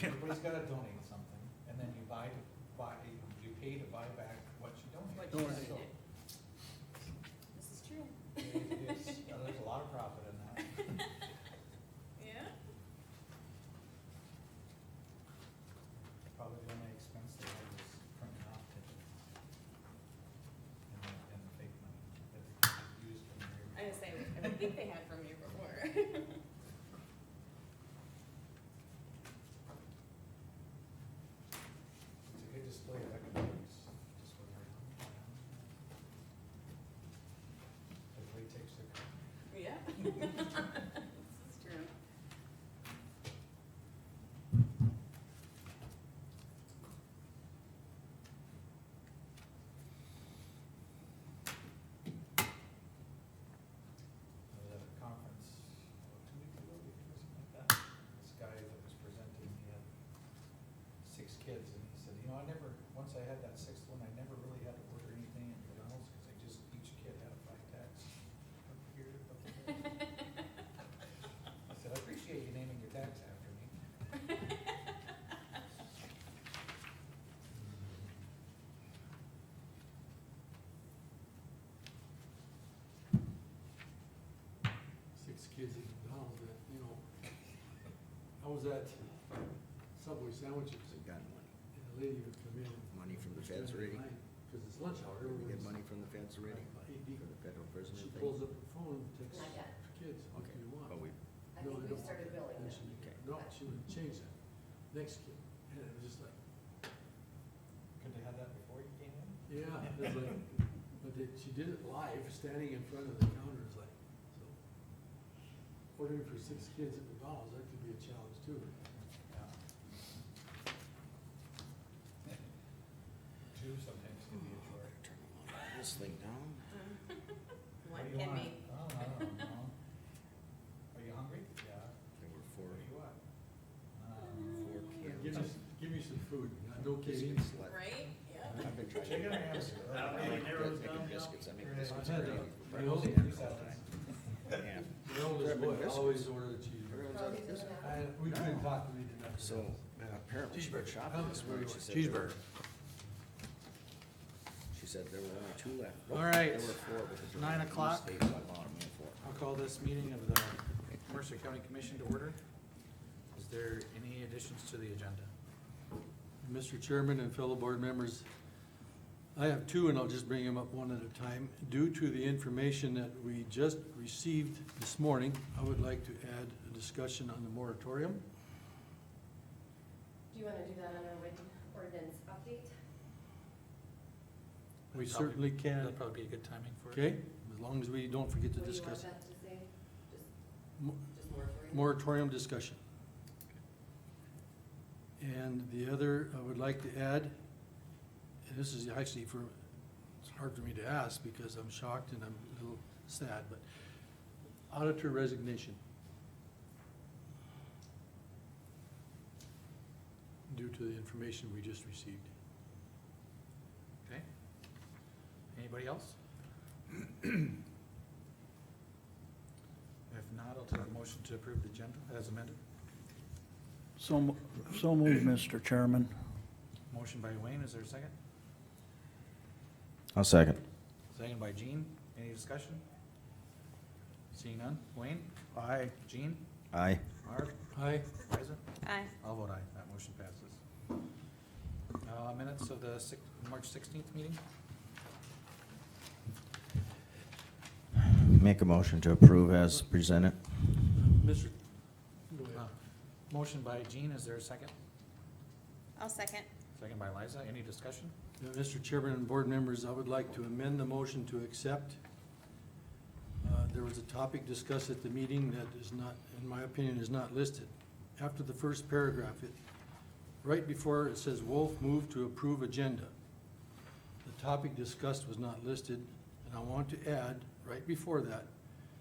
Everybody's gotta donate something, and then you you pay to buy back what you donate. Donate. So, This is true. there's a lot of profit in that. Yeah. Probably the only expense they had was printing off tickets. And the fake money that they used from your. I was saying, I don't think they had from you before. It's a good display of economics, just what we're. Everybody takes their cut. Yeah. This is true. I was at a conference, 2 weeks ago, or something like that. This guy that was presenting, he had 6 kids, and he said, once I had that 6th one, I never really had to order anything at McDonald's, cause each kid had a flat tax. Up here, up there. I said, I appreciate you naming your tax after me. Six kids at McDonald's, that, I was at Subway sandwiches, They got money. and a lady would come in. Money from the feds already? Cause it's lunch hour, We get everyone's money from the feds already, about 8 deep. for the federal prison She and pulls thing? up her phone, texts Not yet. kids, what do Okay, you want? but we, I No, think they we don't. started building And them. she, Okay. no, she wouldn't change that. Next kid, and it was just like, Could they have that before you came in? yeah, it was like, but she did it live, standing in front of the counter, it's like, so. Ordering for 6 kids at McDonald's, that could be a challenge too. Yeah. 2 sometimes can be a chore. turn this thing down. What One do you can want? be. Oh, I don't know. Are you hungry? Yeah. There were What do you want? 4 Give kids. me, give me some food, no kidding. Biscuits left. Right? Yeah. I've been trying. Chicken or hamburger? Making biscuits, I make biscuits I had gravy a- for my old- breakfast all the time. Yeah. My oldest Grabbing boy biscuits. always ordered a cheeseburger. Everyone's out of biscuits. We couldn't talk to me enough. So, apparently she went shopping this morning, she said. Cheeseburger. She said there were only 2 left. All right. There were 4, but the 9 o'clock. stayed, so I bought them in 4. I'll call this meeting of the Mercer County Commission to order. Is there any additions to the agenda? Mr. Chairman and fellow board members, I have 2 and I'll just bring them up one at a time. Due to the information that we just received this morning, I would like to add a discussion on the moratorium. Do you wanna do that on our ordinance update? We That'd probably- certainly can, That'd probably be a good timing for it. okay? As long as we don't forget to What do you want discuss it. that to say? Mo- Just moratorium? Moratorium discussion. And the other, I would like to add, and this is actually it's hard for me to ask because I'm shocked and I'm a little sad, but auditor resignation. Due to the information we just received. Okay. Anybody else? If not, I'll take a motion to approve the agenda as amended. So moved, Mr. Chairman. Motion by Wayne, is there a second? I'll second. Second by Jean, any discussion? Seeing none, Wayne, Aye. Jean, Aye. Marv, Aye. Liza? Aye. I'll vote aye, that motion passes. Minutes of the March 16th meeting? Make a motion to approve as presented. Mr. Go ahead. Motion by Jean, is there a second? I'll second. Second by Liza, any discussion? Mr. Chairman and board members, I would like to amend the motion to accept. There was a topic discussed at the meeting that is not, in my opinion, is not listed. After the first paragraph, right before it says Wolf moved to approve agenda. The topic discussed was not listed, and I want to add, right before that,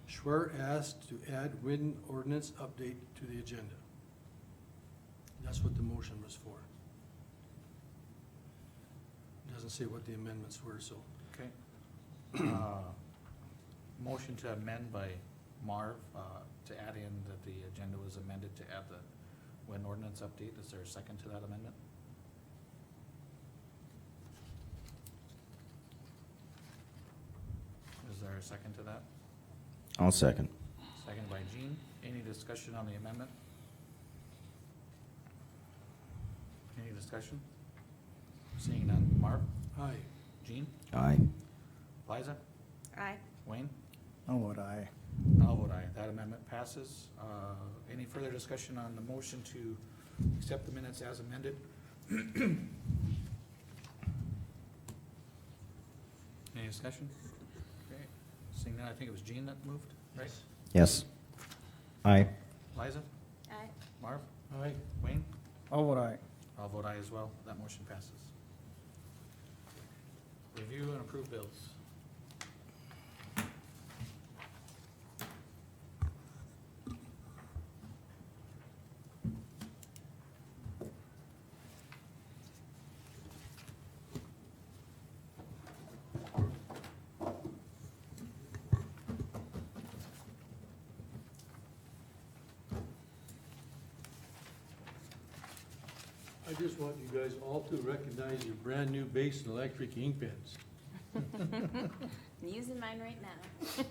Schwer asked to add wind ordinance update to the agenda. That's what the motion was for. Doesn't say what the amendments were, so. Okay. Motion to amend by Marv, to add in that the agenda was amended to add the an ordinance update. Is there a second to that amendment? Is there a second to that? I'll second. Second by Jean. Any discussion on the amendment? Any discussion? Seeing none. Marv? Aye. Jean? Aye. Liza? Aye. Wayne? Oh, would I? I'll vote aye. That amendment passes. Any further discussion on the motion to accept the minutes as amended? Any discussion? Okay. Seeing none, I think it was Jean that moved, right? Yes. Aye. Liza? Aye. Marv? Aye. Wayne? Oh, would I? I'll vote aye as well. That motion passes. Review and approve bills. I just want you guys all to recognize your brand-new base and electric ink pens. I'm using mine right now.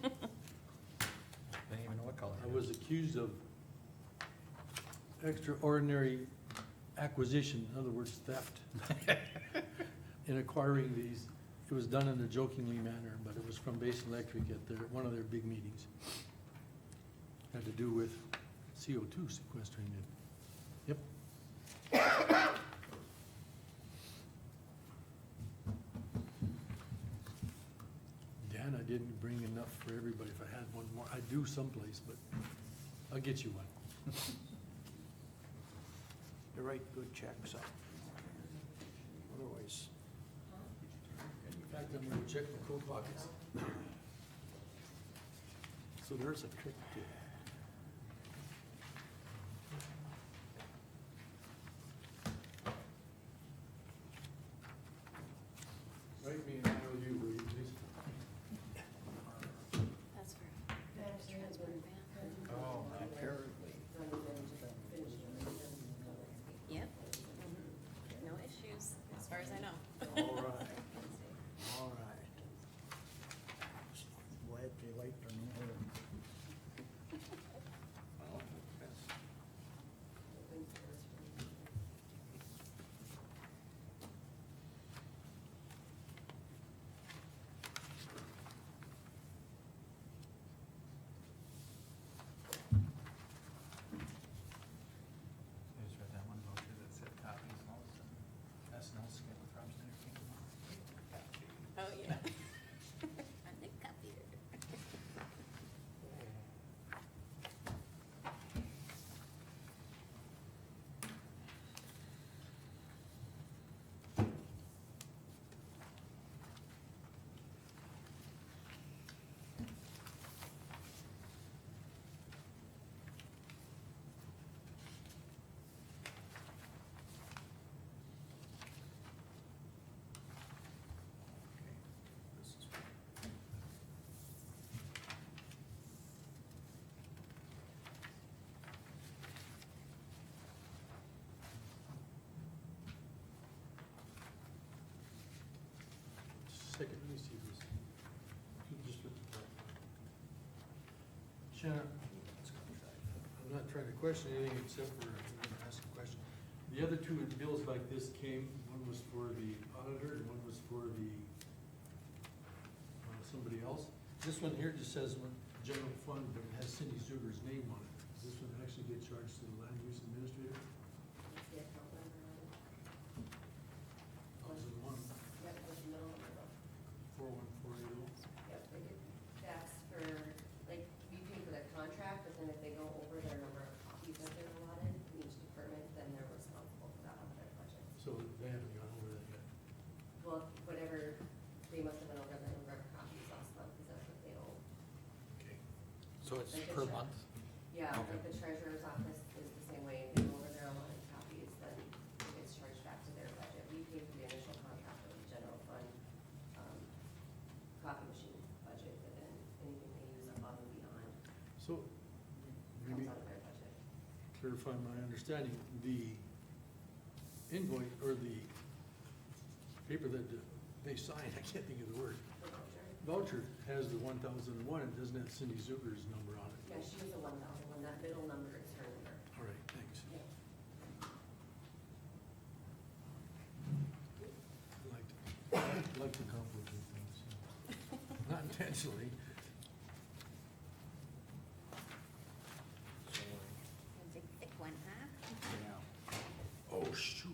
Didn't even know what color. I was accused of extraordinary acquisition, in other words, theft, in acquiring these. It was done in a jokingly manner, but it was from Base Electric at one of their big meetings. Had to do with CO2 sequestering it. Yep. Dan, I didn't bring enough for everybody. If I had one more, I'd do someplace, but I'll get you one. You write good checks up. Otherwise, In fact, I'm gonna check my coat pockets. so there's a trick to it. Write me an IOU, will you please? That's for transport van. Oh, Apparently. Yep. No issues, as far as I know. All right. All right. Glad you like the new home. I just read that one voucher that said copies and all of a sudden, SNL skit with Rob's Entertainment. Oh, yeah. On the copier. Second, let me see this. Just look at that. Shannon, I'm not trying to question anything except for, I'm gonna ask a question. The other two bills like this came, one was for the auditor and one was for the, somebody else. This one here just says general fund, but it has Cindy Zuger's name on it. Does this one actually get charged to the land use administrator? The account number on it. 1001, Yep, with the middle number. 41480. Yep, they get, that's for, like, we pay for the contract, but then if they go over their number of copies that they're allotted in each department, then they're responsible for that on their budget. So they haven't gone over that yet. Well, whatever, they must have been over the number of copies last month, because that's what they owe. Okay. So it's Like the per check. month? Yeah, Okay. like the treasurer's office is the same way, they go over their allotted copies, then it gets charged back to their budget. We pay for the initial contract of the general fund, copy machine budget, but then anything they use above and beyond So, maybe, comes out of their budget. clarify my understanding, the invoice, or the paper that they sign, I can't think of the word, The voucher. voucher has the 1,001, it doesn't have Cindy Zuger's number on it. Yeah, she has a 1,001, that middle number is her number. All right, thanks. Yeah. I like to complicate things, not intentionally. A big thick one, huh? Yeah. Oh, shoot.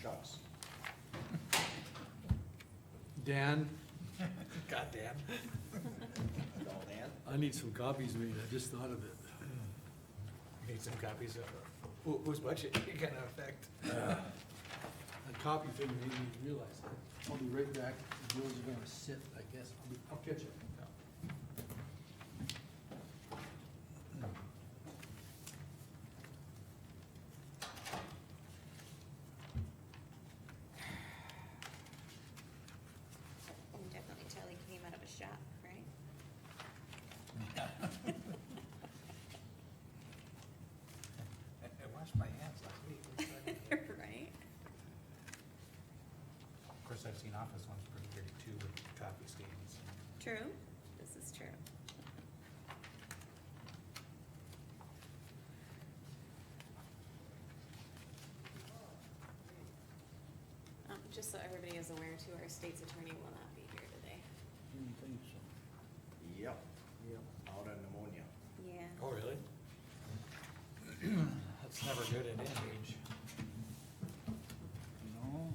Shucks. Dan, God, Dan. No, Dan? I need some copies made, I just thought of it. Need some copies of, whose budget you gonna affect? A copy thing made me realize that. I'll be right back, the bills are gonna sit, I guess, I'll catch you. You can definitely tell he came out of a shop, right? I washed my hands last week. Right? Of course, I've seen office ones pretty dirty too, with coffee stains. True, this is true. Just so everybody is aware too, our state's attorney will not be here today. Didn't think so. Yep, Yep. out of pneumonia. Yeah. Oh, really? That's never good at any age. No,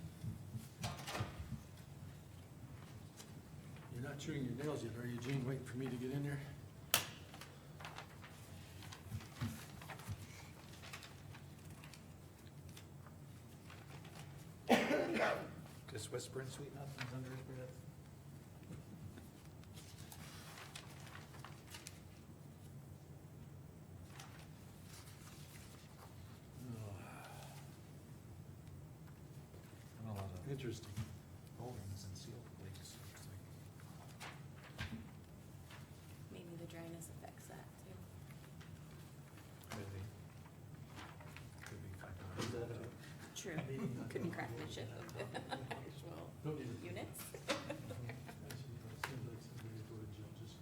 You're not chewing your nails yet, are you, Gene, waiting for me to get in there? Just whispering sweet nothings under his breath. And a lot of Interesting. O-rings and seal flakes. Looks like. Maybe the dryness affects that too. Could be. Could be factored. Is that True. Couldn't craftsmanship of the actual Don't need it. units. Actually, it seems like somebody go to jail just.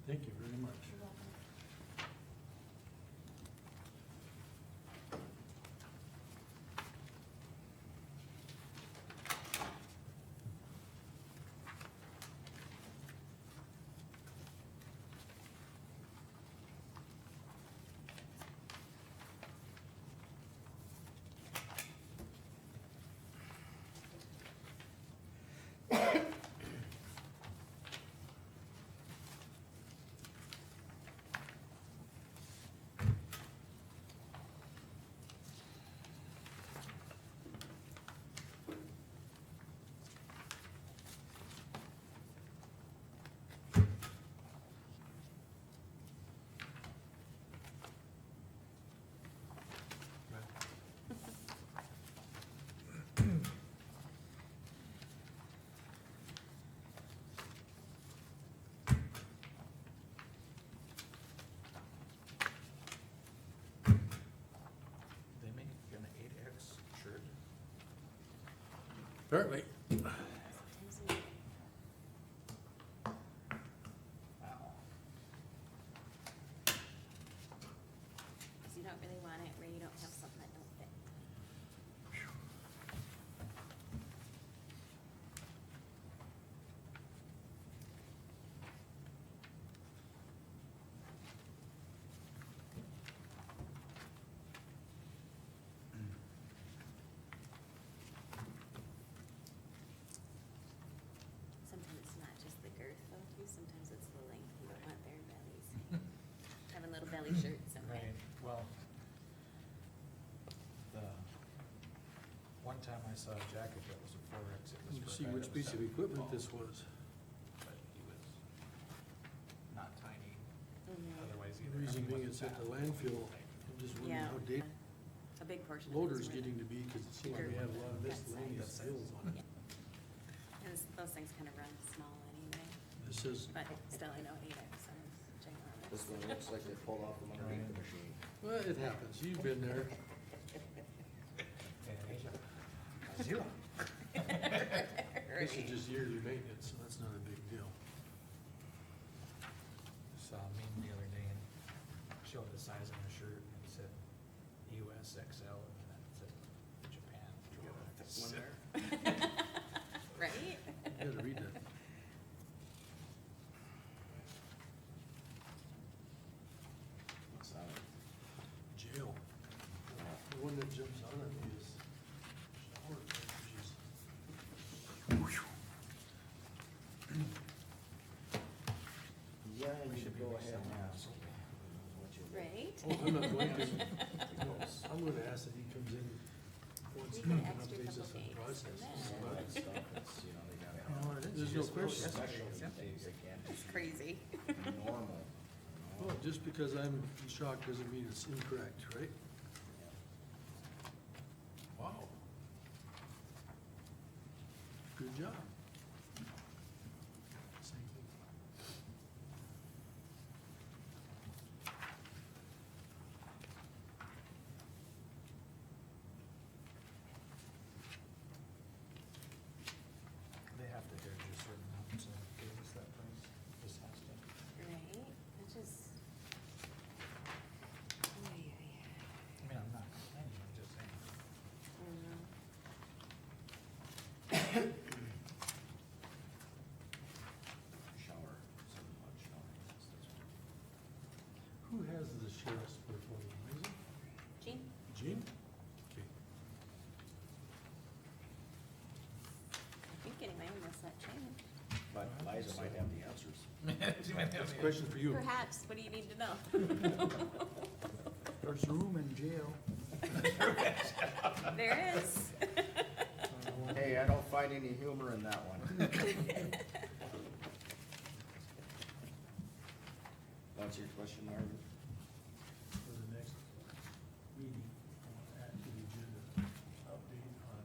Thank you very much. They make an 8X shirt. Apparently. Wow. Cause you don't really want it where you don't have something that don't fit. Sometimes it's not just the girth though too, sometimes it's the length, you don't want their bellies having little belly shirts somewhere. Right, well, the one time I saw a jacket that was a 4X, it was You for a see guy which that was piece of 7 feet equipment tall, this was. But he was not tiny Mhm. otherwise either. Reason being, it's at the landfill, I'm just wondering Yeah, how date a big portion of it loaders is where getting the- to be, cause it seems like we have a lot of miscellaneous bills on it. And those things kind of run small anyway, This says, but still, I know 8X sounds ginormous. This one looks like they pulled off from underneath the machine. well, it happens, you've been there. Zero. This is just yearly maintenance, so that's not a big deal. Saw a meme the other day and showed the size of my shirt and it said US XL and then it said Japan. You got a thick one there? Right? You gotta read that. What's that? Jail. The one that jumps out at me is shower cartridges. Yeah, We you should should be go ahead selling and it. ask. What you- Right? Oh, I'm not going to. I'm gonna ask that he comes in once We a month get and extra updates couple us on cakes process. and Some of that stuff, it's, you know, they gotta have. There's no question. Special things, they can't It's just crazy. be normal. you know? Well, just because I'm in shock doesn't mean it's incorrect, right? Wow. Good job. Same thing. They have to charge you a certain amount, so give us that price, this has to. Right? It's just. Oy, oy, oy. I mean, I'm not complaining, I'm just saying. Mm. Shower, something about shower. Who has the sheriff's portfolio? Is it Jean? Jean? Okay. I think anyway, unless that changed. But Liza might have the answers. That's a question for you. Perhaps, what do you need to know? There's room in jail. There is. Hey, I don't find any humor in that one. What's your question, Marvin? For the next meeting, I want to add to the agenda, update on.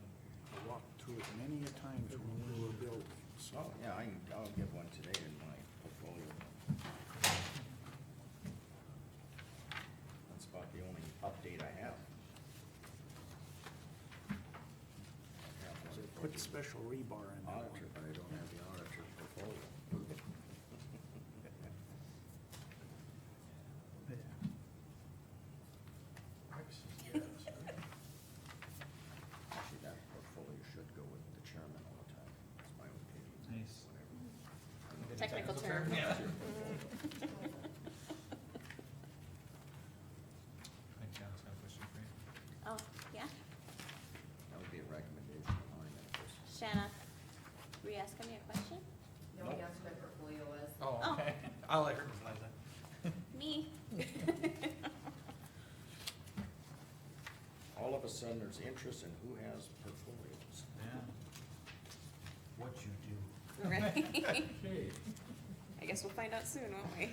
I walked through it many a times when we were building, so. Oh, yeah, I'll give one today in my portfolio. That's about the only update I have. I have one So for put the special rebar in that Auditor, one. but I don't have the auditor portfolio. Actually, that portfolio should go with the chairman all the time. That's my opinion. Nice. Whatever. Technical term. Yeah. Mhm. I think John's got a question for you. Oh, yeah, That would be a recommendation of mine, of course. Shanna, were you asking me a question? No, he asked what my portfolio was. Oh, Oh. okay. I'll let her decide that. Me? All of a sudden, there's interest in who has portfolios. Yeah. What you do. Right? Okay. I guess we'll find out soon, won't we?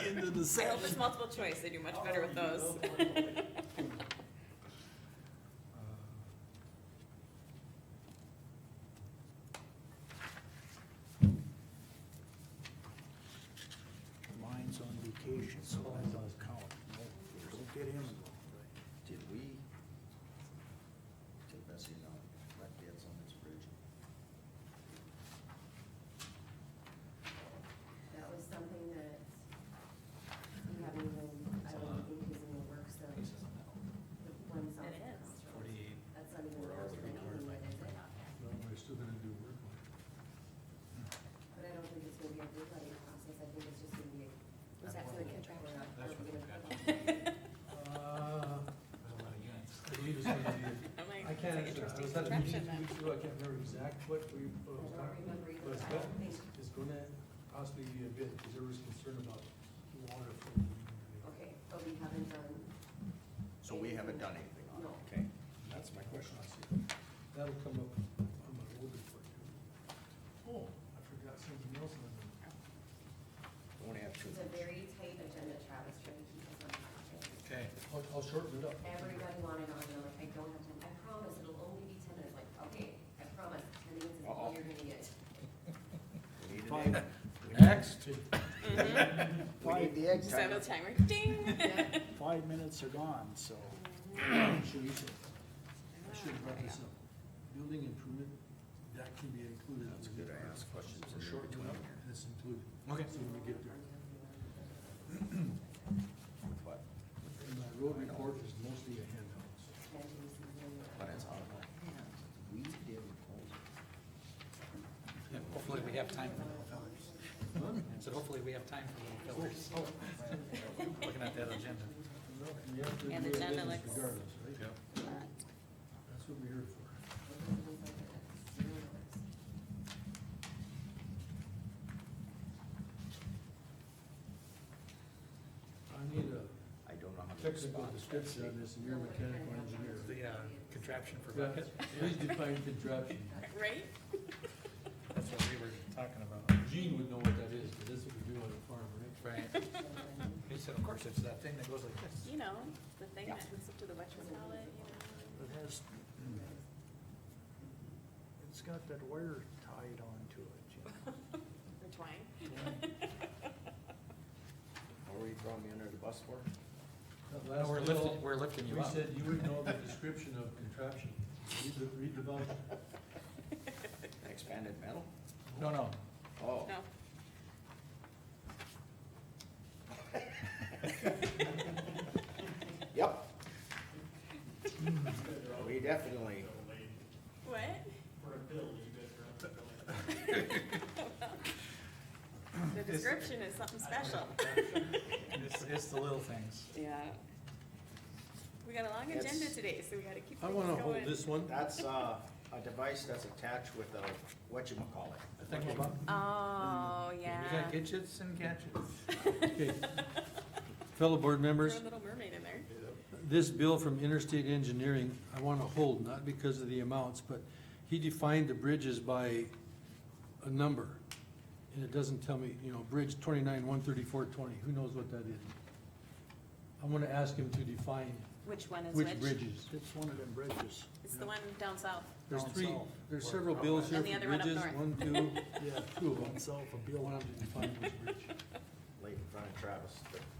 Into the I hope it's multiple choice, they do much better with those. Mine's on vacation, so that does count. Don't get him involved, right? Did we, till Bessie know, let bids on this bridge? That was something that we haven't even, I don't think is in the works of Pieces of metal. the one south It is. of 48. That's not even Where are announced we? or anything yet, is it? No, we're still gonna do work on it. But I don't think it's gonna be a bid letting process, I think it's just gonna be a. Was that for the contraction? That's what we've got. Uh, There's a lot of units. I believe it's gonna be, I'm like, I it's can't like answer, I interesting was at a meeting contraption 2 then. weeks ago, I can't remember exact what we, what was I don't talking remember about. either, But it's but I don't gonna, think- it's gonna possibly be a bit, because there was concern about water flowing. and everything. Okay, but we haven't done. So we haven't done anything on it, No. okay? That's my question. That'll come up on my road report too. Oh, I forgot something else on the shorten it up. Everybody wanted on, and I'm like, I don't have time, I promise, it'll only be 10 minutes, like, okay, I promise, 10 minutes is all Uh-oh. you're gonna get. We need Fine. an egg. Next. We need the egg Just have a timer. timer, ding. 5 minutes are gone, so. Should we say, I should have brought this up. Building improvement, that can be included. That's good, I ask questions in For short between. term, it's included. Okay. So when we get there. But, And my road report is mostly a handout. Can't do this in the- but it's out of our hands. We didn't hold it. Yeah, hopefully we have time for little fellers. So hopefully we have time for little fellers. Looking at that agenda. You have to And do the it agenda business looks- regardless, right? Yep. That's what we're here for. I need a I don't know how to technical respond. description on this, and you're a mechanical engineer. The contraption for Yeah, bucket, please define contraption. Right? that's what we were talking about. Gene would know what that is, because that's what we do on a farm, right? Right. He said, of course, it's that thing that goes like this. You know, the thing that hooks up to the whatchamacallit, you It has, it's got that wire tied onto it, you know. know, the twine. What were you throwing me under the bus for? That No, last we're bill, lifting you we up. said you would know the description of contraption. Read the voucher. Expanded metal? No, no. Oh. No. Yep. We definitely, What? The description is something special. It's the little things. Yeah. We got a long It's- agenda today, so we gotta keep I things wanna going. hold this one. that's, a device that's attached with a, whatchamacallit. I think about. Oh, We yeah. got gadgets and gadgets. Okay. Fellow board members, Throw a little mermaid in there. this bill from Interstate Engineering, I wanna hold, not because of the amounts, but he defined the bridges by a number. And it doesn't tell me, you know, Bridge 29-134-20. Who knows what that is? I'm gonna ask him to define Which one is which which? bridges. It's one of them bridges. It's the one down south. There's Down three, south. there's several bills here And the for other one up bridges, north. 1, 2, Yeah, two of them. down south of I Bill. want him to define which bridge. Late in front of Travis.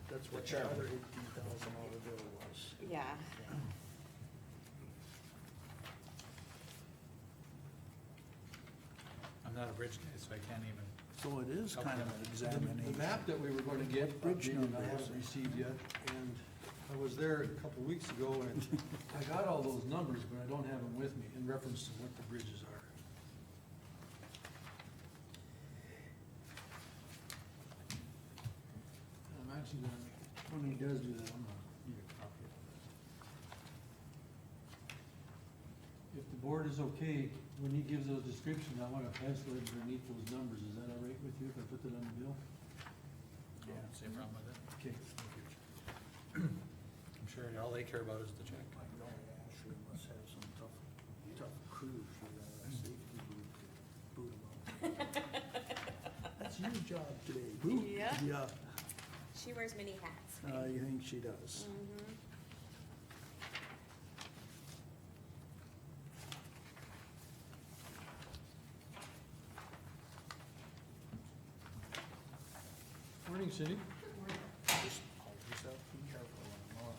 That's what the chairman. other $18,000 bill was. Yeah. I'm not a bridge guy, so I can't even. So it is kind of an The examination. map that we were gonna get, Bridge updated, I numbers. haven't received yet, and I was there a couple of weeks ago, and I got all those numbers, but I don't have them with me in reference to what the bridges are. And I'm actually gonna, when he does do that, I'm gonna need a copy of it. If the board is okay, when he gives those descriptions, I wanna pencil it underneath those numbers, is that all right with you if I put that on the bill? Yeah, same problem with it. Okay. I'm sure all they care about is the check. I know Ashley must have some tough crews for that safety group to boot 'em out. That's your job today, boot. Yeah. Yeah, She wears many hats. right? I think she does. Mhm. Morning, Cindy. Just always have to be careful when I'm on.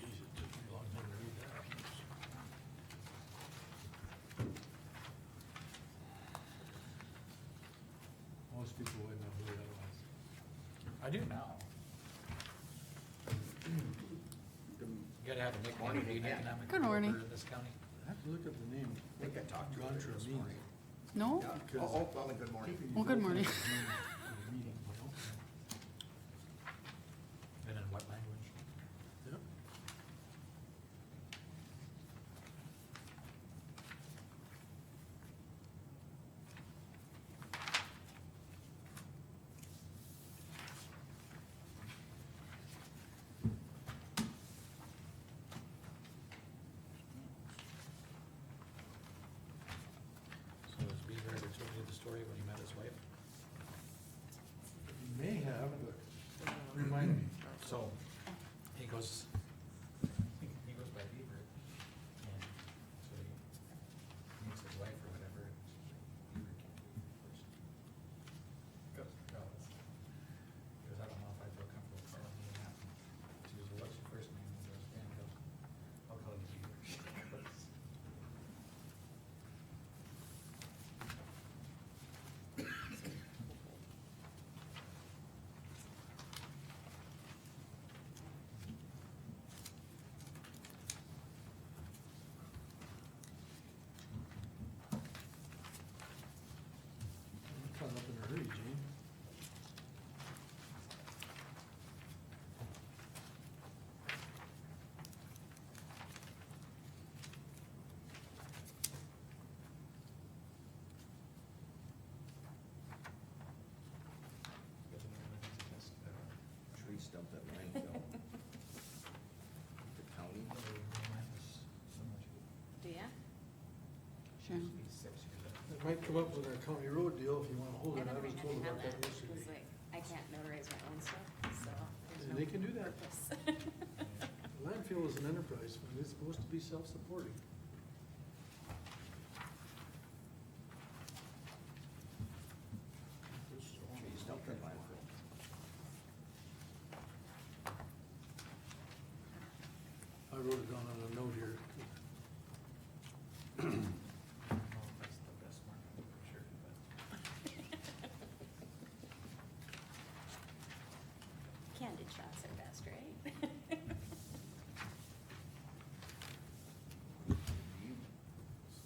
Geez, it took me a long time to read that. Most people wouldn't know who that was. I do now. You gotta have a nickname to be an Morning again. economic Good morning. developer in this county. I have to look up the name. I think I talked to her Contra this means. morning. No? Yeah. Oh, well, good morning. Well, good morning. Meeting, you know? And in what language? Yep. So, he goes by Beaver, and so he meets his wife or whatever, and Beaver can't be first. Goes, he goes, I don't know if I feel comfortable calling you that. She goes, well, what's your first name? He goes, Ben. He goes, I'll call you Beaver. You caught up in a hurry, Gene. Tree stump at landfill. The county, Do ya? It might come up with our county road deal if you wanna hold I it. I never was had told to have about that that, yesterday. cause like, I can't notarize my own stuff, so there's And no they can do that. purpose. Landfill is an enterprise fund, it's supposed to be self-supporting. tree stump at landfill. I wrote it down on a note here. I don't know if that's the best one, for sure, but. Candid shots are best, right?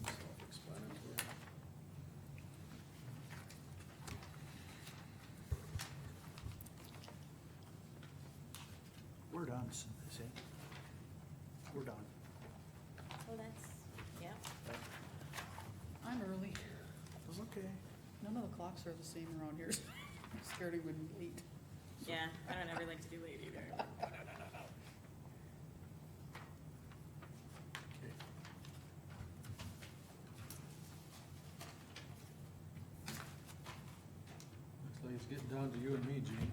Self-explanatory. We're done, they say. We're done. Well, that's, yeah. I'm early. That's okay. None of the clocks are the same around here. Scared it would be late. Yeah, I don't ever like to be late either. Okay. Looks like it's getting down to you and me, Gene.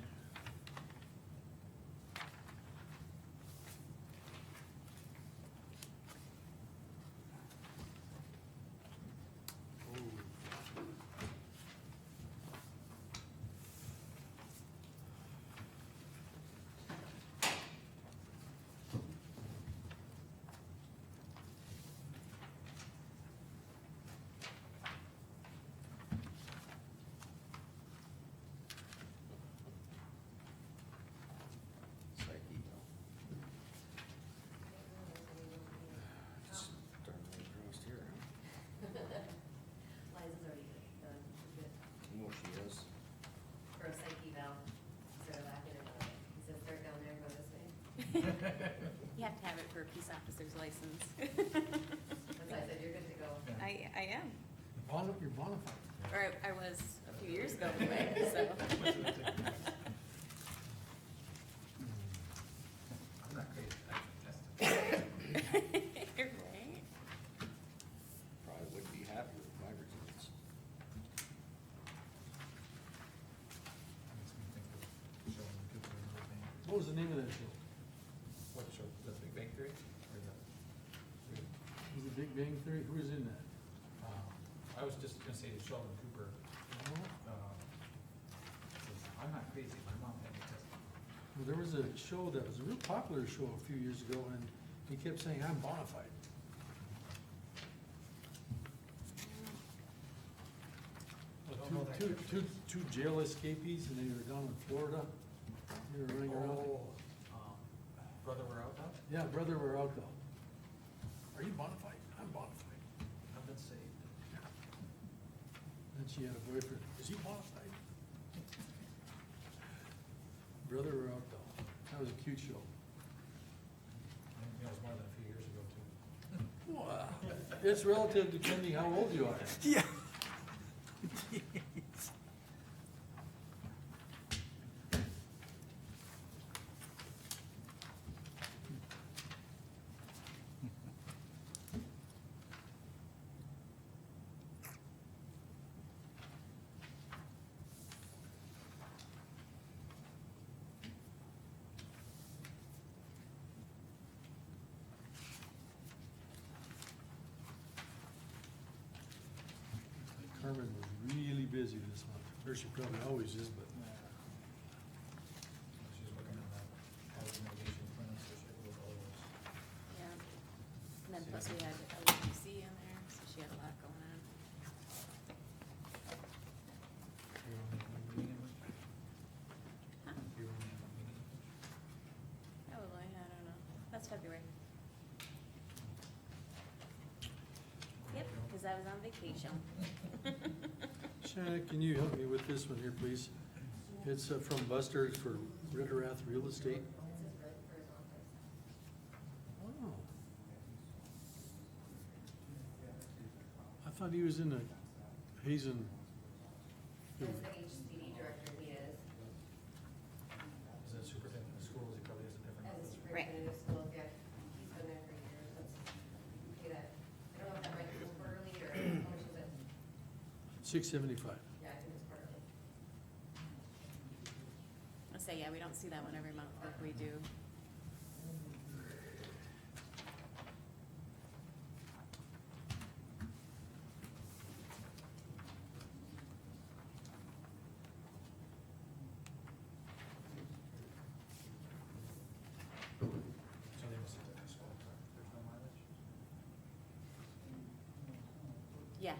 Psych eval. It's darn right across here, huh? Liza's already done, she's good. Oh, she is. For a psych eval, started laughing about it. He said, start down there, go this way. You have to have it for a peace officer's license. That's why I said, you're good to go. I am, You're bona fide. or I was a few years ago anyway, so. I'm not crazy, I can test it. Right? Probably would be happy with my results. Makes me think of Sheldon Cooper and the thing. What was the name of that show? What show, the Big Bang Theory, or the? Was it Big Bang Theory? Who was in that? I was just gonna say Sheldon Cooper, says, I'm not crazy, my mom had me tested. Well, there was a show that was a real popular show a few years ago, and he kept saying, I'm bona fide. Two jail escapees, and they were down in Florida. They were running around. Brother, we're out now? Yeah, brother, we're out though. Are you bona fide? I'm bona fide. I've been saved. Then she had a boyfriend. Is he bona fide? Brother, we're out though. That was a cute show. I think that was more than a few years ago too. Wow. It's relative depending how old you are. Yeah. really busy this month. Or she probably always is, but She's working on that housing mitigation plan, so she had to look all those. Yeah. And then plus we had LUC in there, so she had a lot going on. You want me to have a meeting in March? Huh? You want me to have a meeting in March? Probably, I don't know. That's February. Yep, cause I was on vacation. Shanna, can you help me with this one here, please? It's from Buster for Ritterath Real Estate. This is right for his office. Oh. I thought he was in the Hazen. As the HCD director, he is. Is that superintendent of schools, he probably has a different. As a Right. superintendent of schools, yeah, he's been there for years. Let's pay that. I don't know if that might be quarterly or how much is it? $675. Yeah, I think it's quarterly. I say, yeah, we don't see that one every month like we do. So they must have different school, there's no mileage? Yeah.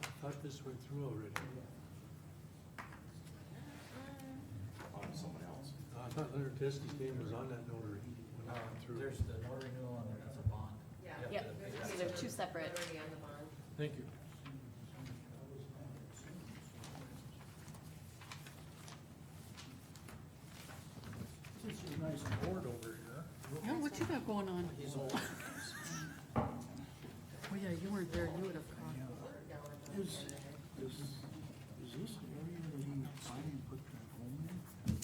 I thought this went through already. On someone else. I thought Leonard Teskey's name was on that notary. when it went through. There's the notary renewal and then there's a bond. Yeah. You have Yep. to- So they're two separate. Already on the bond. Thank you. This is a nice board over here. Yeah, what you got going on? He's old. Oh, yeah, you weren't there, you would have caught. Is this the area that he finally put that home in?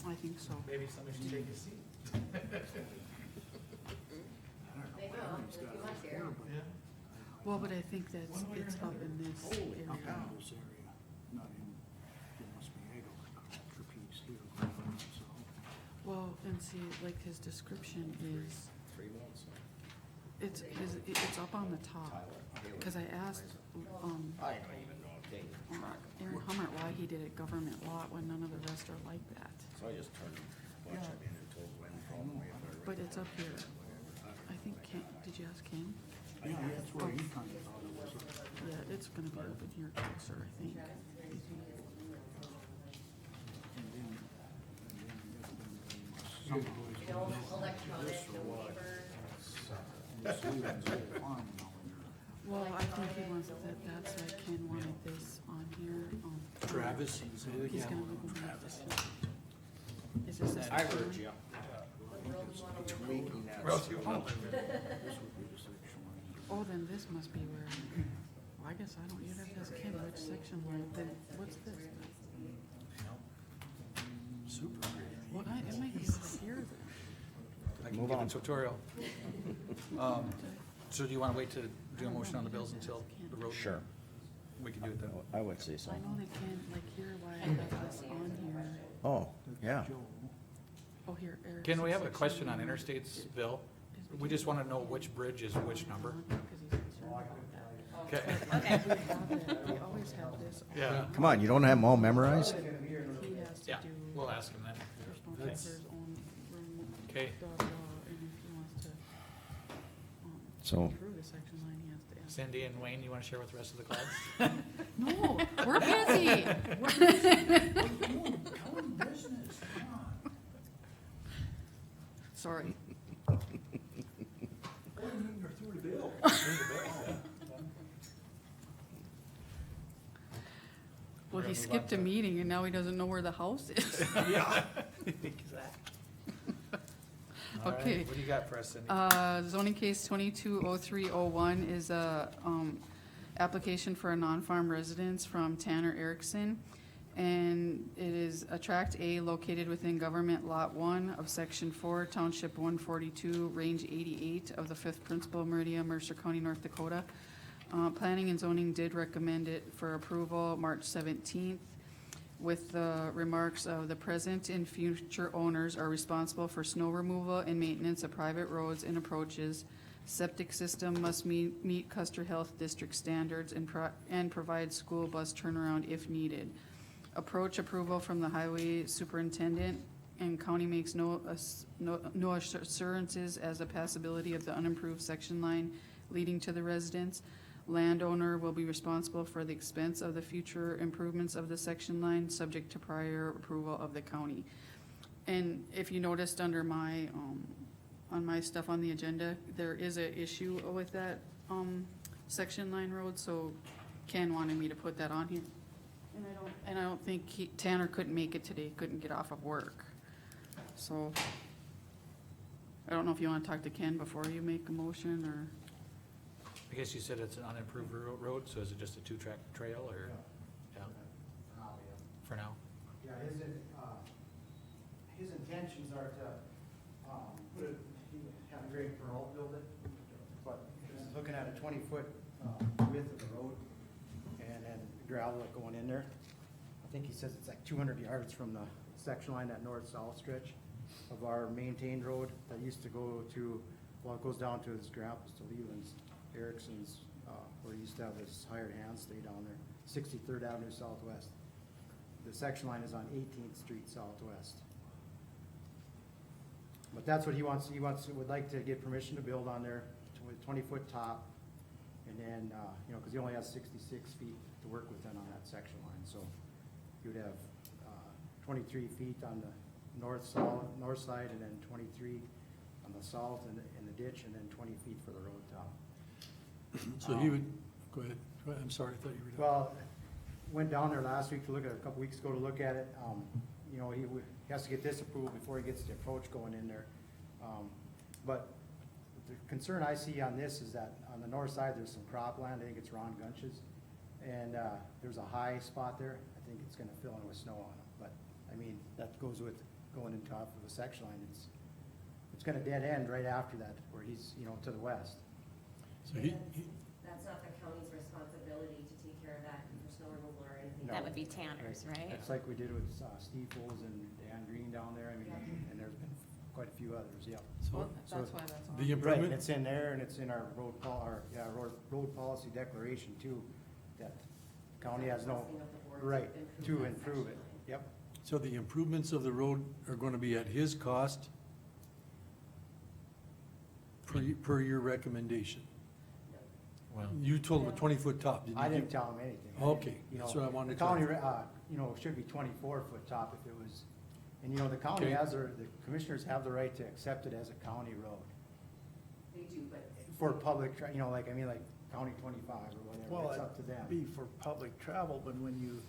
I think so. Maybe somebody should take a seat. I don't know. They will, Everybody's if got you it want to. here, but Yeah. Well, but I think that's, it's up in this Holy area. cow, this area, not in, it must be agriculture piece here, so. Well, and see, like his description is, 3 months. it's up on the top. Tyler. Haley. Cause I asked, I don't even know, okay. Aaron Hummert why he did it government lot when none of the rest are like that. So I just turned a bunch of in and told Glenn from the way if they're. But it's up here. I think Ken, did you ask Ken? Yeah, that's where he kinda thought it was. Yeah, it's gonna be up in here closer, I think. And then somehow he's You gonna know, do electronic, this no or what? paper. And this Leland's whole farm now in there. Well, I think he wants that, that's why Ken wanted this on here, Travis, say it He's again. gonna look over at this. Is this his? I heard you. The world you want to Making that. Well, you want- This would be the section line. Oh, then this must be where, well, I guess I don't, you'd have to ask Ken which section line, then what's this? Super great. Well, it might be over here then. I can Move give a on. tutorial. So do you wanna wait to do a motion on the bills until the road? Sure. We can do it then. I would say so. I know they can, like here, why I have this on here. Oh, yeah. Joe, Oh, here, Eric. Ken, we have a section question on line. interstates, Bill. Is- We just wanna know which bridge is which number. Because he's concerned about that. Okay. Okay. We have it, we always have this. on. Yeah. Come on, you don't have them all memorized? He has to Yeah, do we'll ask him then. personal Okay. check for his own room. Okay. Blah, blah, and if he wants to, So- through the section line, he has to ask. Cindy and Wayne, you wanna share with the rest of the class? No, we're busy. county business, come on. Sorry. What do you mean you're through the bill? Well, he skipped a meeting and now he doesn't know where the house is. Yeah. All right, Okay. what do you got for us, Cindy? Zoning case 220301 is a, application for a non-farm residence from Tanner Erickson. And it is a tract A located within government lot 1 of section 4, township 142, range 88 of the 5th principal meridian, Mercer County, North Dakota. Planning and zoning did recommend it for approval March 17th. with the remarks of the present and future owners are responsible for snow removal and maintenance of private roads and approaches. Septic system must meet Custer Health District standards and provide school bus turnaround if needed. Approach approval from the highway superintendent, and county makes no assurances as the passability of the unimproved section line leading to the residence. Landowner will be responsible for the expense of the future improvements of the section line, subject to prior approval of the county. And if you noticed under my, on my stuff on the agenda, there is a issue with that, section line road, so Ken wanted me to put that on here. And I don't think Tanner couldn't make it today, couldn't get off of work. So, I don't know if you wanna talk to Ken before you make a motion, or, I guess you said it's an unimproved road, so is it just a two-track trail, or? Yeah, for now. Yeah, his intentions are to, put it, have Greg Pearl build it, but he's looking at a 20-foot width of the road, and then gravel going in there. I think he says it's like 200 yards from the section line, that north-south stretch of our maintained road that used to go to, well, it goes down to his grandpa's, to Leland's, Erickson's, where he used to have his hired hand stay down there, 63rd Avenue Southwest. The section line is on 18th Street Southwest. But that's what he wants, would like to get permission to build on there with 20-foot top. And then, you know, cause he only has 66 feet to work within on that section line, so he would have, 23 feet on the north side, and then 23 on the south in the ditch, and then 20 feet for the road top. So he would, go ahead, I'm sorry, I thought you were. Well, went down there last week to look at it, a couple weeks ago to look at it. You know, he has to get this approved before he gets the approach going in there. But the concern I see on this is that on the north side, there's some cropland, I think it's Ron Gunch's. And, there's a high spot there, I think it's gonna fill in with snow on it. But, I mean, that goes with going in top of the section line. It's gonna dead end right after that, where he's, you know, to the west. So That's not the county's responsibility to take care of that for snow removal or anything. No. That would be Tanner's, right? It's like we did with Steve Foles and Dan Green down there, I mean, Yeah. and there's been quite a few others, yeah. So that's why that's on. the Right, improvement, and it's in there, and it's in our road policy declaration too, that county has no, Requesting of the board right, to that improve section it, line. yep. so the improvements of the road are gonna be at his cost per your recommendation. Well, You told him a 20-foot top, didn't you? I didn't tell him anything. Okay, You that's know, what I wanted to The county, clarify. you know, should be 24-foot top if it was, and you know, the county Okay. the commissioners have the right to accept it as a county road They do, but. for public, you know, like, I mean, like County 25 or Well, whatever, it's up to them. it'd be for public travel, but when you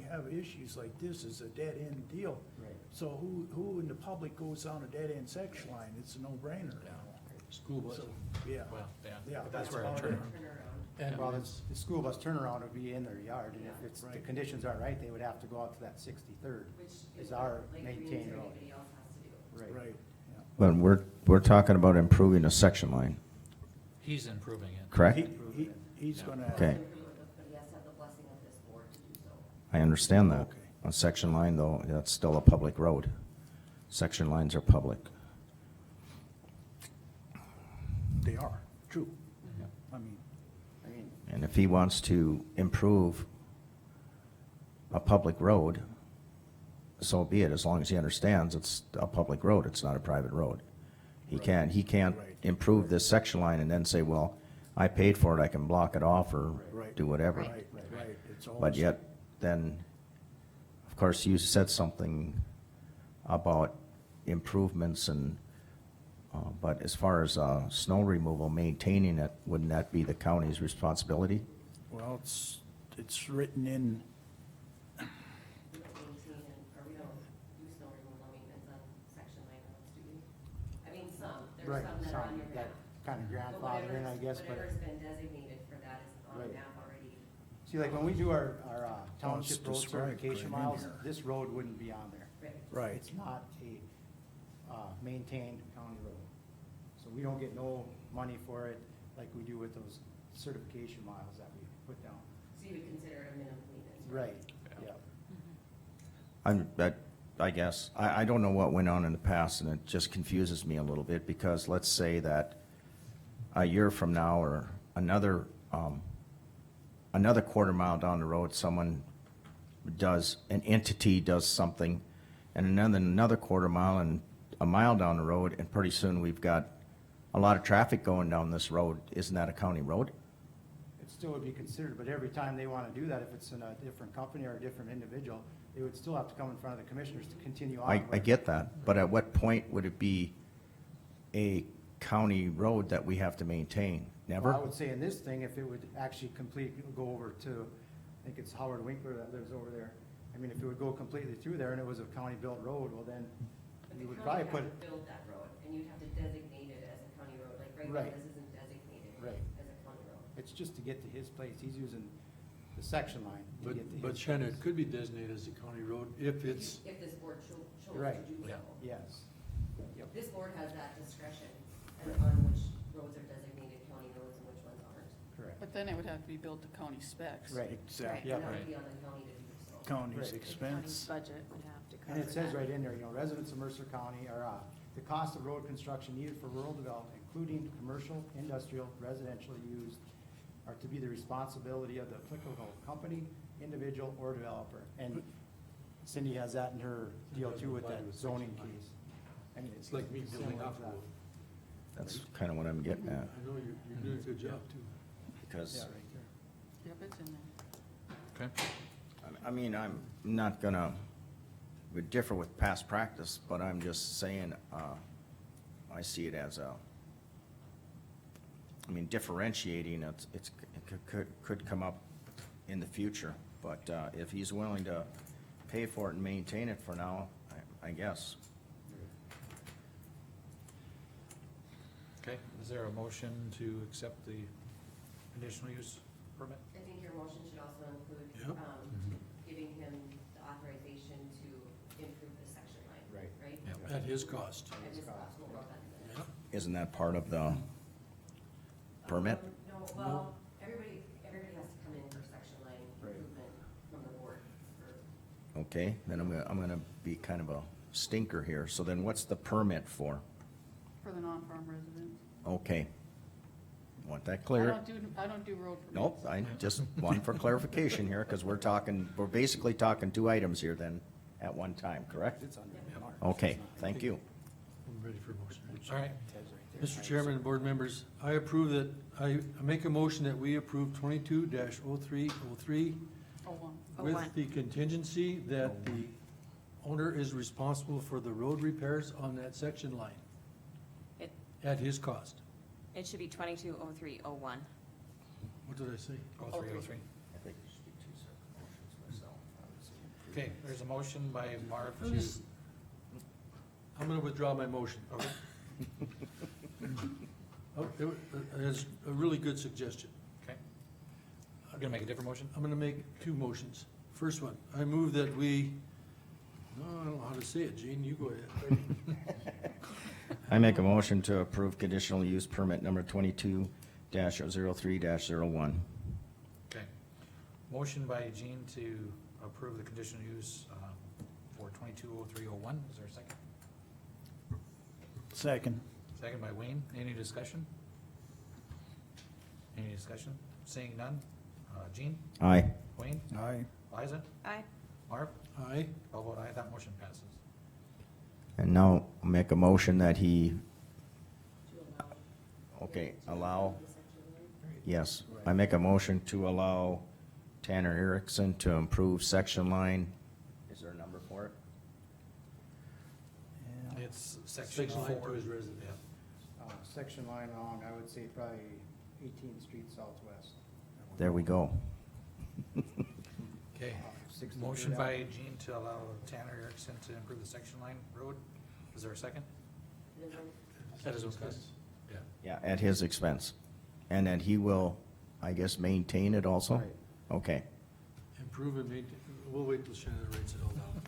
have issues like this, it's a dead-end deal. Right. So who in the public goes down a dead-end section line? It's a no-brainer. Yeah. School bus. So, yeah. well, yeah, Yeah, but that's that's where about I it. turn. Turnaround. And Well, the school bus turnaround would be in their yard, and if Yeah. it's, the Right. conditions aren't right, they would have to go out to that 63rd. Which Is is our what Lake maintained Greens or road. anybody else has to do. Right, yeah. But we're talking about improving a section line, He's improving it. correct? He's Yeah. gonna. Okay. But he has to have the blessing of this board to do so. I understand that. Okay. A section line, though, that's still a public road. Section lines are public. They are, true. Yeah. I mean, I mean, And if he wants to improve a public road, so be it, as long as he understands it's a public road, it's not a private road. He can't Right. improve this section line and then say, well, I paid for it, I can block it off or Right. do whatever. right, right. It's all. But yet, then, of course, you said something about improvements and, but as far as, snow removal, maintaining it, wouldn't that be the county's responsibility? Well, it's written in, We don't maintain or we don't do snow removal maintenance on section line roads, do we? I mean, there's right, some that are on your that map. kind of But grandfather in, I guess, but, whatever's been designated for that is on the Right. map already. see, like, when we do our township road described, put it certification in miles, here. this road wouldn't be on there. right, It's not a, maintained county road. So we don't get no money for it like we do with those certification miles that we put down. So you would consider it a minimum maintenance. Right, yeah. I guess, I don't know what went on in the past, and it just confuses me a little bit, because let's say that a year from now, or another quarter mile down the road, an entity does something, and another quarter mile and a mile down the road, and pretty soon we've got a lot of traffic going down this road. Isn't that a county road? It still would be considered, but every time they want to do that, if it's in a different company or a different individual, they would still have to come in front of the commissioners to continue on. I get that, but at what point would it be a county road that we have to maintain? Never? Well, I would say in this thing, if it would actually go over to, I think it's Howard Winkler that lives over there. I mean, if it would go completely through there and it was a county-built road, well then, But you the would county probably has put, to build that road, and you'd have to designate it as a county road, like right now, Right. this isn't designated Right. as a county road. it's just to get to his place. He's using the section line to get to his. But Shannon, it place. could be designated as a county road if it's, If this board chose to Right. do so. Yes. Yep. This board has that discretion on which roads are designated county roads and which ones aren't. Correct. But then it would have to be built to county specs. Right. Exactly. And Yep. that would be on the county to do so. County's Right. The county's expense. budget would have to cover And it says that. right in there, residents of Mercer County are, the cost of road construction needed for rural development, including commercial, industrial, residential use, are to be the responsibility of the applicable company, individual, or developer. And Cindy has that in her deal too with that zoning case. I mean, it's like me building similar off to road. that. That's kind of what I'm getting at, I know you're doing a good job too. because, Yeah, right there. Yep, it's in there. Okay. I mean, I'm not gonna, would differ with past practice, but I'm just saying, I see it as differentiating, it could come up in the future, but, if he's willing to pay for it and maintain it for now, I guess. Okay, is there a motion to accept the conditional use permit? I think your motion should also include, Yep. giving him the authorization to improve the section line. Right. Right? Yep. At his cost. And just cost, we'll work on that. Yep. Isn't that part of the permit? No, well, everybody has to come in for section line Right. improvement from the board for, Okay, then I'm gonna be kind of a stinker here, so then what's the permit for? For the non-farm residents. Okay. Want that I clear? don't do road permits. Nope, I just want for clarification here, because we're basically talking two items here then, at one time, correct? It's under Mark. Okay, thank you. I'm ready for a motion. All right, Ted's right there. Mr. Chairman and board members, I make a motion that we approve 22-0303 Oh, one. with 01. the contingency that the owner is responsible for the road repairs on that section line It, at his cost. it should be 220301. What did I say? 0303. I think there should be two separate motions myself. Okay, there's a motion by Marv I'm to, just- I'm gonna withdraw my motion. okay, Oh, It's a really good suggestion. okay. I'm gonna make a different motion? I'm gonna make two motions. First one, I move that we, no, I don't know how to say it, Gene, you go ahead. I make a motion to approve conditional use permit number 22-03-01. Okay. Motion by Gene to approve the conditional use, for 220301. Is there a second? Second. Second by Wayne. Any discussion? Any discussion? Seeing none. Gene? Aye. Wayne? Aye. Liza? Aye. Marv? Aye. I'll vote aye. That motion passes. And now make a motion that he, to allow. okay, to allow, improve the section line. yes, I make a motion to allow Tanner Erickson to improve section line. Is there a number for it? Yeah. It's section Section line 4. to his residence. Yeah. Section line along, I would say probably 18th Street Southwest. There we go. Okay. 63rd Motion Avenue. by Gene to allow Tanner Erickson to improve the section line road. Is there a second? It isn't- At his own cost? Yeah. Yeah, at his expense. And that he will, I guess, maintain it also? Right. Okay. Improve and maintain, we'll wait till Shannon writes it all down.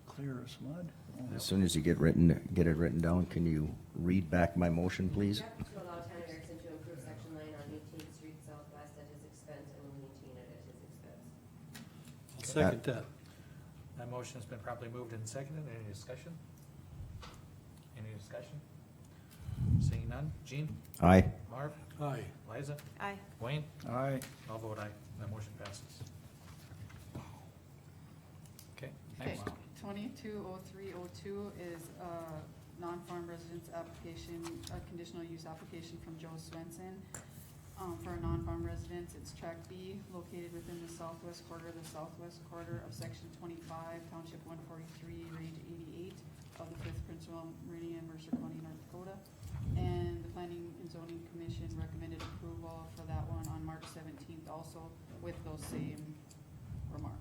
Clear as mud. Oh, As soon as you get it written down, can you read back my motion, please? Yep, to allow Tanner Erickson to improve section line on 18th Street Southwest at second that. That motion has been properly moved and seconded. Any discussion? Any discussion? Seeing none. Jean? Aye. Marv? Aye. Liza? Aye. Wayne? Aye. I'll vote aye. That motion passes. Okay, Okay, next. 220302 is a non-farm residence application, a conditional use application from Joe Swenson. For a non-farm residence, it's tract B, located within the southwest quarter of section 25, township 143, range 88 of the 5th Principal Meridian, Mercer County, North Dakota. And the Planning and Zoning Commission recommended approval for that one on March 17th also with those same remarks.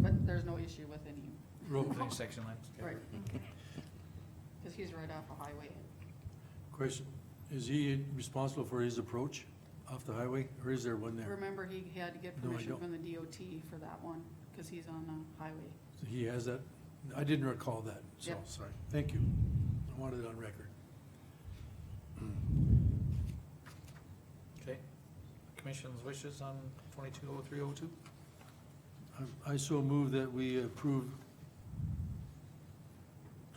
But there's no issue with any, Road, Any section lines? Okay. right, because he's right off a highway. question, is he responsible for his approach off the highway, or is there one there? Remember, he had to get No, I permission don't. from the DOT for that one, because he's on the highway. So he has that? I didn't recall that, so, Yep. sorry. Thank you. I wanted it on record. Okay. Commission's wishes on 220302? I so move that we approve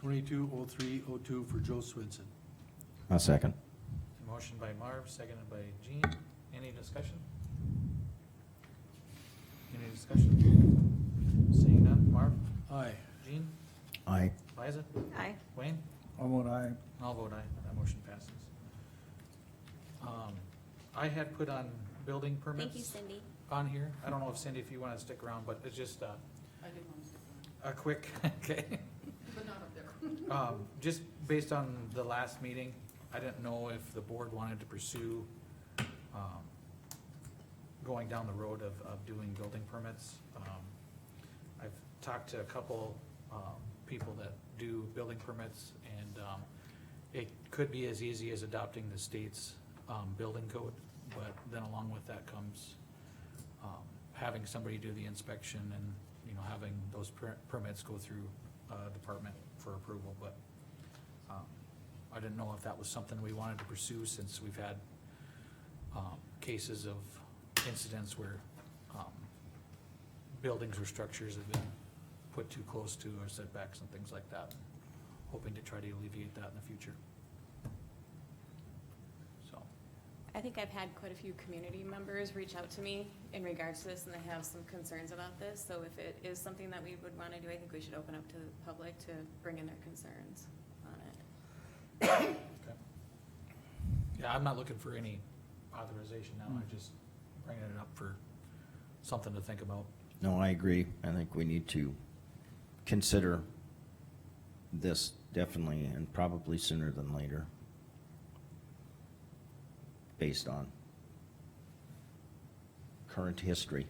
220302 for Joe Swenson. A second. Motion by Marv, seconded by Jean. Any discussion? Any discussion? Seeing none. Marv? Aye. Jean? Aye. Liza? Aye. Wayne? I'll vote aye. I'll vote aye. That motion passes. I had put on building permits. Thank you, Cindy. On here. I don't know if Cindy, if you wanna stick around, but it's just I didn't want to stick around, a quick, okay. but not up there. Just based on the last meeting, I didn't know if the board wanted to pursue, going down the road of doing building permits. I've talked to a couple, people that do building permits, and, it could be as easy as adopting the state's, building code, but then along with that comes, having somebody do the inspection and, you know, having those permits go through, department for approval, but, I didn't know if that was something we wanted to pursue, since we've had, cases of incidents where, buildings or structures have been put too close to or setbacks and things like that. Hoping to try to alleviate that in the future. So, I think I've had quite a few community members reach out to me in regards to this, and they have some concerns about this. So if it is something that we would want to do, I think we should open up to the public to bring in their concerns on it. okay. Yeah, I'm not looking for any authorization now, I'm just bringing it up for something to think about. No, I agree. I think we need to consider this definitely, and probably sooner than later, based on current history.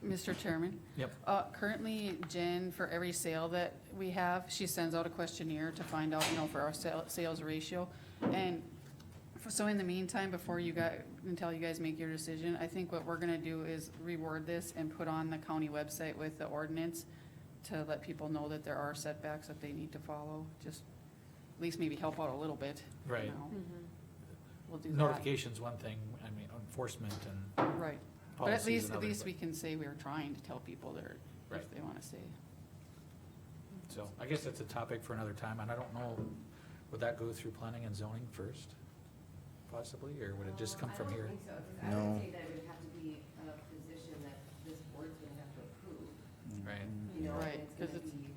Mr. Chairman? Yep. Currently, Jen, for every sale that we have, she sends out a questionnaire to find out, for our sales ratio. And so in the meantime, before you until you guys make your decision, I think what we're gonna do is reword this and put on the county website with the ordinance to let people know that there are setbacks that they need to follow, just at least maybe help out a little bit. Right. Mm-hmm. We'll do that. Notification's one thing, I mean, enforcement and Right. But at policies least, another, but- we can say we're trying to tell people that, Right. if they wanna say. So, I guess that's a topic for another time, and I don't know, would that go through planning and zoning first? Possibly, or would it just come from here? I don't think so, 'cause I No. would say that it would have to be a position that this board's gonna have to approve, Right. you know, Right, and it's 'cause gonna it's- be,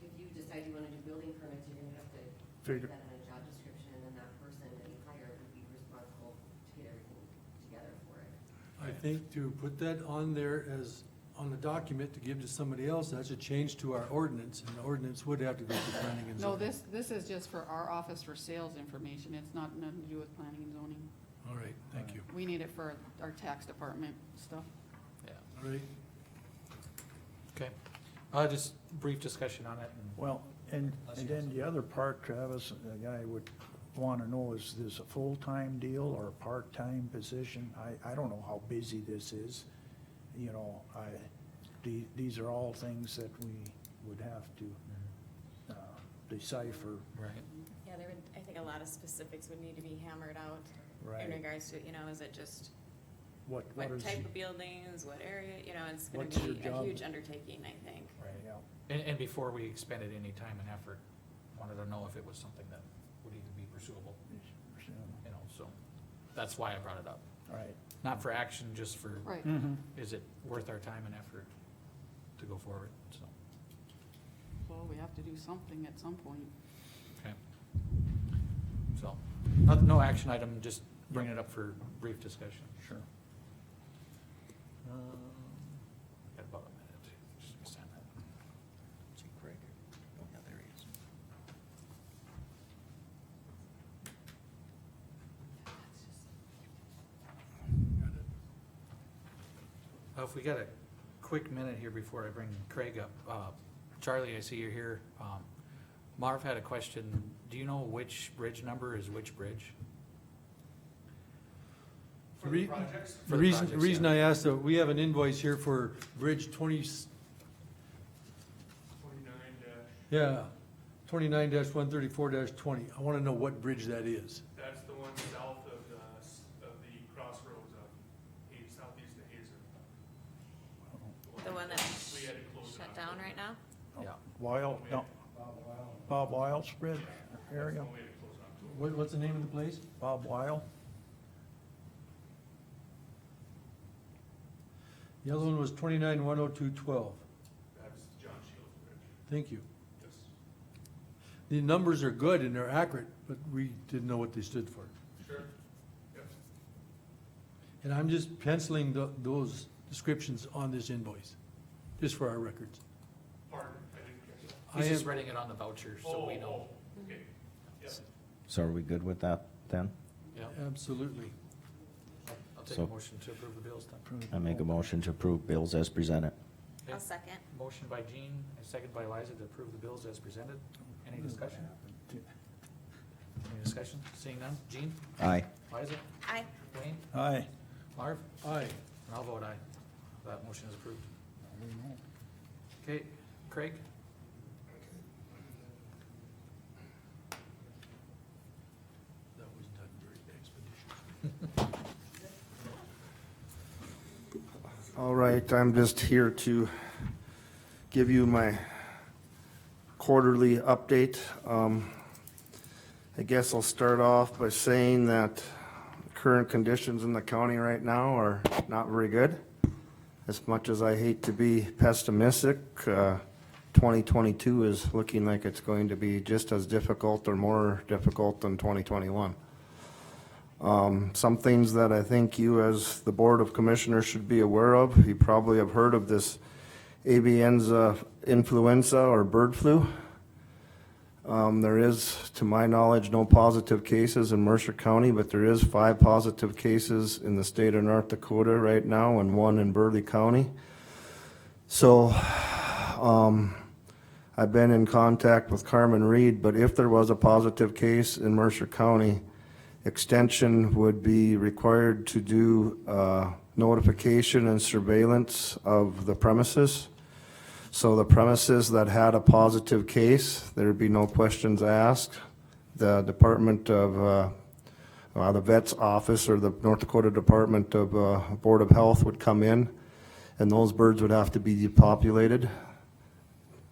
if you decide you wanna do building permits, you're gonna have to Figure- put that in a job description, and then that person that you hire would be responsible to get everything together for it. I think to put that on there as, on the document to give to somebody else, that's a change to our ordinance, and the ordinance would have to go to planning and No, zoning. this is just for our office for sales information, it's not nothing to do with planning and zoning. All right, thank you. We need it for our tax department stuff. Yeah, All right, okay. Just brief discussion on it, and Well, and Unless and you have then the other part, Travis, the guy would wanna know, is this a full-time deal or a part-time position? I don't know how busy this is, these are all things that we would have to decipher. right, Yeah, there would, I think a lot of specifics would need to be hammered out in Right. regards to, is it just What what is, type of buildings, what area, you know, it's gonna What's your be a job? huge undertaking, I think. Right. yeah, And before we expended any time and effort, wanted to know if it was something that would even be pursuable, you know, so that's why I brought it up. right. Not for action, just for, Right. Mm-hmm. is it worth our time and effort to go forward, so, Well, we have to do something at some point. okay. So, no action item, just bring it up for brief discussion. Sure. Got about a minute, just sign that. See Craig? Oh, yeah, there he is. If we got a quick minute here before I bring Craig up, Charlie, I see you're here. Marv had a question. Do you know which bridge number is which bridge? The re- For The the reason, projects, the reason yeah. I asked, we have an invoice here for Bridge 20, 29-134-20. I wanna know what bridge that is. That's the one south of the crossroads of southeast of Hazen. The one that We had to close it shut off. down right now? Yeah. Weil, no, Bob Wile's bridge area, We had to close it off. What's the name of the place? Bob Weil. The other one was 29-102-12. That's John Shields Bridge. Thank you. Yes. The numbers are good and they're accurate, but we didn't know what they stood for. Sure. Yep. And I'm just penciling those descriptions on this invoice, just for our records. Pardon, I didn't catch that. I He's just am- writing it on the voucher, so we know. Okay. Yep. So are we good with that then? Yeah, Absolutely. I'll take So- a motion to approve the bills then. I make a motion to approve bills as presented. Okay. I'll second. Motion by Jean, and second by Liza to approve the bills as presented. Any discussion? Any discussion? Seeing none? Jean? Aye. Liza? Aye. Wayne? Aye. Marv? Aye. And I'll vote aye. That motion is approved. Okay, Craig? That was done very expeditious. All right, I'm just here to give you my quarterly update. I guess I'll start off by saying that current conditions in the county right now are not very good. As much as I hate to be pessimistic, 2022 is looking like it's going to be just as difficult or more difficult than 2021. Some things that I think you as the Board of Commissioners should be aware of, you probably have heard of this avian influenza or bird flu. There is, to my knowledge, no positive cases in Mercer County, but there is 5 positive cases in the state of North Dakota right now and 1 in Burley County. So, I've been in contact with Carmen Reed, but if there was a positive case in Mercer County, Extension would be required to do notification and surveillance of the premises. So the premises that had a positive case, there'd be no questions asked. The Department of, the vet's office or the North Dakota Department of Board of Health would come in, and those birds would have to be depopulated.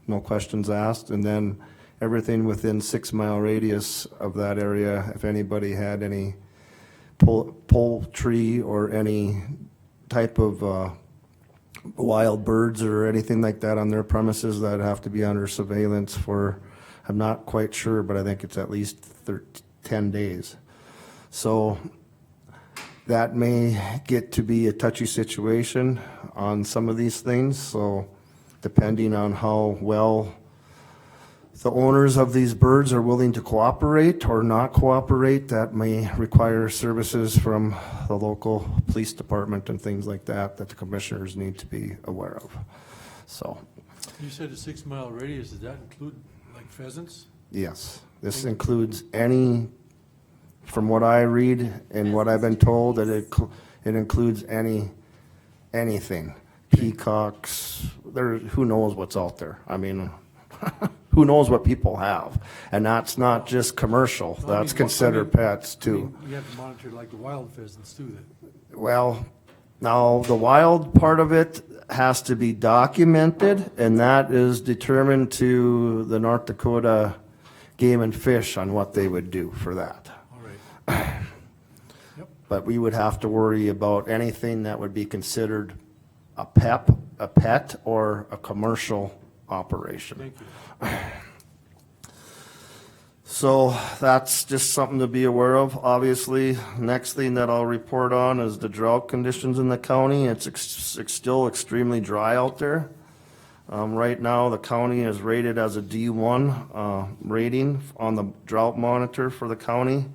No questions asked, and then everything within 6-mile radius of that area, if anybody had any poultry or any type of wild birds or anything like that on their premises, that have to be under surveillance for, I'm not quite sure, but I think it's at least 10 days. So that may get to be a touchy situation on some of these things, so depending on how well the owners of these birds are willing to cooperate or not cooperate, that may require services from the local police department and things like that, that the commissioners need to be aware of. So, You said a 6-mile radius, does that include like pheasants? yes, this includes any, from what I read and what I've been told, that it includes anything. Peacocks, who knows what's out there. I mean, who knows what people have? And that's not just commercial, that's considered pets too. You have to monitor like the wild pheasants too then. Well, Now, the wild part of it has to be documented, and that is determined to the North Dakota Game and Fish on what they would do for that. All right. But we would have to worry about anything that would be considered a pet, or a commercial operation. Thank you. So that's just something to be aware of. Obviously, next thing that I'll report on is the drought conditions in the county. It's still extremely dry out there. Right now, the county is rated as a D1 rating on the drought monitor for the county,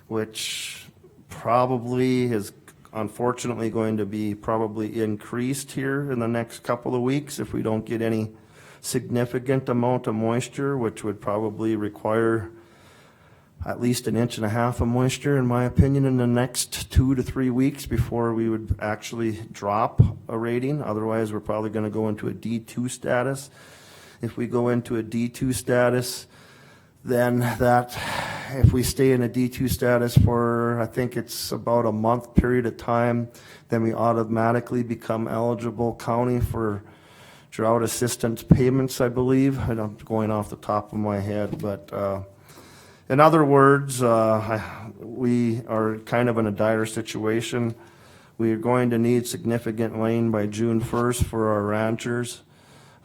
which probably is unfortunately going to be probably increased here in the next couple of weeks if we don't get any significant amount of moisture, which would probably require at least 1.5 inches of moisture, in my opinion, in the next 2 to 3 weeks before we would actually drop a rating. Otherwise, we're probably going to go into a D2 status. If we go into a D2 status, then that, if we stay in a D2 status for, I think it's about a month period of time, then we automatically become eligible county for drought assistance payments, I believe. I'm going off the top of my head, but in other words, we are kind of in a dire situation. We are going to need significant rain by June 1st for our ranchers.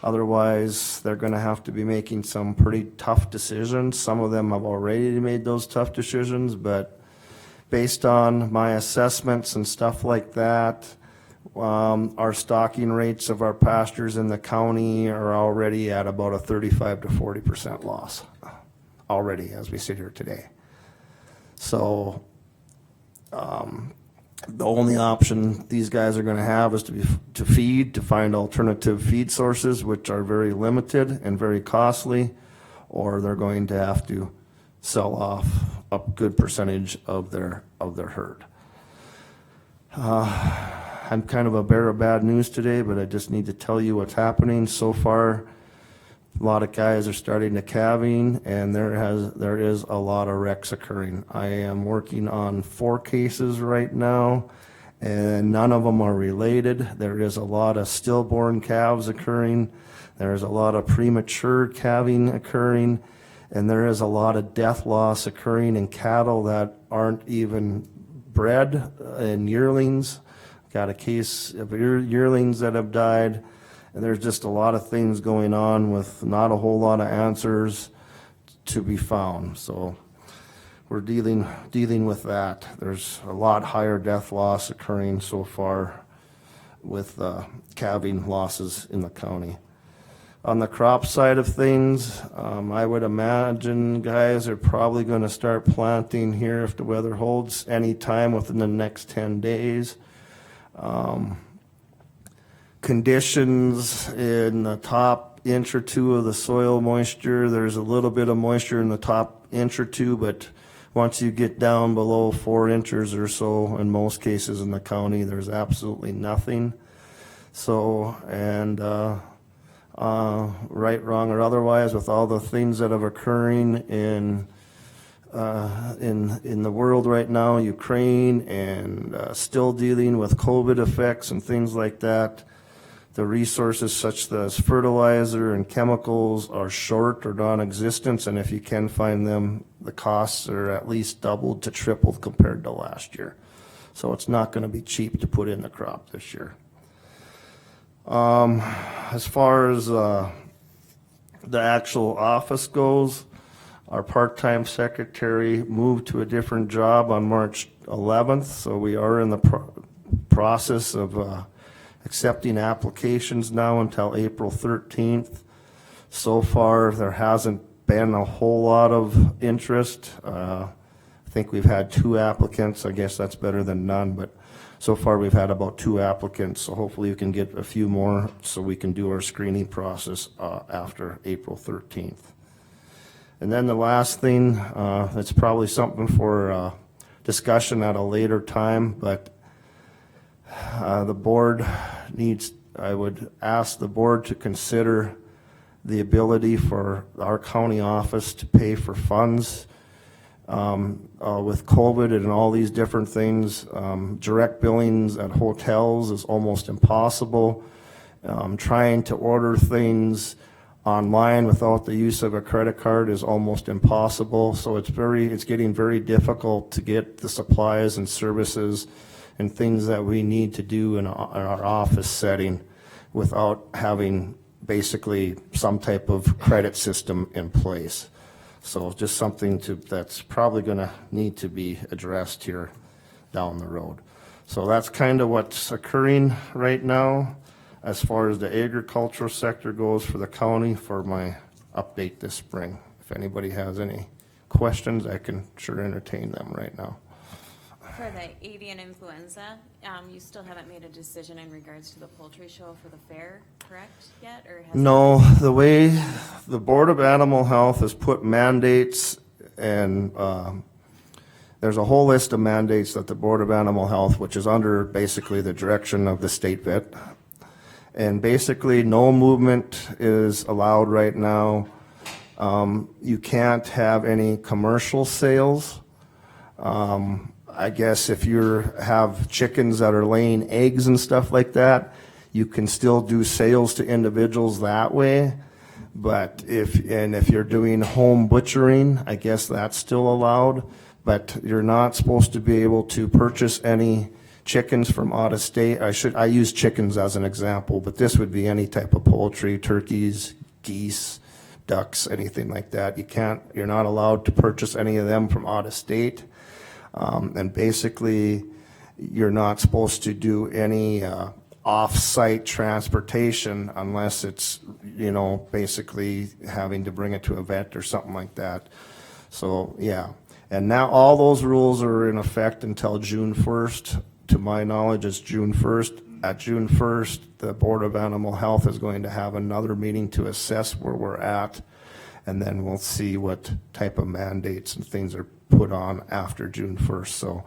Otherwise, they're going to have to be making some pretty tough decisions. Some of them have already made those tough decisions, but based on my assessments and stuff like that, our stocking rates of our pastures in the county are already at about a 35 to 40% loss already as we sit here today. So the only option these guys are going to have is to find alternative feed sources, which are very limited and very costly, or they're going to have to sell off a good percentage of their herd. I'm kind of a bearer of bad news today, but I just need to tell you what's happening so far. A lot of guys are starting to calving, and there is a lot of wrecks occurring. I am working on 4 cases right now, and none of them are related. There is a lot of stillborn calves occurring. There's a lot of premature calving occurring, and there is a lot of death loss occurring in cattle that aren't even bred in yearlings. Got a case of yearlings that have died. And there's just a lot of things going on with not a whole lot of answers to be found. So we're dealing with that. There's a lot higher death loss occurring so far with calving losses in the county. On the crop side of things, I would imagine guys are probably going to start planting here if the weather holds any time within the next 10 days. Conditions in the top inch or two of the soil moisture, there's a little bit of moisture in the top inch or two, but once you get down below 4 inches or so, in most cases in the county, there's absolutely nothing. So, and right, wrong, or otherwise, with all the things that are occurring in the world right now, Ukraine, and still dealing with COVID effects and things like that, the resources such as fertilizer and chemicals are short or non-existent, and if you can find them, the costs are at least doubled to tripled compared to last year. So it's not going to be cheap to put in the crop this year. As far as the actual office goes, our part-time secretary moved to a different job on March 11th, so we are in the process of accepting applications now until April 13th. So far, there hasn't been a whole lot of interest. I think we've had 2 applicants. I guess that's better than none, but so far we've had about 2 applicants, so hopefully we can get a few more so we can do our screening process after April 13th. And then the last thing, it's probably something for discussion at a later time, but the board I would ask the board to consider the ability for our county office to pay for funds With COVID and all these different things, direct billings at hotels is almost impossible. Trying to order things online without the use of a credit card is almost impossible. So it's getting very difficult to get the supplies and services and things that we need to do in our office setting without having basically some type of credit system in place. So just something that's probably gonna need to be addressed here down the road. So that's kind of what's occurring right now as far as the agricultural sector goes for the county for my update this spring. If anybody has any questions, I can sure entertain them right now. For the avian influenza, you still haven't made a decision in regards to the poultry show for the fair, correct, yet, or has? No, the way the Board of Animal Health has put mandates and, there's a whole list of mandates that the Board of Animal Health, which is under basically the direction of the state vet. And basically, no movement is allowed right now. You can't have any commercial sales. I guess if you have chickens that are laying eggs and stuff like that, you can still do sales to individuals that way. But if you're doing home butchering, I guess that's still allowed. But you're not supposed to be able to purchase any chickens from out of state. I use chickens as an example, but this would be any type of poultry, turkeys, geese, ducks, anything like that. You're not allowed to purchase any of them from out of state. And basically, you're not supposed to do any off-site transportation unless it's, basically having to bring it to a vet or something like that. So, yeah. And now all those rules are in effect until June 1st. To my knowledge, it's June 1st. At June 1st, the Board of Animal Health is going to have another meeting to assess where we're at, and then we'll see what type of mandates and things are put on after June 1st. So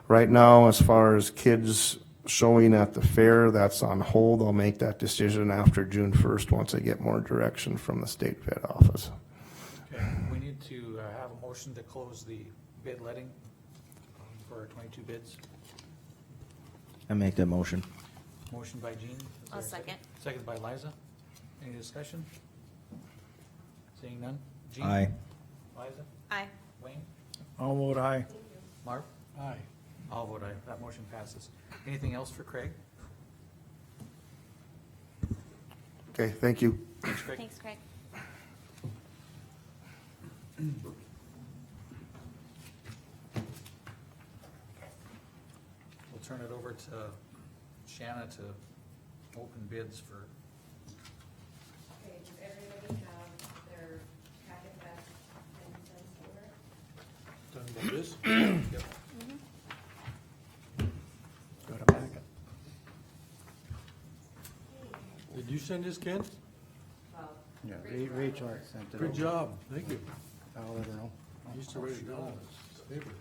right now, as far as kids showing at the fair, that's on hold. I'll make that decision after June 1st once I get more direction from the state vet office. Okay, we need to have a motion to close the bid letting for our 22 bids. I make that motion. Motion by Jean. Is I'll there a second. Second by Liza. Any discussion? Seeing none? Jean? Aye. Liza? Aye. Wayne? I'll vote aye. Marv? Aye. I'll vote aye. That motion passes. Anything else for Craig? Okay, thank you. Thanks, Craig. Thanks, Craig. We'll turn it over to Shanna to open bids for, Okay, does everybody have their packet back and sent over? Talking about this? yep. Got a packet. Did you send this, Ken? Well, Yeah, Rachel had sent it Good over. job, thank you. I'll let her know. I used to write it down on this paper.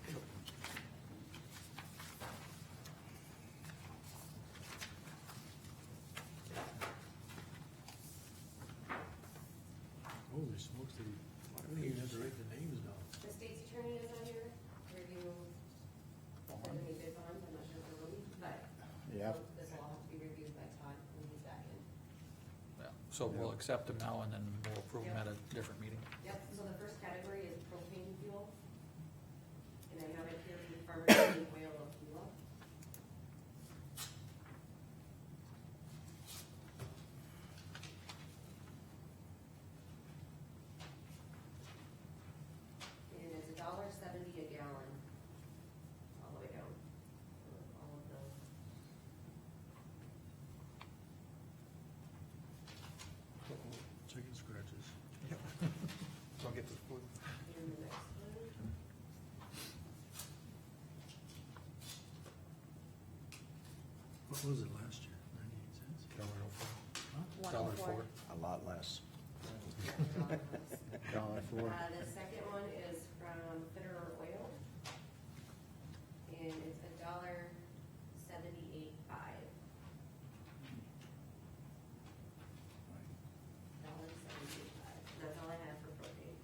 Holy smokes, why do they even have to write the names down? the state's attorney is on here, review, send any bid bonds, I'm not sure if they're ready, but Yeah. this will all have to be reviewed by Todd when he's back in. Yeah. So we'll accept them now and then we'll approve them at a different meeting. Yep, so the first category is propane fuel. And I have it here, the farmer's green oil of fuel. And it's $1.70 a gallon, all the way down, for all of the. Chicken scratches. Don't get the food. And the next one. What was it last year? 98 cents? $1.04. A lot less. $1.04. The second one is from Federal Oil. And it's $1.785. $1.785. That's all I have for propane.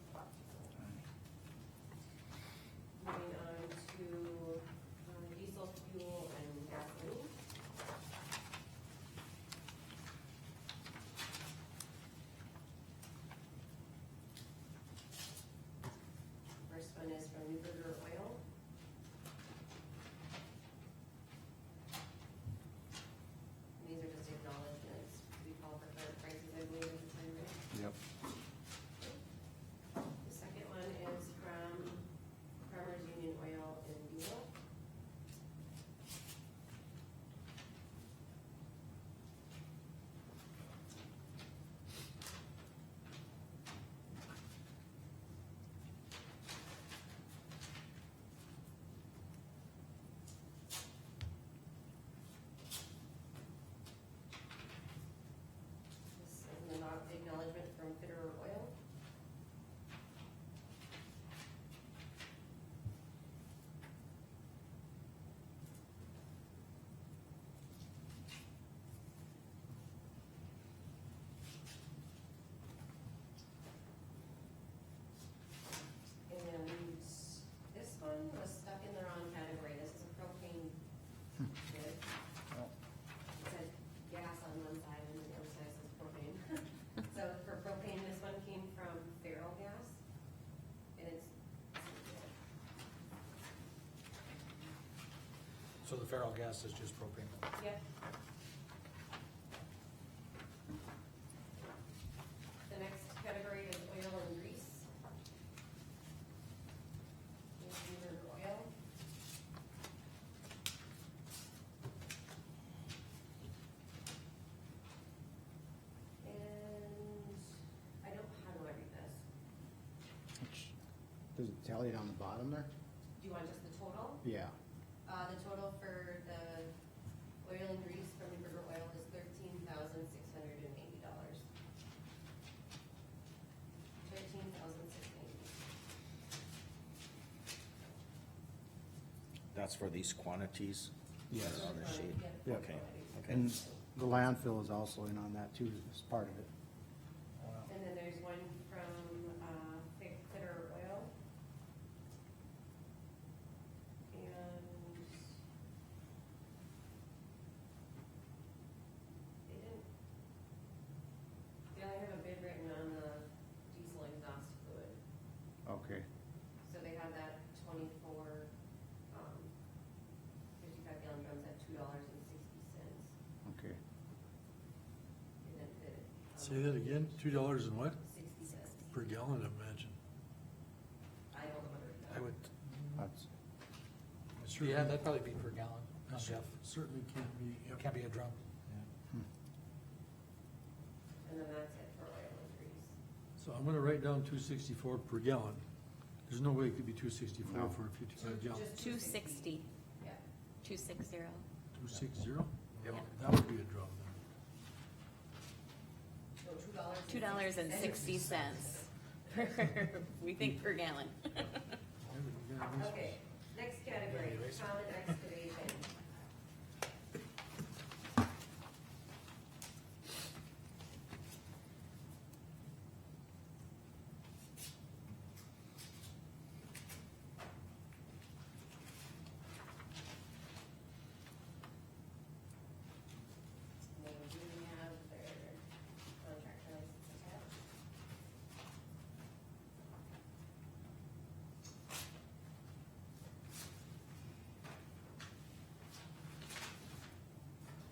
So the feral gas is just propane? Yep. The next category is oil and grease. Beaver oil. And I don't, how do I read this? Does it tell you down the bottom there? Do you want just the total? Yeah. The total for the oil and grease from River Oil is $13,680. $13,680. That's for these quantities? Yes. That's on the sheet? Yep. Okay, okay. And the landfill is also in on that too, as part of it. And then there's one from, Fitter Oil. And they only have a bid written on the diesel exhaust fluid. Okay. So they have that 54, 55 gallon drums at $2.60. Okay. They didn't bid it. Say that again, $2 and what? 60 cents. Per gallon, I imagine. I don't know what it is. I would, That's, yeah, that'd probably be per gallon, Jeff. Certainly can't be, It can't be a drum. And then that's it for oil and grease. so I'm gonna write down 264 per gallon. There's no way it could be 264 No. for a 55 gallon. Just 260, Yeah. 260. 260? Yep. That would be a drum then. No, $2.60. We think per gallon. Okay, next category, common excavation. And they do have their contract license attached.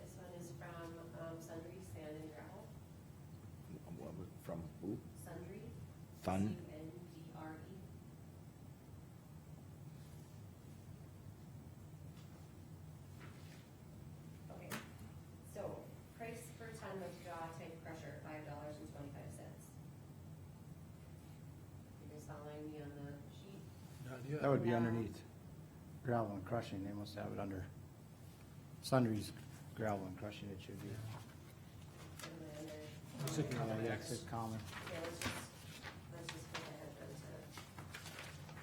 This one is from, Sundry Sand and Gravel. What was- From who? Sundry. Fun? Sundre. Okay, so price per ton with jaw type crusher, $5.25. You guys following me on the sheet? Not yet. that would be No. underneath gravel and crushing. They must have it under Sundry's gravel and crushing, it should be. And then there's. Looks like you're on the Yeah, X. it's common, Yeah, let's just put the head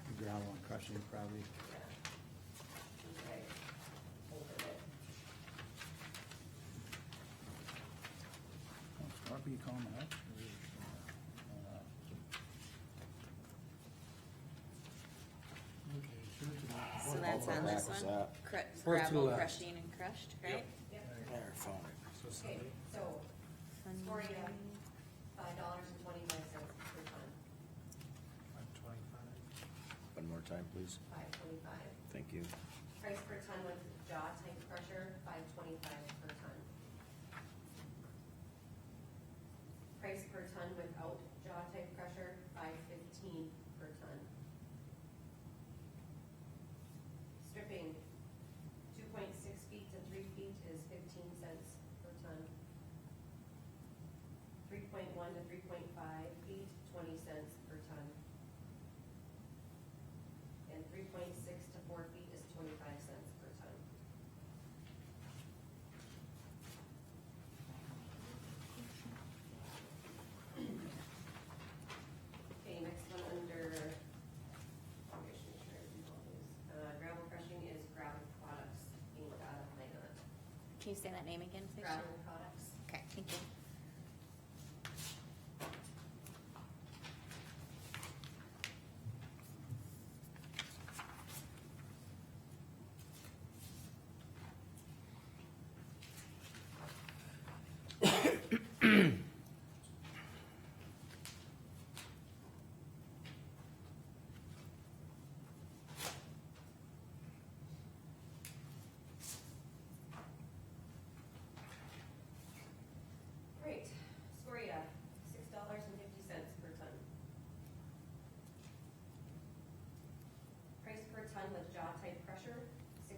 into, gravel and crushing probably. yeah. Okay, open it. What be common, huh? Okay, sure to that. So that's on this What one? was Fourth to the Gravel last. crushing and crushed, right? Yep. There, found it. So Okay, somebody, so Scoria, $5.25 per ton, 525. One more time, please. $5.25. Thank you. Price per ton with jaw type crusher, $5.25 per ton. Price per ton without jaw type crusher, $5.15 per ton. Stripping, 2.6 feet to 3 feet is 15 cents per ton. 3.1 to 3.5 feet, 20 cents per ton. And 3.6 to 4 feet is 25 cents per ton. Okay, next one under, gravel crushing is Gravel Products, Inc. out of Minot. Can you say that name again, please? Gravel Products. Okay, thank you.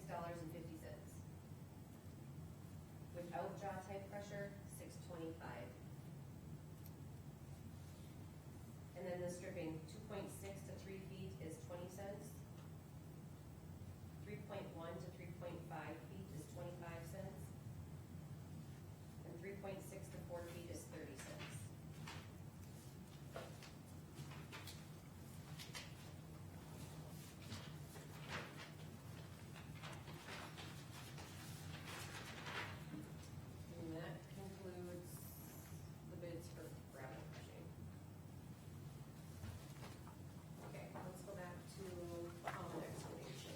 $6.50. Without jaw type pressure, $6.25. And then the stripping, 2.6 to 3 feet is 20 cents. 3.1 to 3.5 feet is 25 cents. And 3.6 to 4 feet is 30 cents. And that concludes the bids for gravel crushing. Okay, let's go back to common excavation.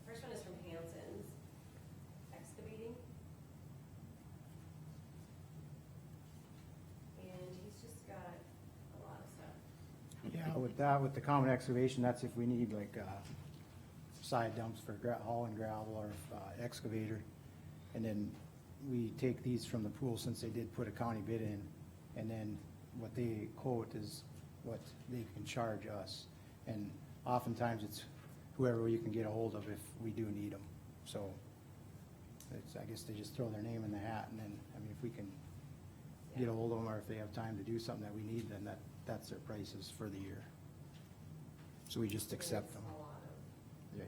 First one is from Hanson's Excavating. And he's just got a lot of stuff. Yeah, with the common excavation, that's if we need like, side dumps for hauling gravel or, excavator. And then we take these from the pool since they did put a county bid in. And then what they quote is what they can charge us. And oftentimes it's whoever you can get a hold of if we do need them. So it's, I guess they just throw their name in the hat, and then, I mean, if we can get a hold of them, or if they have time to do something that we need, then that's their prices for the year. So we just accept them. A lot of. Yeah,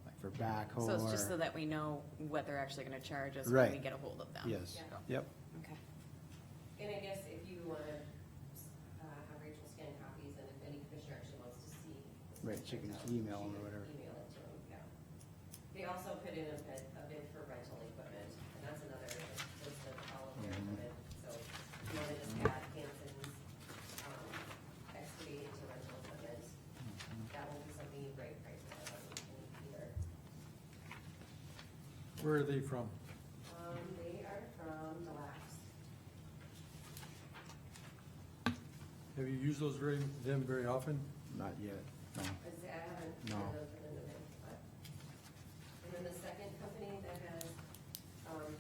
like for backhoe So it's just so or, that we know what they're actually gonna charge us when Right. we get a hold of them. yes, Yeah. yep. Okay. And I guess if you wanna, have Rachel scan copies, and if any commissioner actually wants to see. this Right, she can email them or whatever. Email it to them, yeah. They also put in a bid for rental equipment, and that's another list of all of their Mhm. equipment. So if you wanna just add Hanson's, excavating to rental equipment, that will be something you break prices on either. Where are they from? They are from Mille Lacs. Have you used them very often? Not yet, no. I haven't. No. Those are in the bin, but. And then the second company that has,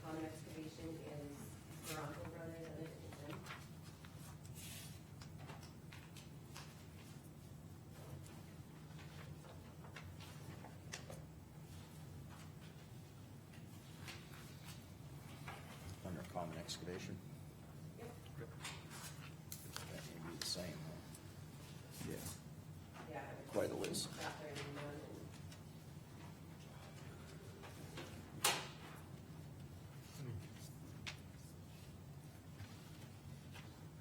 common excavation is Bronco Brothers out of Dickinson. Under common excavation, Yep. that may be the same, huh? Yeah. Yeah. I would Quite a list. got their name on and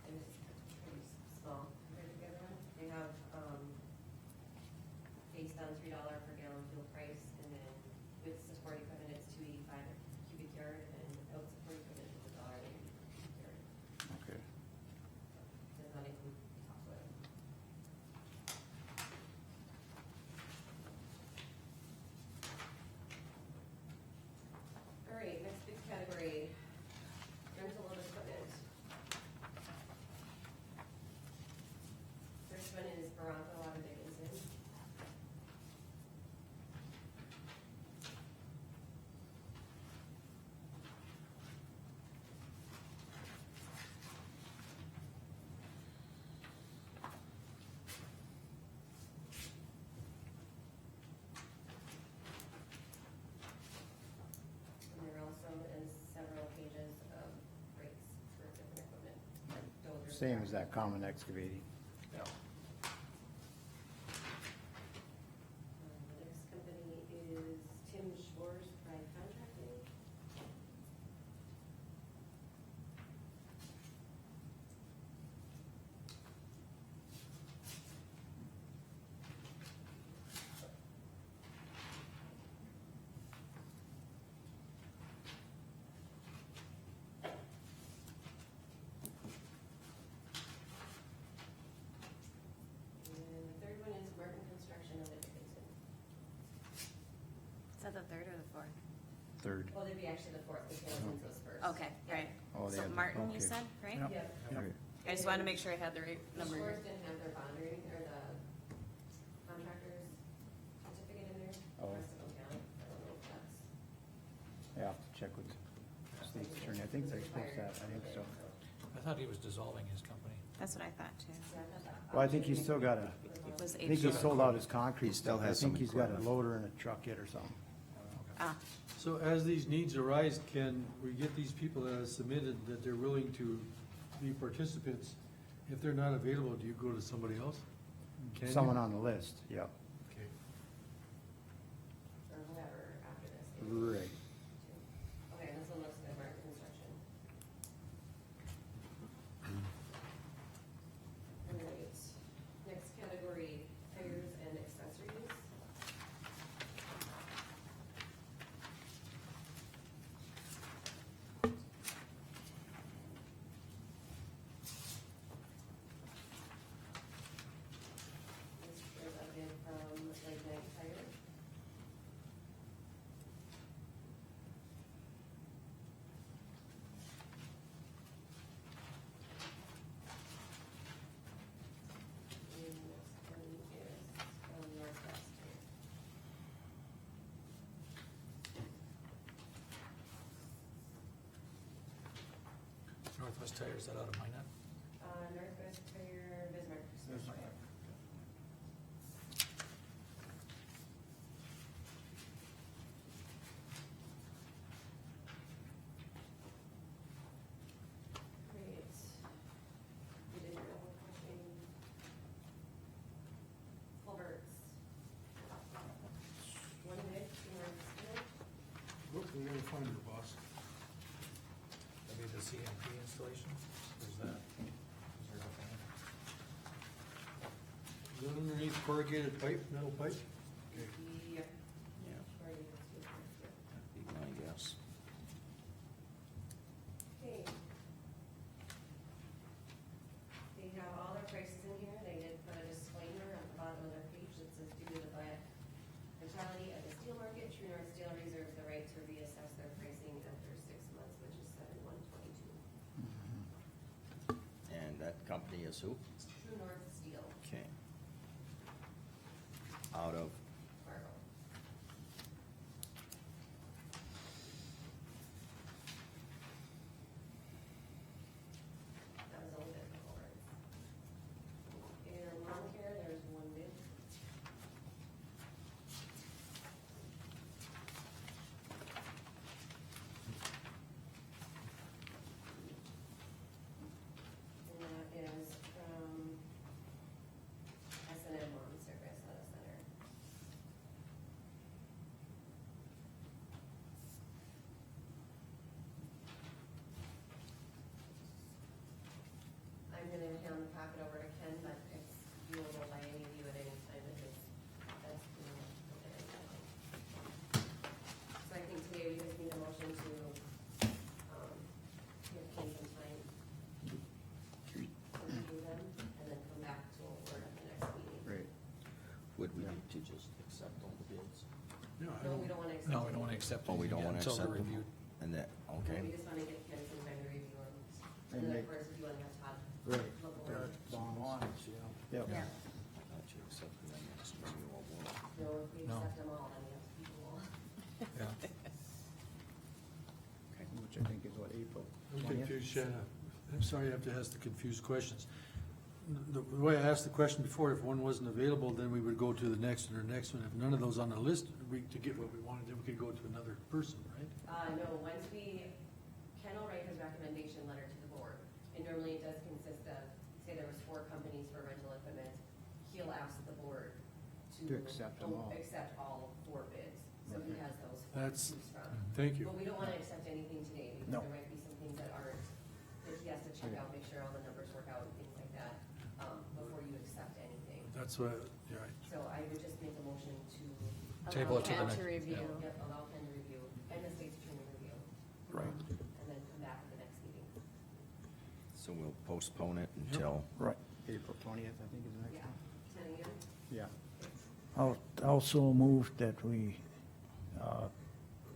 and it's pretty small compared to the other one. They have, based on $3 per gallon fuel price, and then with support equipment, it's $2.85 a cubic yard, and without support equipment, it's $1.80 a cubic yard. Okay. Does not include topsoil. All right, next big category, rental of equipment. First one is Bronco out of Dickinson. And there also is several pages of rates for different equipment. Dozers, Same as tractors. that common excavating. Yeah. The next company is Tim Schwartz Pride Contracting. third. Well, they'd be actually the fourth, because Hamilton's was first. Okay, right. Oh, they So had- Martin, you okay. said, right? Yep. Yep. Yep. I just wanted to make sure I had the right The number. Shores didn't have their boundary, or the contractor's certificate in there. The Oh. rest of them count. I don't know if that's. Yeah, I'll have to check with state attorney, I think they're supposed to have, I think so. I thought he was dissolving his company. That's what I thought too. Yeah, I thought that Well, I think he's still got a, Was I think he sold out his concrete. He still stuff. has I think some he's got a equipment. loader and a truck yet or something. Ah, So as these needs arise, can we get these people that have submitted that they're willing to be participants? If they're not available, do you go to somebody else? Can you? Someone on the list, yep. Okay. Or whoever after this. Right. Okay, this one looks good, Martin Construction. Alright, next category, tires and accessories. This is a bid from Lake Night Tire. And next one is from Northwest Tire. Northwest Tire, is that out of Minot? Northwest Tire, Bismarck. Great. We did your double crushing. Culverts. One bid, two more bid. Look, we gotta find her, boss. That'd be the CMP installation? Where's that? Is there nothing in it? Is that underneath corrugated pipe, metal pipe? Okay. Yep. Yeah, Already has two bids, yep. that'd be my guess. Okay. They have all their prices in here, they did put a disclaimer at the bottom of their page that says due to the vitality of the steel market, True North Steel reserves the right to reassess their pricing after 6 months, which is 7/1/22. And that company is who? True North Steel, Okay. Out of, Fargo. That was only bid for culverts. And lawn care, there's one bid. And that is from S&M Lawn Service out of Center. I'm gonna hand the packet over to Ken, but it's viewable by any of you at any time if it's, that's, you know, okay. So I think today we just need a motion to, give Ken some time to review them, and then come back to a word at the next meeting. Right. would we need to just accept all the bids? No, I No, don't. we don't wanna accept. No, we don't wanna accept Oh, we anything don't yet wanna until accept they're them? reviewed. And that, okay. We just wanna give Ken some time to review them, And and then they- of course, if you wanna have Todd Right. look over. Long ones, yeah. Yep. yeah. I thought you accepted them next to you all were. No, if we No. accept them all, then we have to keep them all. Yeah. Which I think is what, April I'm 20th? confused, Shanna. I'm sorry I have to ask the confused questions. The way I asked the question before, if one wasn't available, then we would go to the next one or next one. If none of those on the list, to get what we wanted, then we could go to another person, right? No, once Ken will write his recommendation letter to the board, and normally it does consist of, say there was 4 companies for rental equipment, he'll ask the board to. To accept them all. Accept all 4 bids, so he Right. has those 4 to That's- choose from. Thank you. But we don't wanna accept anything today, because No. there might be some things that aren't, that he has to check out, make sure all the numbers work out and things like that, before you accept anything. That's what, you're right. So I would just make a motion to. Table it to the Ken next- to review. Yep, allow Ken to review, and the state's attorney review. Right. And then come back at the next meeting. So we'll postpone it until, Right. April 20th, I think is the next Yeah, one. 10 a.m. Yeah. I'll also move that we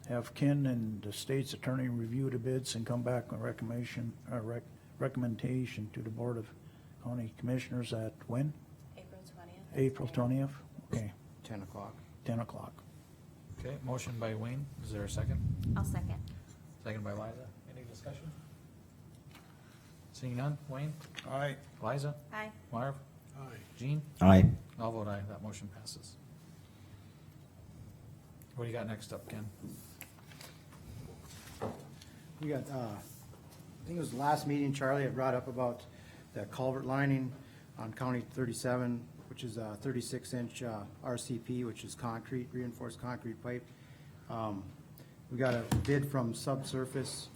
have Ken and the state's attorney review the bids and come back with recommendation to the Board of County Commissioners at when? April 20th. April 20th? Okay, 10 o'clock. 10 o'clock. Okay, motion by Wayne, is there a second? I'll second. Second by Liza, any discussion? Seeing none, Wayne, Aye. Liza, Aye. Marv, Aye. Gene, Aye. I'll vote aye, that motion passes. What do you got next up, Ken? We got, I think it was the last meeting, Charlie had brought up about the culvert lining on County 37, which is a 36-inch RCP, which is concrete, reinforced concrete pipe. We got a bid from Subsurface.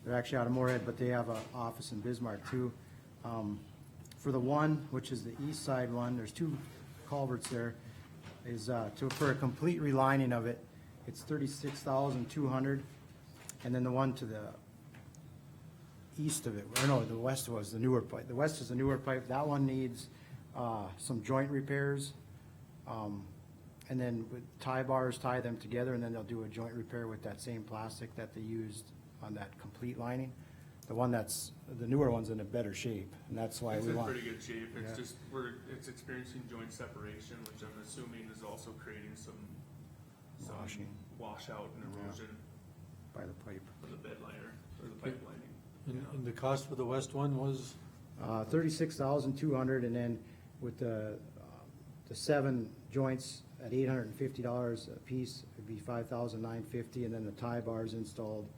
They're actually out of Moorhead, but they have an office in Bismarck too. For the one, which is the east side one, there's two culverts there, is for a complete relining of it, it's $36,200. And then the one to the east of it, or no, the west was the newer pipe. The west is the newer pipe. That one needs some joint repairs. And then with tie bars, tie them together, and then they'll do a joint repair with that same plastic that they used on that complete lining. The one that's, the newer one's in a better shape, and that's why It's we in want. pretty good shape, it's Yeah. just, it's experiencing joint separation, which I'm assuming is also creating some Washing. washout and Yeah. erosion By the pipe. for the bed liner, or the pipe lining. And the cost for the west one was, 36,200, and then with the 7 joints at $850 a piece, it'd be 5,950, and then the tie bars installed,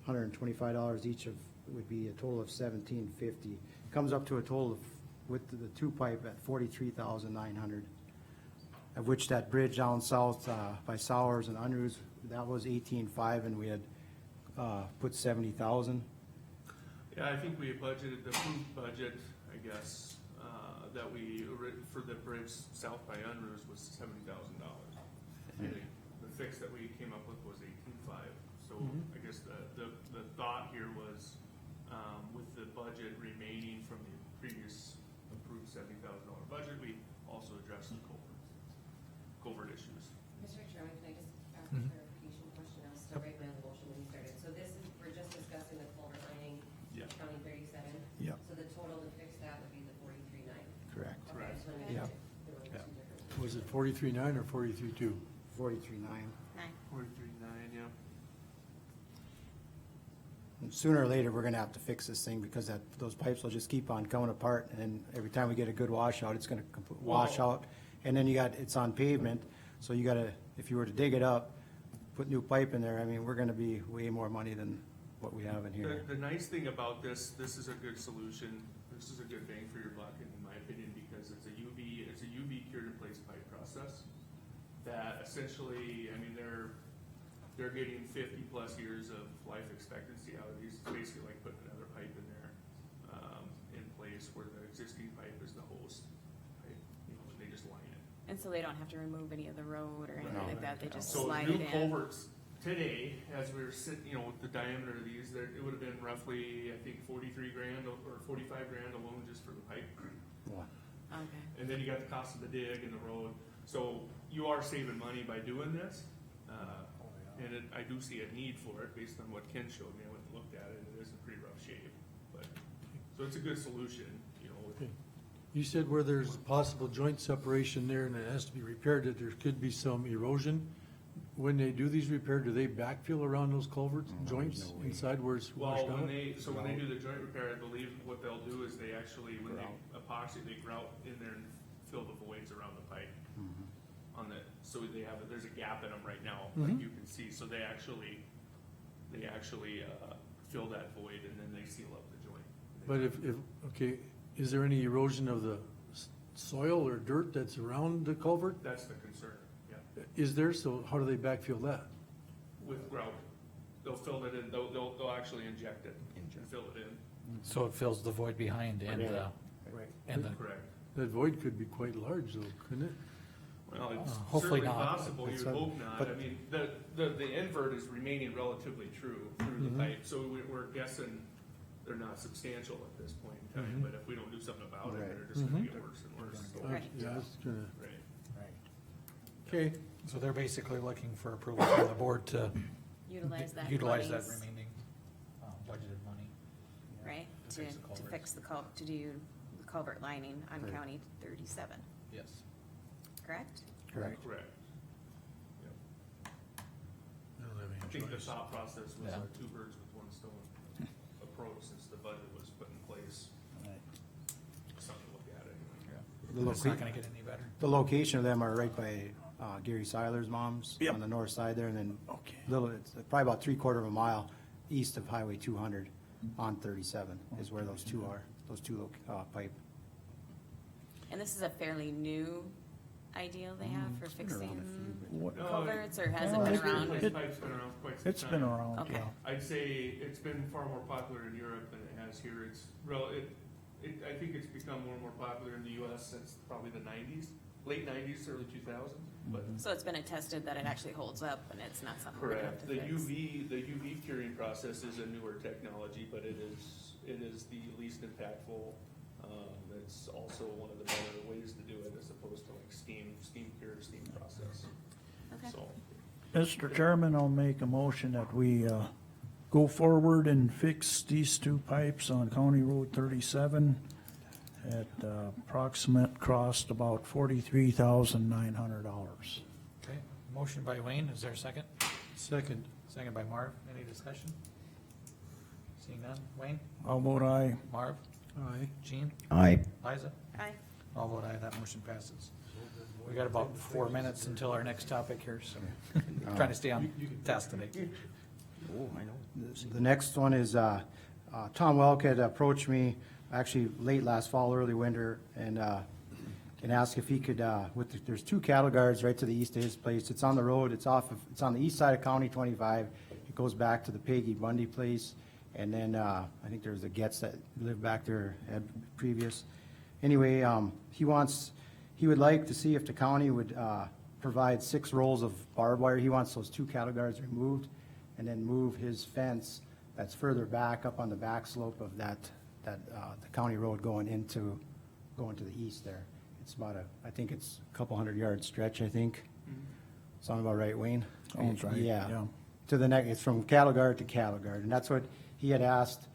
$125 each of, would be a total of 1,750. Comes up to a total of, with the two pipe at 43,900. Of which that bridge down south, by Sowers and Unruh's, that was 18.5, and we had, put 70,000. Yeah, I think we budgeted, the approved budget, I guess, that we, for the bridge south by Unruh's was $70,000. The fix that we came up with was 18.5, so I guess the thought here was, with the budget remaining from the previous approved $70,000 budget, we also addressed the culvert issues. Mr. Chairman, can I just ask a clarification question? I was still right when the motion when you started. So this is, we're just discussing the culvert lining, Yeah. County 37? Yep. So the total to fix that would be the 43,900? Correct. Okay, I just wanted to Yeah. make sure there were Yeah. two different. was it 43.9 or 43.2? 43.9. 9. 43.9, yeah. And sooner or later, we're gonna have to fix this thing because those pipes will just keep on coming apart, and then every time we get a good washout, it's gonna wash Well- out. And then it's on pavement, so you gotta, if you were to dig it up, put new pipe in there, I mean, we're gonna be way more money than what we have in here. The nice thing about this is a good solution, this is a good bang for your buck, in my opinion, because it's a UV cured in place pipe process. That essentially, I mean, they're getting 50+ years of life expectancy out of these, it's basically like putting another pipe in there, in place where the existing pipe is the host pipe, and they just line it. And so they don't have to remove any of the road or anything No. like that, they just So slide new it in. culverts today, as we were sitting, with the diameter of these, it would have been roughly, I think, 43 grand or 45 grand alone just for the pipe. Yeah. Okay. And then you got the cost of the dig and the road, so you are saving money by doing this. And I do see a need for it based on what Ken showed me, I went and looked at it, it is in pretty rough shape, but, so it's a good solution, with- Okay. You said where there's possible joint separation there and it has to be repaired, that there could be some erosion. When they do these repairs, do they backfill around those culverts, joints no way. inside where it's washed Well, out? when they do the joint repair, I believe what they'll do is they actually, when they epoxy, they grout in there and fill the voids around the pipe. On the, so there's a gap in them right now, like you can see, so they actually fill that void and then they seal up the joint. But okay, is there any erosion of the soil or dirt that's around the culvert? That's the concern, yeah, Is there, so how do they backfill that? with grout, they'll fill it in, they'll actually inject it and fill it in. So it fills the void behind and, Right. and the, Correct. That void could be quite large though, couldn't it? Well, it's Hopefully certainly not. possible, That's you'd what- hope not, but- I mean, the invert is remaining relatively true through the pipe, so we're guessing they're not substantial at this point in time, but if we don't do something about it, Right. they're just gonna get worse and worse, so, Right. Yeah, it's gonna, right. right. okay, So they're basically looking for approval from the board to Utilize that utilize that monies, remaining budgeted money. right, To to, fix the to culverts. fix the to do the culvert lining on Right. County 37, Yes. correct? Correct. Correct. Yep. They don't have any I think the choice. thought process was Yeah. two birds with one stone approach since the budget was put in place. Something to look at anyway. It's not gonna get any better. The location of them are right by Gary Seiler's mom's Yep. on the north side there, and then Okay. it's probably about 3/4 of a mile east of Highway 200 on 37 is where those two are, those two pipe. And this is a fairly new ideal they have for fixing What- No, culverts, or has No, it been it's- around? Replace pipe's been around for quite some time. It's been around, Okay. yeah. I'd say it's been far more popular in Europe than it has here. It's I think it's become more and more popular in the US since probably the nineties, late nineties, early 2000s, but. So it's been attested that it actually holds up and it's not something we have Correct. to The fix? the UV curing process is a newer technology, but it is the least impactful. It's also one of the better ways to do it as opposed to like steam cure, steam process. Okay. So, Mr. Chairman, I'll make a motion that we go forward and fix these two pipes on County Road 37 at approximate cost about $43,900. Okay, motion by Wayne, is there a second? Second. Second by Marv, any discussion? Seeing none, Wayne, How vote aye? Marv, Aye. Jean, Aye. Liza? Aye. All vote aye, that motion passes. We got about 4 minutes until our next topic here, so trying to stay on task today. Oh, I know. The next one is, Tom Welk had approached me actually late last fall, early winter, and asked if he could, there's two cattle guards right to the east of his place. It's on the road, it's on the east side of County 25. It goes back to the Peggy Bundy place, and then, I think there's the Getz that lived back there had previous. Anyway, he would like to see if the county would, provide 6 rolls of barbed wire. He wants those two cattle guards removed, and then move his fence that's further back up on the back slope of the county road going to the east there. It's about I think it's a couple 100-yard stretch, I think. Sound about right, Wayne? Sounds right, yeah. To the next, it's from cattle guard to cattle guard, and that's what he had asked,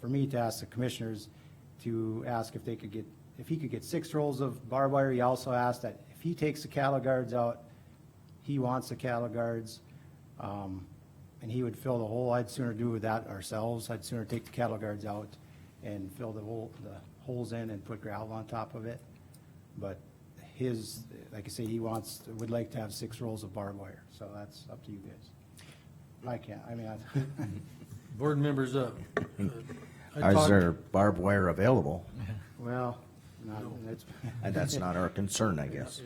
for me to ask the commissioners to ask if he could get 6 rolls of barbed wire. He also asked that if he takes the cattle guards out, he wants the cattle guards, and he would fill the hole. I'd sooner do that ourselves. I'd sooner take the cattle guards out and fill the holes in and put gravel on top of it. But like I say, would like to have 6 rolls of barbed wire, so that's up to you guys. Board members, I Is talked, there barbed wire available? Well, And that's not our concern, I guess.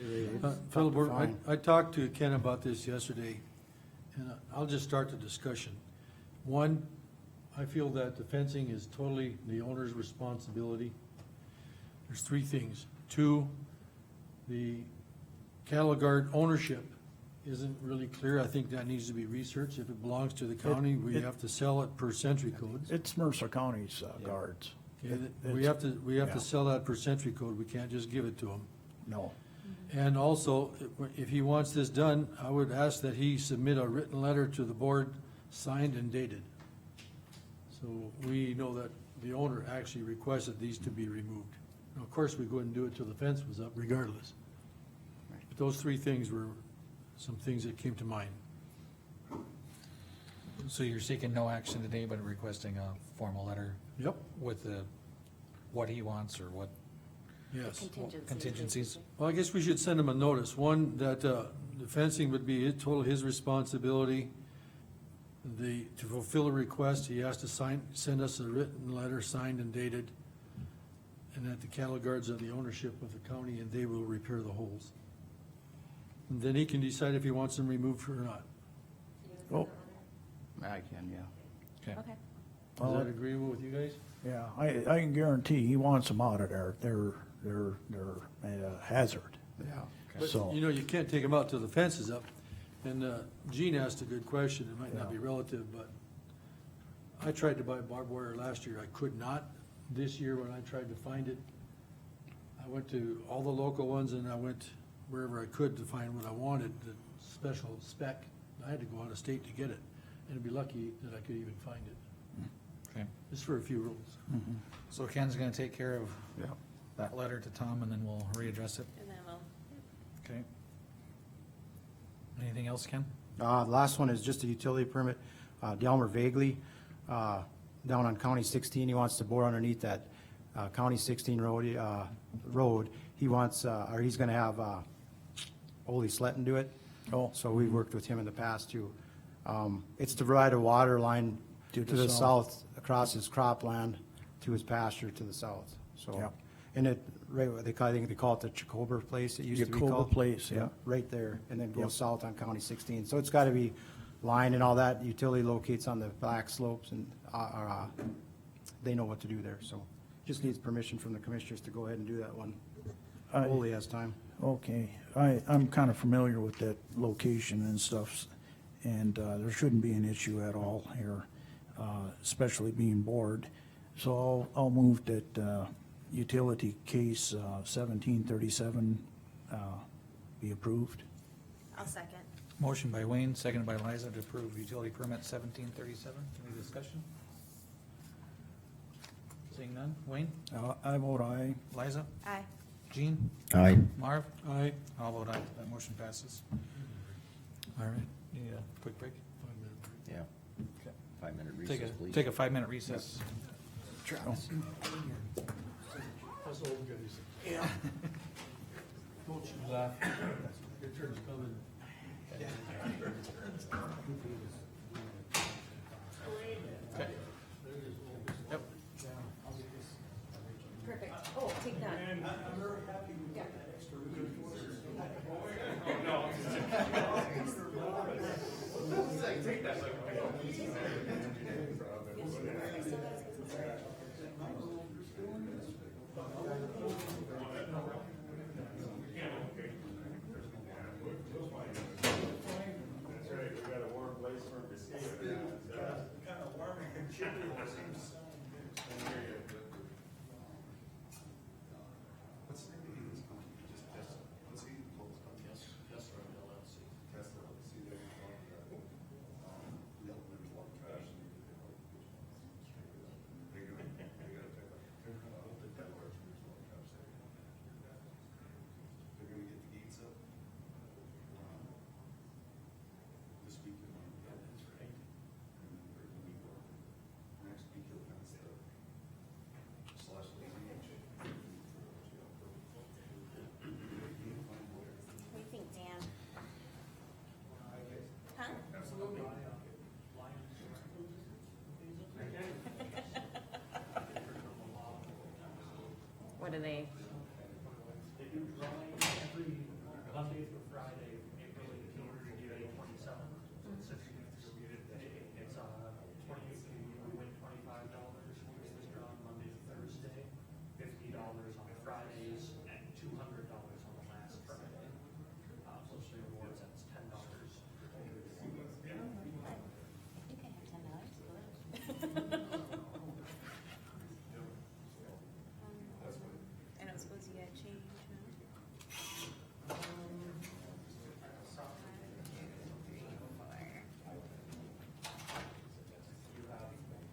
Phil, Fine. I talked to Ken about this yesterday, and I'll just start the discussion. One, I feel that the fencing is totally the owner's responsibility. There's 3 things. 2, the cattle guard ownership isn't really clear. I think that needs to be researched. If it belongs to the county, we have to sell it per century codes. It's Mercer County's guards. Okay, we have to yeah. sell that per century code. We can't just give it to them. No. And also, if he wants this done, I would ask that he submit a written letter to the board, signed and dated. So we know that the owner actually requested these to be removed. Now, of course, we go ahead and do it till the fence was up regardless. But those 3 things were some things that came to mind. So you're seeking no action today, but requesting a formal letter Yep. with what he wants or what Yes. contingencies? Well, I guess we should send him a notice. One, that the fencing would be his responsibility. To fulfill a request, he has to send us a written letter signed and dated. And that the cattle guards are the ownership of the county and they will repair the holes. And then he can decide if he wants them removed or not. Oh, I can, yeah. Okay. Okay. Is that agreeable with you guys? yeah, I can guarantee he wants them out of there. They're a hazard. Yeah. But, So- you know, you can't take them out till the fence is up. And Gene asked a good question, it might not be relative, but I tried to buy barbed wire last year, I could not. This year, when I tried to find it, I went to all the local ones and I went wherever I could to find what I wanted, the special spec. I had to go out of state to get it, and I'd be lucky that I could even find it, Okay, just for a few rules. so Ken's gonna take care of Yeah. that letter to Tom, and then we'll readdress it, And then we'll, okay? Anything else, Ken? The last one is just a utility permit. Delmer Vagley, down on County 16, he wants to bore underneath that County 16 road. He wants, or he's gonna have Ole Sletton do it. Oh. So we've worked with him in the past too. It's to provide a water line to the south, across his cropland to his pasture to the south, so. Yeah. And it, right, I think they call it the Jacober Place, it used to be Jacober called. Place, yeah. Right there, and then Yep. goes south on County 16. So it's gotta be lined and all that. Utility locates on the back slopes and, they know what to do there, so. Just needs permission from the commissioners to go ahead and do that one. I- Ole has time. Okay, I'm kind of familiar with that location and stuff, and there shouldn't be an issue at all here, especially being bored. So I'll move that utility case 1737 be approved. I'll second. Motion by Wayne, seconded by Liza to approve utility permit 1737. Any discussion? Seeing none. Wayne? I vote aye. Liza? Aye. Jean? Aye. Marv? Aye. I'll vote aye. That motion passes. All right, need a quick break? 5-minute break. Yeah, Okay. 5-minute Take recess, please. take a 5-minute recess. Us old guys. Yeah. Don't you laugh. Your turn's coming. Okay. Yep. Perfect. Oh, take that. Yeah. What do you think, Dan? Huh? What do they? They do drawing every Monday through Friday, April 18th to May 27th. So it's 6 weeks. It's 20, you win $25. It's drawn Monday to Thursday, $50 on Fridays, and $200 on the last Friday. So it's three rewards, that's $10. I think I have $10. I don't suppose you got change, no?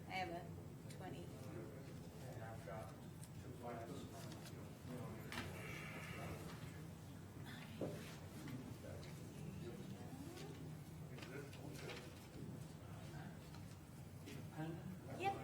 I have a 20. And I've got 2 plans. Yep.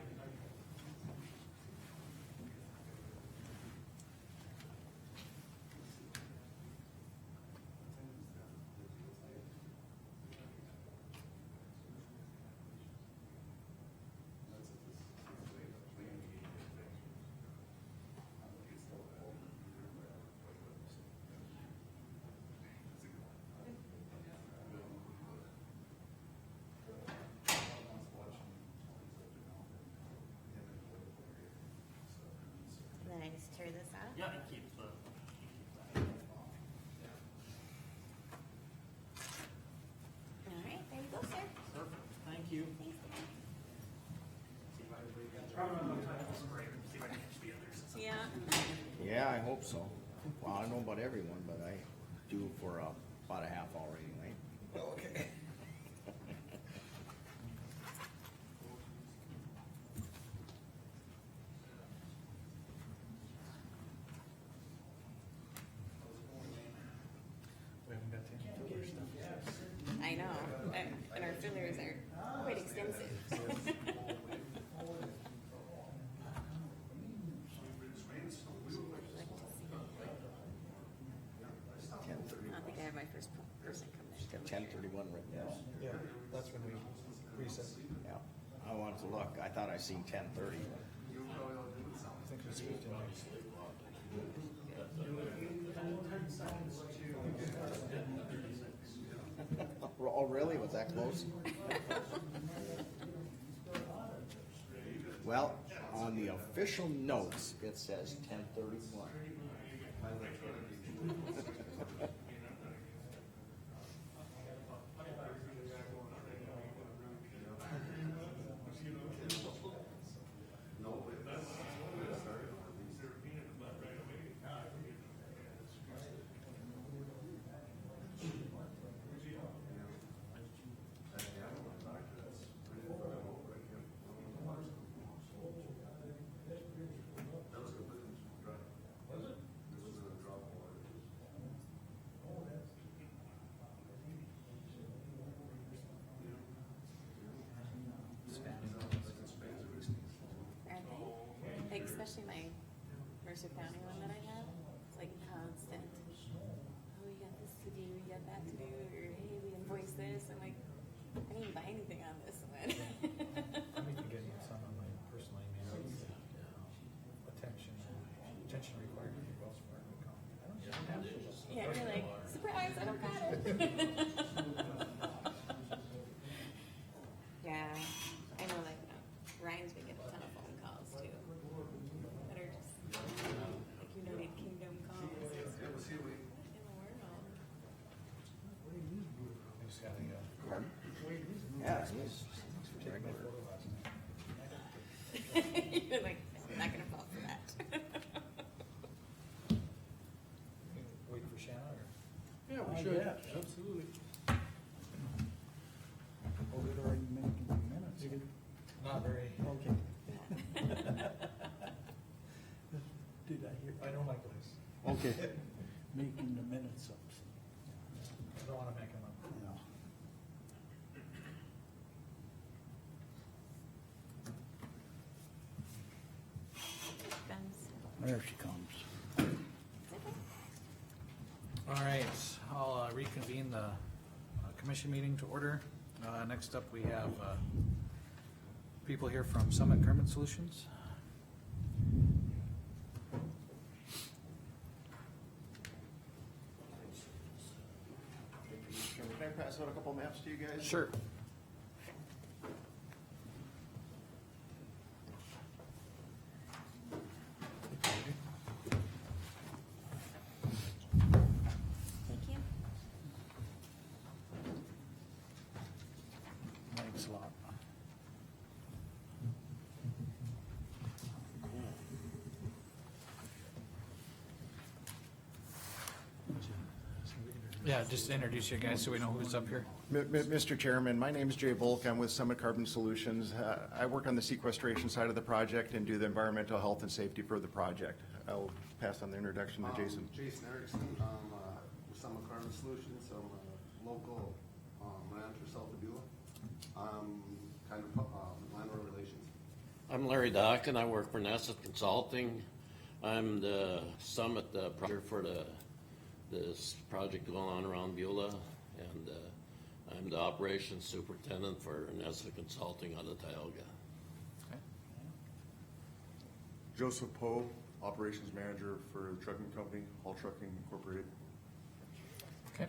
And then I just tear this out? Yeah, I keep the. All right, there you go, sir. Perfect, thank you. Thanks, Dan. See if I can catch the others. Yeah. Yeah, I hope so. Well, I don't know about everyone, but due for about a half hour anyway. Okay. We haven't got to any filler stuff yet. I know, and our fillers are quite extensive. I don't think I have my first person come there. 10:31 written down. Yeah, that's when we recess. Yeah, I wanted to look, I thought I seen 10:30. I think we switched in like. Oh, really? Was that close? Well, on the official notes, it says 10:31. Aren't they? Like, especially my Mercer County one that I have, it's like constant. Oh, we got this to do, we got that to do, or hey, we invoice this, I'm like, I didn't buy anything on this one. I'm even getting some on my personal email. Attention required for Wells Fargo account. I don't get that. Yeah, you're like, surprise, I don't got it. Yeah, I know, like, Ryan's been getting a ton of phone calls too, that are just, like, United Kingdom calls. What in the world? I just gotta go. Pardon? Yeah, it's regular. You're like, I'm not gonna fall for that. Wait for Shanna or? Yeah, I we should, guess. absolutely. Oh, we're already making the minutes. Not very. Okay. Did I hear? I don't like this. Okay. Making the minutes up. I don't wanna make them up. Yeah. Ben's. There she comes. All right, I'll reconvene the commission meeting to order. Next up, we have people here from Summit Carbon Solutions. Can I pass out a couple maps to you guys? Sure. Thank you. Thanks a lot. Yeah, just introduce you guys so we know who's up here. Mr. Chairman, my name is Jay Volk. I'm with Summit Carbon Solutions. I work on the sequestration side of the project and do the environmental health and safety for the project. I'll pass on the introduction to Jason. Jason Erickson, I'm with Summit Carbon Solutions, I'm a local rancher south of Beulah. I'm kind of landlord relations. I'm Larry Dock, and I work for NASA Consulting. I'm the Summit project for this project going on around Beulah, and I'm the operations superintendent for NASA Consulting out of Tioga. Joseph Poe, operations manager for the trucking company, Haul Trucking Incorporated. Okay.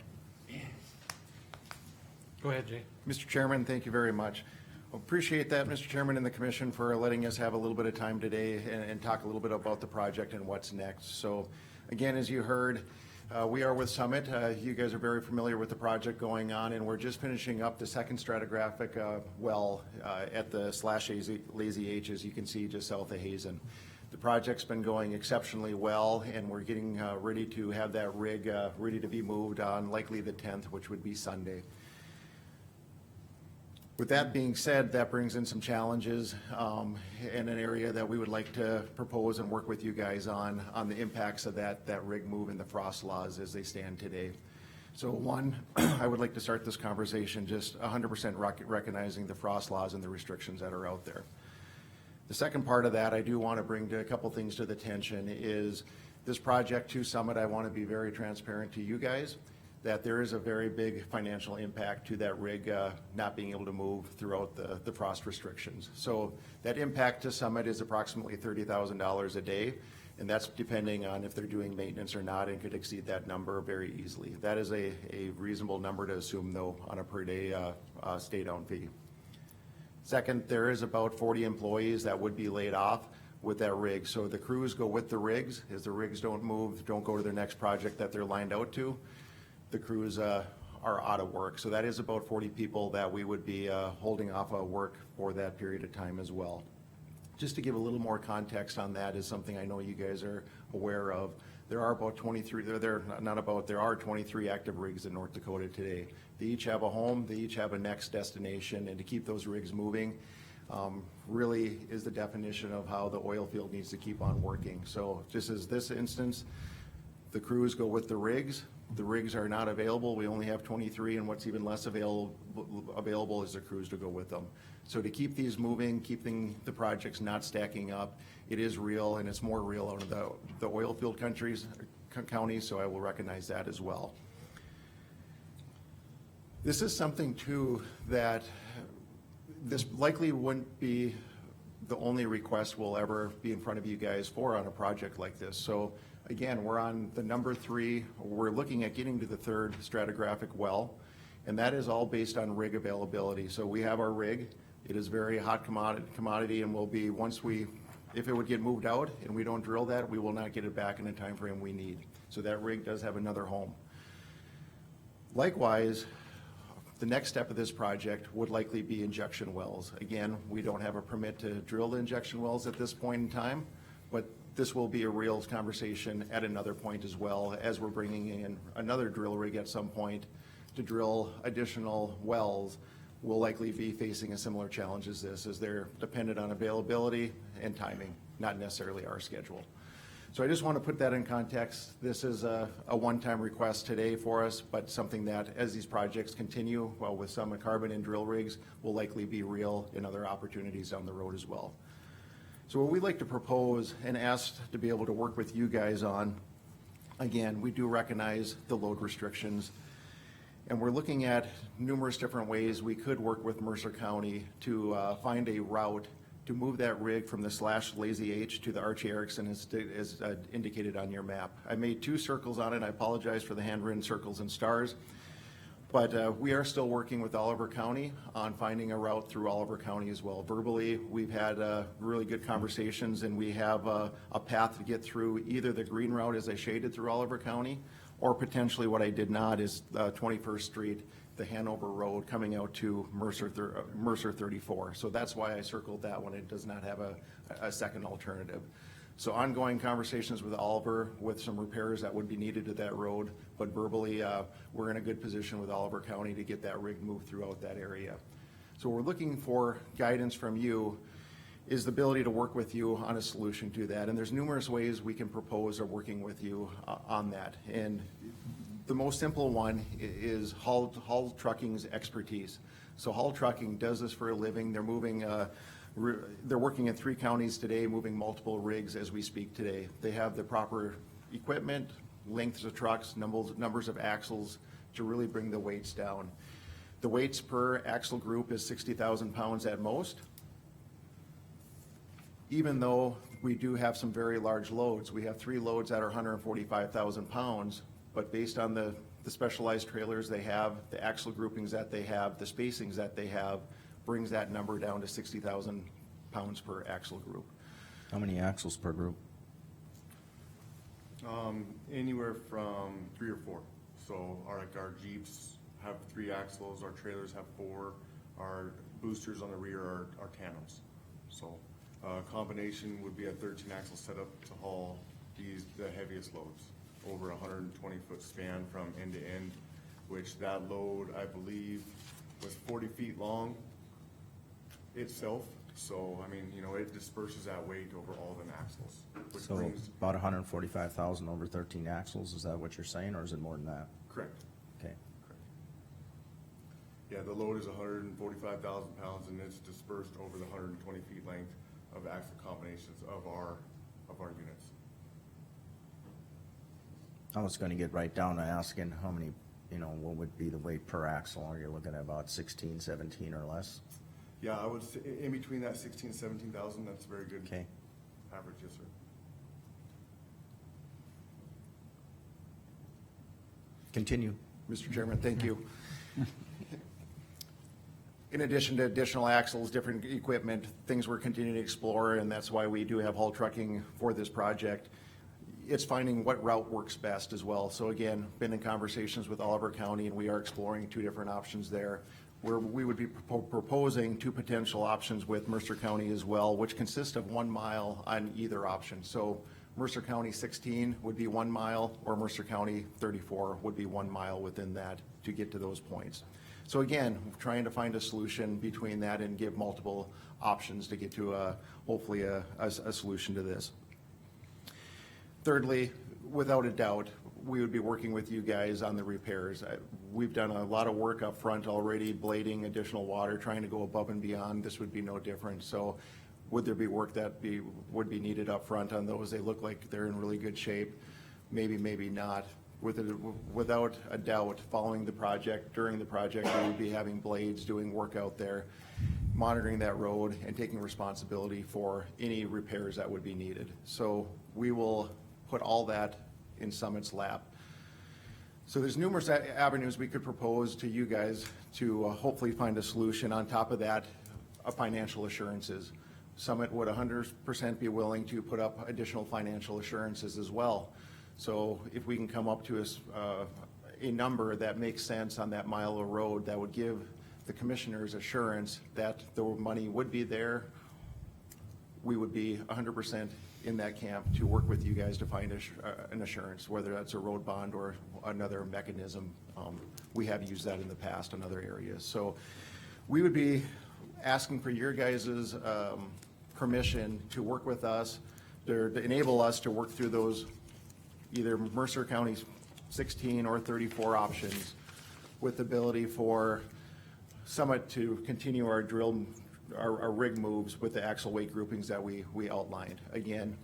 Go ahead, Jay. Mr. Chairman, thank you very much. Appreciate that, Mr. Chairman and the commission, for letting us have a little bit of time today and talk a little bit about the project and what's next. So again, as you heard, we are with Summit. You guys are very familiar with the project going on, and we're just finishing up the second stratigraphic well at the /Lazy H, as you can see, just south of Hazen. The project's been going exceptionally well, and we're getting ready to have that rig ready to be moved on likely the 10th, which would be Sunday. With that being said, that brings in some challenges in an area that we would like to propose and work with you guys on the impacts of that rig move and the frost laws as they stand today. So one, I would like to start this conversation just 100% recognizing the frost laws and the restrictions that are out there. The second part of that I do want to bring to a couple things to the attention is this project to Summit. I want to be very transparent to you guys that there is a very big financial impact to that rig not being able to move throughout the frost restrictions. So that impact to Summit is approximately $30,000 a day, and that's depending on if they're doing maintenance or not, and could exceed that number very easily. That is a reasonable number to assume, though, on a per day stay-down fee. Second, there is about 40 employees that would be laid off with that rig. So the crews go with the rigs. As the rigs don't move, don't go to their next project that they're lined out to, the crews are out of work. So that is about 40 people that we would be holding off of work for that period of time as well. Just to give a little more context on that is something I know you guys are aware of. There are about 23, there are 23 active rigs in North Dakota today. They each have a home, they each have a next destination, and to keep those rigs moving really is the definition of how the oil field needs to keep on working. So just as this instance, the crews go with the rigs. The rigs are not available. We only have 23, and what's even less available is the crews to go with them. So to keep these moving, keeping the projects not stacking up, it is real, and it's more real out of the oil field counties, so I will recognize that as well. This is something, too, that this likely wouldn't be the only request we'll ever be in front of you guys for on a project like this. So again, we're on the number 3. We're looking at getting to the 3rd stratigraphic well, and that is all based on rig availability. So we have our rig. It is very hot commodity, and will be, if it would get moved out and we don't drill that, we will not get it back in the time frame we need. So that rig does have another home. Likewise, the next step of this project would likely be injection wells. Again, we don't have a permit to drill the injection wells at this point in time, but this will be a real conversation at another point as well, as we're bringing in another drill rig at some point to drill additional wells. We'll likely be facing a similar challenge as this, as they're dependent on availability and timing, not necessarily our schedule. So I just want to put that in context. This is a one-time request today for us, but something that, as these projects continue, well, with Summit Carbon and drill rigs, will likely be real in other opportunities down the road as well. So what we'd like to propose and ask to be able to work with you guys on, again, we do recognize the load restrictions, and we're looking at numerous different ways we could work with Mercer County to find a route to move that rig from the /Lazy H to the Archie Erickson as indicated on your map. I made 2 circles on it. I apologize for the handwritten circles and stars. But we are still working with Oliver County on finding a route through Oliver County as well. Verbally, we've had really good conversations, and we have a path to get through either the green route as I shaded through Oliver County, or potentially what I did not is 21st Street, the Hanover Road coming out to Mercer 34. So that's why I circled that one. It does not have a second alternative. So ongoing conversations with Oliver with some repairs that would be needed to that road, but verbally we're in a good position with Oliver County to get that rig moved throughout that area. So we're looking for guidance from you is the ability to work with you on a solution to that. And there's numerous ways we can propose or working with you on that. And the most simple one is Hull Trucking's expertise. So Hull Trucking does this for a living. They're moving, they're working in 3 counties today, moving multiple rigs as we speak today. They have the proper equipment, lengths of trucks, numbers of axles to really bring the weights down. The weights per axle group is 60,000 pounds at most. Even though we do have some very large loads, we have 3 loads that are 145,000 pounds, but based on the specialized trailers they have, the axle groupings that they have, the spacings that they have, brings that number down to 60,000 pounds per axle group. How many axles per group? Anywhere from 3 or 4. So our Jeeps have 3 axles, our trailers have 4, our boosters on the rear are tandems. So Combination would be a 13 axle setup to haul the heaviest loads, over 120-foot span from end to end, which that load, I believe, was 40 feet long itself. So, I mean, you know, it disperses that weight over all the axles, which So brings, about 145,000 over 13 axles, is that what you're saying, or is it more than that? correct. Okay. Yeah, the load is 145,000 pounds, and it's dispersed over the 120 feet length of axle combinations of our units. I was gonna get right down to asking how many, you know, what would be the weight per axle? Are you looking at about 16, 17 or less? Yeah, I would say in between that 16, 17,000, that's a very good Okay. average, yes, sir. Continue. Mr. Chairman, thank you. In addition to additional axles, different equipment, things we're continuing to explore, and that's why we do have haul trucking for this project. It's finding what route works best as well. So again, been in conversations with Oliver County, and we are exploring two different options there, where we would be proposing two potential options with Mercer County as well, which consist of 1 mile on either option. So Mercer County 16 would be 1 mile, or Mercer County 34 would be 1 mile within that to get to those points. So again, trying to find a solution between that and give multiple options to get to hopefully a solution to this. Thirdly, without a doubt, we would be working with you guys on the repairs. We've done a lot of work up front already, blading additional water, trying to go above and beyond. This would be no different. So would there be work that would be needed up front on those? They look like they're in really good shape. Maybe, maybe not. Without a doubt, following the project, during the project, we would be having blades doing work out there, monitoring that road and taking responsibility for any repairs that would be needed. So we will put all that in Summit's lap. So there's numerous avenues we could propose to you guys to hopefully find a solution. On top of that, financial assurances. Summit would 100% be willing to put up additional financial assurances as well. So if we can come up to a number that makes sense on that mile of road, that would give the commissioners assurance that the money would be there, we would be 100% in that camp to work with you guys to find an assurance, whether that's a road bond or another mechanism. We have used that in the past in other areas. So we would be asking for your guys' permission to work with us, to enable us to work through those either Mercer County's 16 or 34 options, with the ability for Summit to continue our rig moves with the axle weight groupings that we outlined. Again,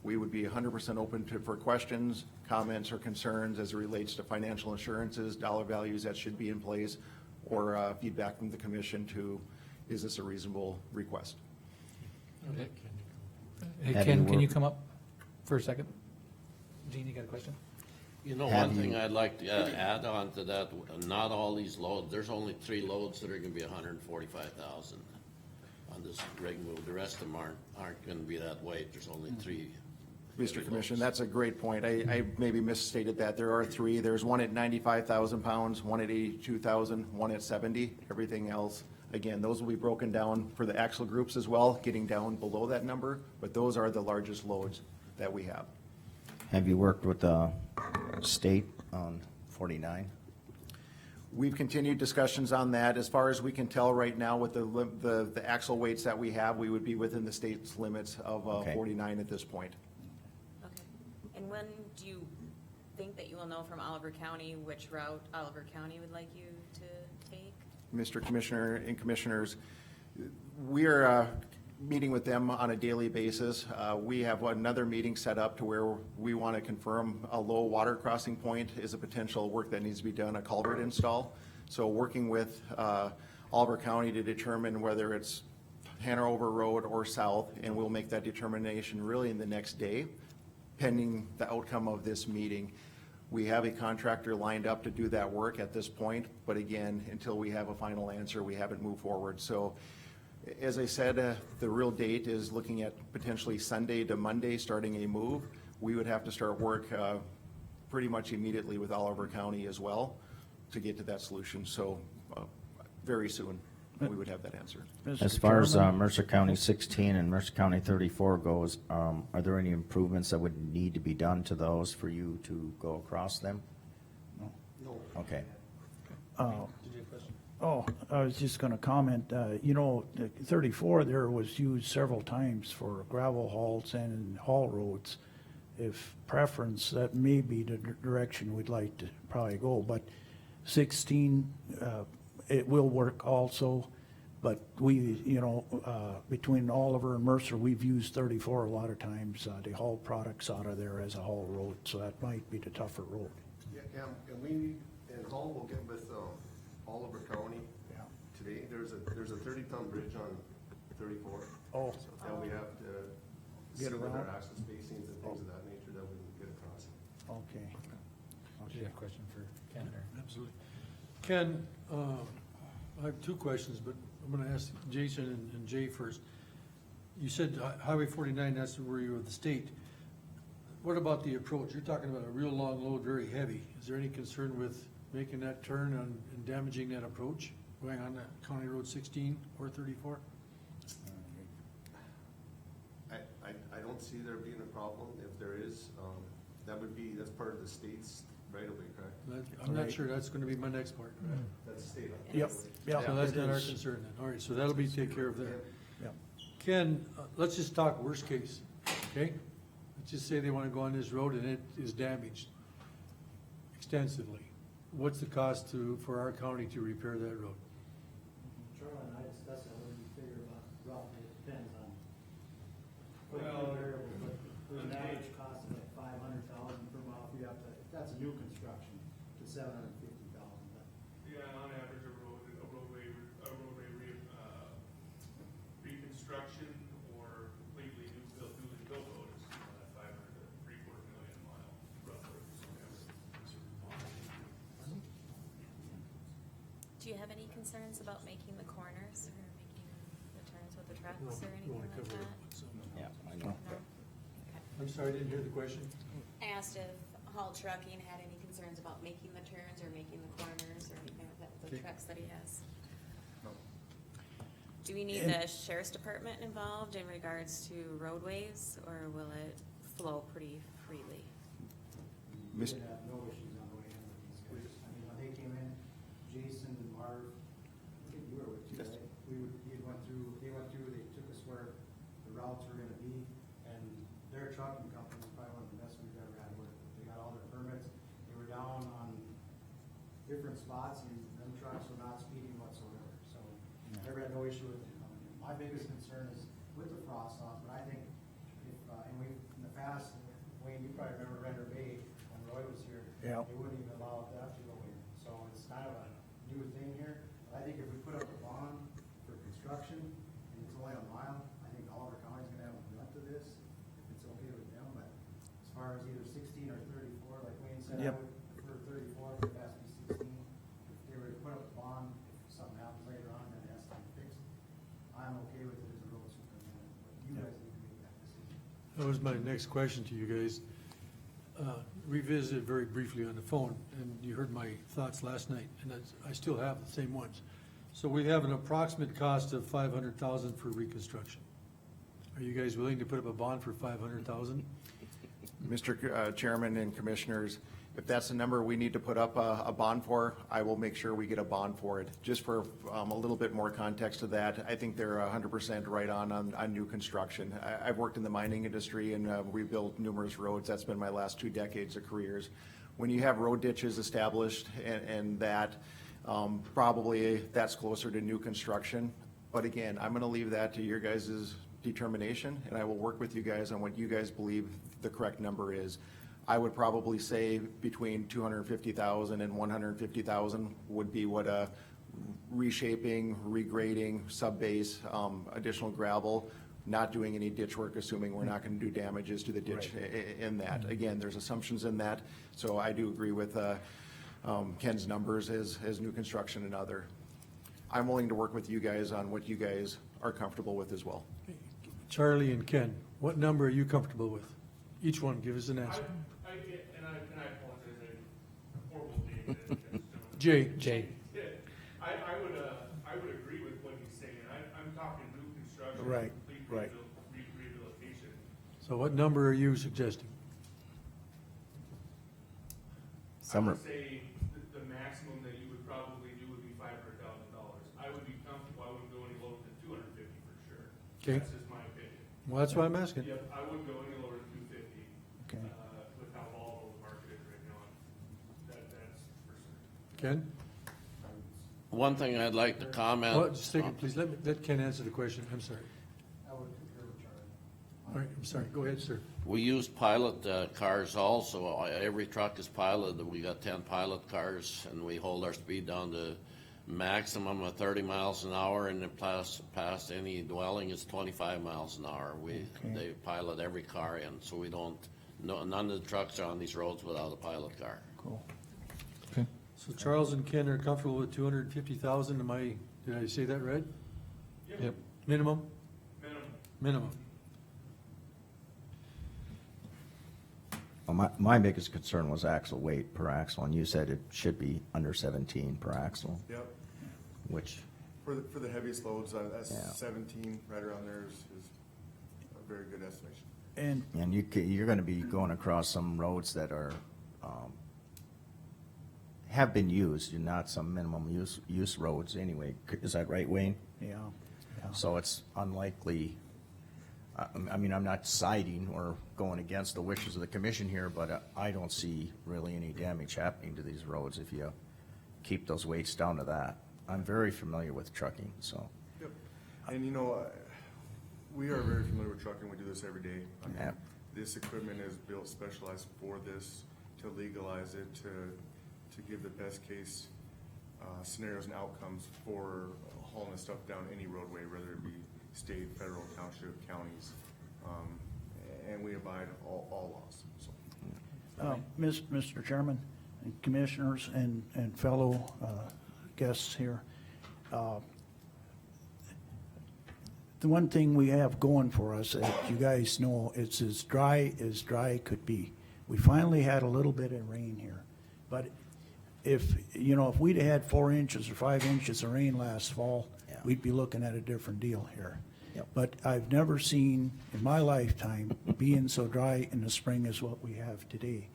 we would be 100% open for questions, comments, or concerns as it relates to financial assurances, dollar values that should be in place, or feedback from the commission to, is this a reasonable request? Hey, Have Ken, you can you worked- come up for a second? Gene, you got a question? You know, Have one thing you- I'd like to add on to that, not all these loads, there's only 3 loads that are gonna be 145,000 on this rig move. The rest of them aren't gonna be that weight. There's only 3. Mr. Commissioner, that's a great point. I maybe misstated that. There are 3. There's one at 95,000 pounds, one at 82,000, one at 70. Everything else, again, those will be broken down for the axle groups as well, getting down below that number, but those are the largest loads that we have. Have you worked with the state on 49? We've continued discussions on that. As far as we can tell right now with the axle weights that we have, we would be within the state's limits of Okay. 49 at this point. Okay. And when do you think that you will know from Oliver County which route Oliver County would like you to take? Mr. Commissioner and Commissioners, we are meeting with them on a daily basis. We have another meeting set up to where we want to confirm a low water crossing point is a potential work that needs to be done, a culvert install. So working with Oliver County to determine whether it's Hanover Road or south, and we'll make that determination really in the next day, pending the outcome of this meeting. We have a contractor lined up to do that work at this point, but again, until we have a final answer, we haven't moved forward. So as I said, the real date is looking at potentially Sunday to Monday, starting a move. We would have to start work pretty much immediately with Oliver County as well to get to that solution, so very soon. we would have that answer. As Mr. far as Chairman? Mercer County 16 and Mercer County 34 goes, are there any improvements that would need to be done to those for you to go across them? No. Okay. Uh, Did you have a question? Oh, I was just gonna comment, the 34 there was used several times for gravel hauls and haul roads. If preference, that may be the direction we'd like to probably go, but 16, it will work also. But we, between Oliver and Mercer, we've used 34 a lot of times. They haul products out of there as a haul road, so that might be the tougher road. Yeah, and we, and Hall will get with, Oliver County Yeah. today. There's a 30-ton bridge on 34. Oh. So that we have to Get see with around? our access spacings and things of that nature that we can get across. Okay. Do you have a question for Ken or? Absolutely. Ken, I have two questions, but I'm gonna ask Jason and Jay first. You said Highway 49, that's where you're with the state. What about the approach? You're talking about a real long load, very heavy. Is there any concern with making that turn and damaging that approach, going on that County Road 16 or 34? I don't see there being a problem. If there is, that's part of the state's right of way, correct? I'm not Right. sure, that's gonna be my next part. That's state. Yep, yep. So that's it not our is. concern then. All right, so that'll be taken care of there. Yep. Ken, let's just talk worst case, okay? Let's just say they wanna go on this road and it is damaged extensively. What's the cost for our county to repair that road? Charlie and I discussed that, when we figure about roughly, it depends on. Well, There's an average cost of like 500,000 per mile, if you have to, if that's a new construction, to 750,000, but. Yeah, on average, a roadway reconstruction or completely newly built road is 500 to $750,000 a mile, roughly. Do you have any concerns about making the corners or making the turns with the trucks or You anything wanna like cover that? it, so. Yeah, I know. No? Okay. I'm sorry, I didn't hear the question. I asked if Hall Trucking had any concerns about making the turns or making the corners or anything like that with the Okay. trucks that he has. No. Do we need the sheriff's department involved in regards to roadways, or will it flow pretty freely? We would have no issues on the way in with these guys. I mean, when they came in, Jason and Marv, I think you were with you, Yes. right? They went through, they took us where the routes were gonna be, and their trucking company is probably one of the best we've ever had with. They got all their permits, they were down on different spots, and them trucks were not speeding whatsoever, so never had no issue with it coming in. My biggest concern is with the frost off, but I think if, and we, in the past, Wayne, you probably remember Render Bay, when Roy was here. Yeah. They wouldn't even allow that to go in, so it's kind of a new thing here. But I think if we put up a bond for construction, and it's only a mile, I think Oliver County's gonna have a brunt to this, if it's okay with them, but as far as either 16 or 34, like Wayne said, I Yep. would prefer 34, if it has to be 16. If they were to put up a bond, if something happens later on, then it has to be fixed. I'm okay with it as a road superintendent, but you guys need to make that decision. That was my next question to you guys. Revisited very briefly on the phone, and you heard my thoughts last night, and I still have the same ones. So we have an approximate cost of 500,000 for reconstruction. Are you guys willing to put up a bond for 500,000? Mr. Chairman and Commissioners, if that's the number we need to put up a bond for, I will make sure we get a bond for it. Just for a little bit more context to that, I think they're 100% right on new construction. I've worked in the mining industry and rebuilt numerous roads. That's been my last 2 decades of careers. When you have road ditches established and that, probably that's closer to new construction. But again, I'm gonna leave that to your guys' determination, and I will work with you guys on what you guys believe the correct number is. I would probably say between 250,000 and 150,000 would be what a reshaping, regrading, sub-base, additional gravel, not doing any ditch work, assuming we're not gonna do damages to the ditch in that. Again, there's assumptions in that, so I do agree with Ken's numbers as new construction and other. I'm willing to work with you guys on what you guys are comfortable with as well. Charlie and Ken, what number are you comfortable with? Each one, give us an answer. I apologize, I'm horrible at names. Jay. I would agree with what Right, complete right. rehabilitation. So what number are you suggesting? I would say the maximum that you would probably do would be $500,000. I would be comfortable, I wouldn't go any lower than 250 for sure. Okay. That's just my opinion. Well, that's what I'm asking. Yep, I wouldn't go any lower than 250. Okay. With how volatile the market is right now. That's for certain. Ken? One thing I'd like to comment. Well, just a second, please. Let Ken answer the question. I'm sorry. I would concur with Charlie. All right, I'm sorry. Go ahead, sir. We use pilot cars also. Every truck is piloted. We got 10 pilot cars, and we hold our speed down to maximum of 30 miles an hour, and then past any dwelling is 25 miles an hour. They pilot every car in, so we don't. None of the trucks are on these roads without a pilot car. Cool. So Charles and Ken are comfortable with 250,000. Did I say that right? Yep. Minimum? Minimum. Minimum. Well, my biggest concern was axle weight per axle, and you said it should be under 17 per axle, Yep. which, For the heaviest loads, that's Yeah. 17, right around there is a very good estimation. And you're gonna be going across some roads that are, have been used, and not some minimum use roads anyway. Is that right, Wayne? yeah, So it's unlikely, I mean, I'm not siding or going against the wishes of the commission here, but I don't see really any damage happening to these roads if you keep those weights down to that. I'm very familiar with trucking, so. Yep. And we are very familiar with trucking. We do this every day. I mean, Yeah. This equipment is built specialized for this, to legalize it, to give the best case scenarios and outcomes for hauling this stuff down any roadway, whether it be state, federal, township, counties. And we abide all laws, so. Mr. Chairman, and Commissioners, and fellow guests here, the one thing we have going for us, that you guys know, it's as dry could be. We finally had a little bit of rain here, but if we'd had 4 inches or 5 inches of rain last fall, Yeah. we'd be looking at a different deal here. Yep. But I've never seen in my lifetime being so dry in the spring as what we have today.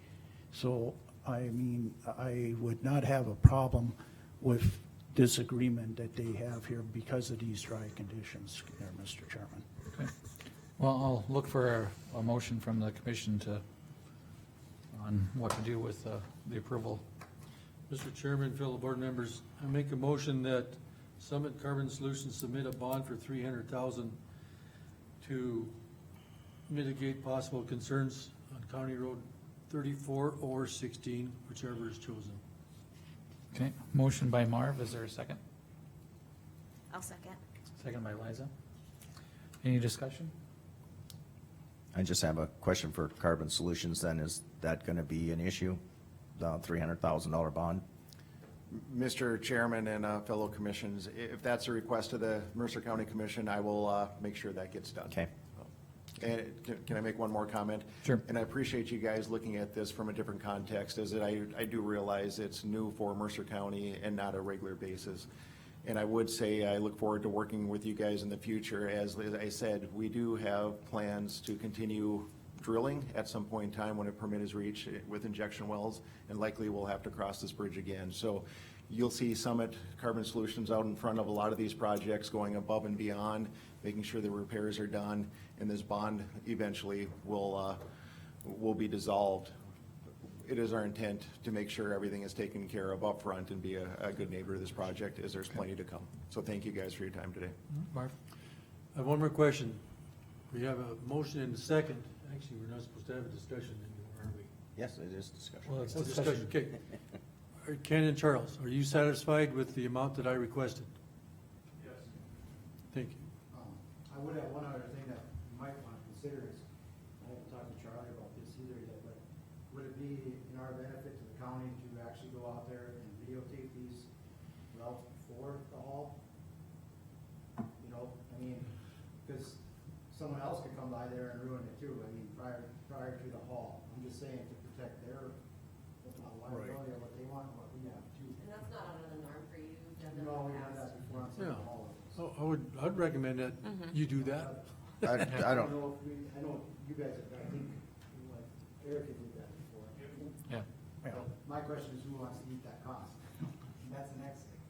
So, I mean, I would not have a problem with this agreement that they have here because of these dry conditions there, Mr. Chairman. Okay. Well, I'll look for a motion from the commission on what to do with the approval. Mr. Chairman, fellow board members, I make a motion that Summit Carbon Solutions submit a bond for $300,000 to mitigate possible concerns on County Road 34 or 16, whichever is chosen. Okay, motion by Marv, is there a second? I'll second. Second by Liza. Any discussion? I just have a question for Carbon Solutions then. Is that gonna be an issue, the $300,000 bond? Mr. Chairman and fellow commissions, if that's a request of the Mercer County Commission, I will make sure that gets done. Okay. And can I make one more comment? Sure. And I appreciate you guys looking at this from a different context, as that I do realize it's new for Mercer County and not a regular basis. And I would say I look forward to working with you guys in the future. As I said, we do have plans to continue drilling at some point in time when a permit is reached with injection wells, and likely we'll have to cross this bridge again. So you'll see Summit Carbon Solutions out in front of a lot of these projects, going above and beyond, making sure the repairs are done, and this bond eventually will be dissolved. It is our intent to make sure everything is taken care of up front and be a good neighbor to this project, as there's plenty to come. So thank you guys for your time today. Marv? I have one more question. We have a motion and a second. Actually, we're not supposed to have a discussion anymore, are we? Yes, it is discussion. Well, it's Oh, discussion. Okay. Ken and Charles, are you satisfied with the amount that I requested? Yes. Thank you. I would have one other thing that you might want to consider is, I haven't talked to Charlie about this either yet, but would it be in our benefit to the county to actually go out there and videotape these routes before the haul? I mean, because someone else could come by there and ruin it too, I mean, prior to the haul. I'm just saying to protect their liability of what they want, and what we have too. And that's not out of the norm for you, you've done that in No, the we've done past. that before on some Yeah. of the haul. I I'd recommend that you do that. I don't, know if we, I know you guys have, I think, like, Eric had did that before. Yeah. But my question is, who wants to eat that cost? And that's the next thing.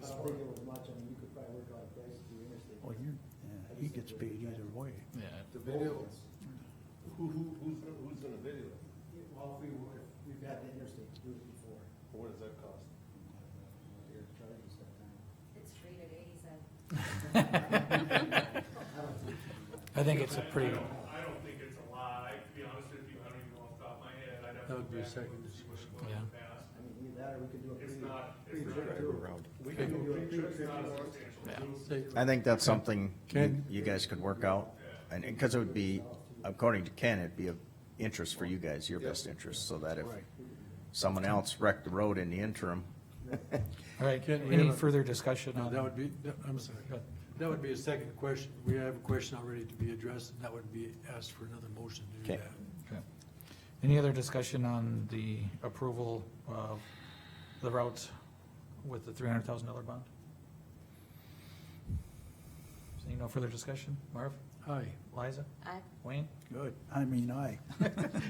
I don't think it was much, I mean, you could probably work out a price through interstate. Well, he gets paid either way. Yeah. The video, who's gonna video it? Well, if we've had the interstate do it before. What does that cost? Eric charges that time. It's free today, he said. I think it's a pretty, I don't think it's a lot. To be honest with you, I don't even know off the top of my head. I'd have to That would go be a back second and see what discussion. it was in the past. I mean, either that or we could do a It's pretty, not, pretty it's trip not, too. We We can do a pretty it's trip not a too. substantial. Say, I think that's something Ken? you guys could work out, and, because it would be, according to Ken, it'd be of interest for you guys, your best interest, so that if someone else wrecked the road in the interim, all right, Ken, we any have a- further discussion No, on? that would be, I'm sorry, that would be a second question. We have a question already to be addressed, and that would be asked for another motion to do Okay. that. Okay. Any other discussion on the approval of the routes with the $300,000 bond? Seeing no further discussion, Marv, Aye. Liza, Aye. Wayne, Good. I mean,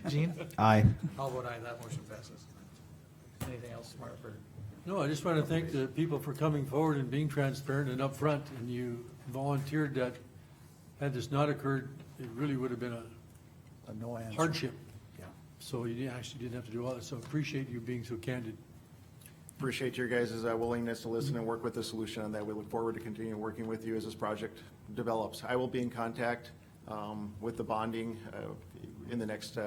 Gene? aye. All vote aye, that motion passes. Anything else, Marv, or? No, I just want to thank the people for coming forward and being transparent and upfront, and you volunteered that. Had this not occurred, it really would have been a no answer. hardship. Yeah. So you actually didn't have to do all that, so appreciate you being so candid. appreciate your guys' willingness to listen and work with the solution on that. We look forward to continuing working with you as this project develops. I will be in contact with the bonding in the next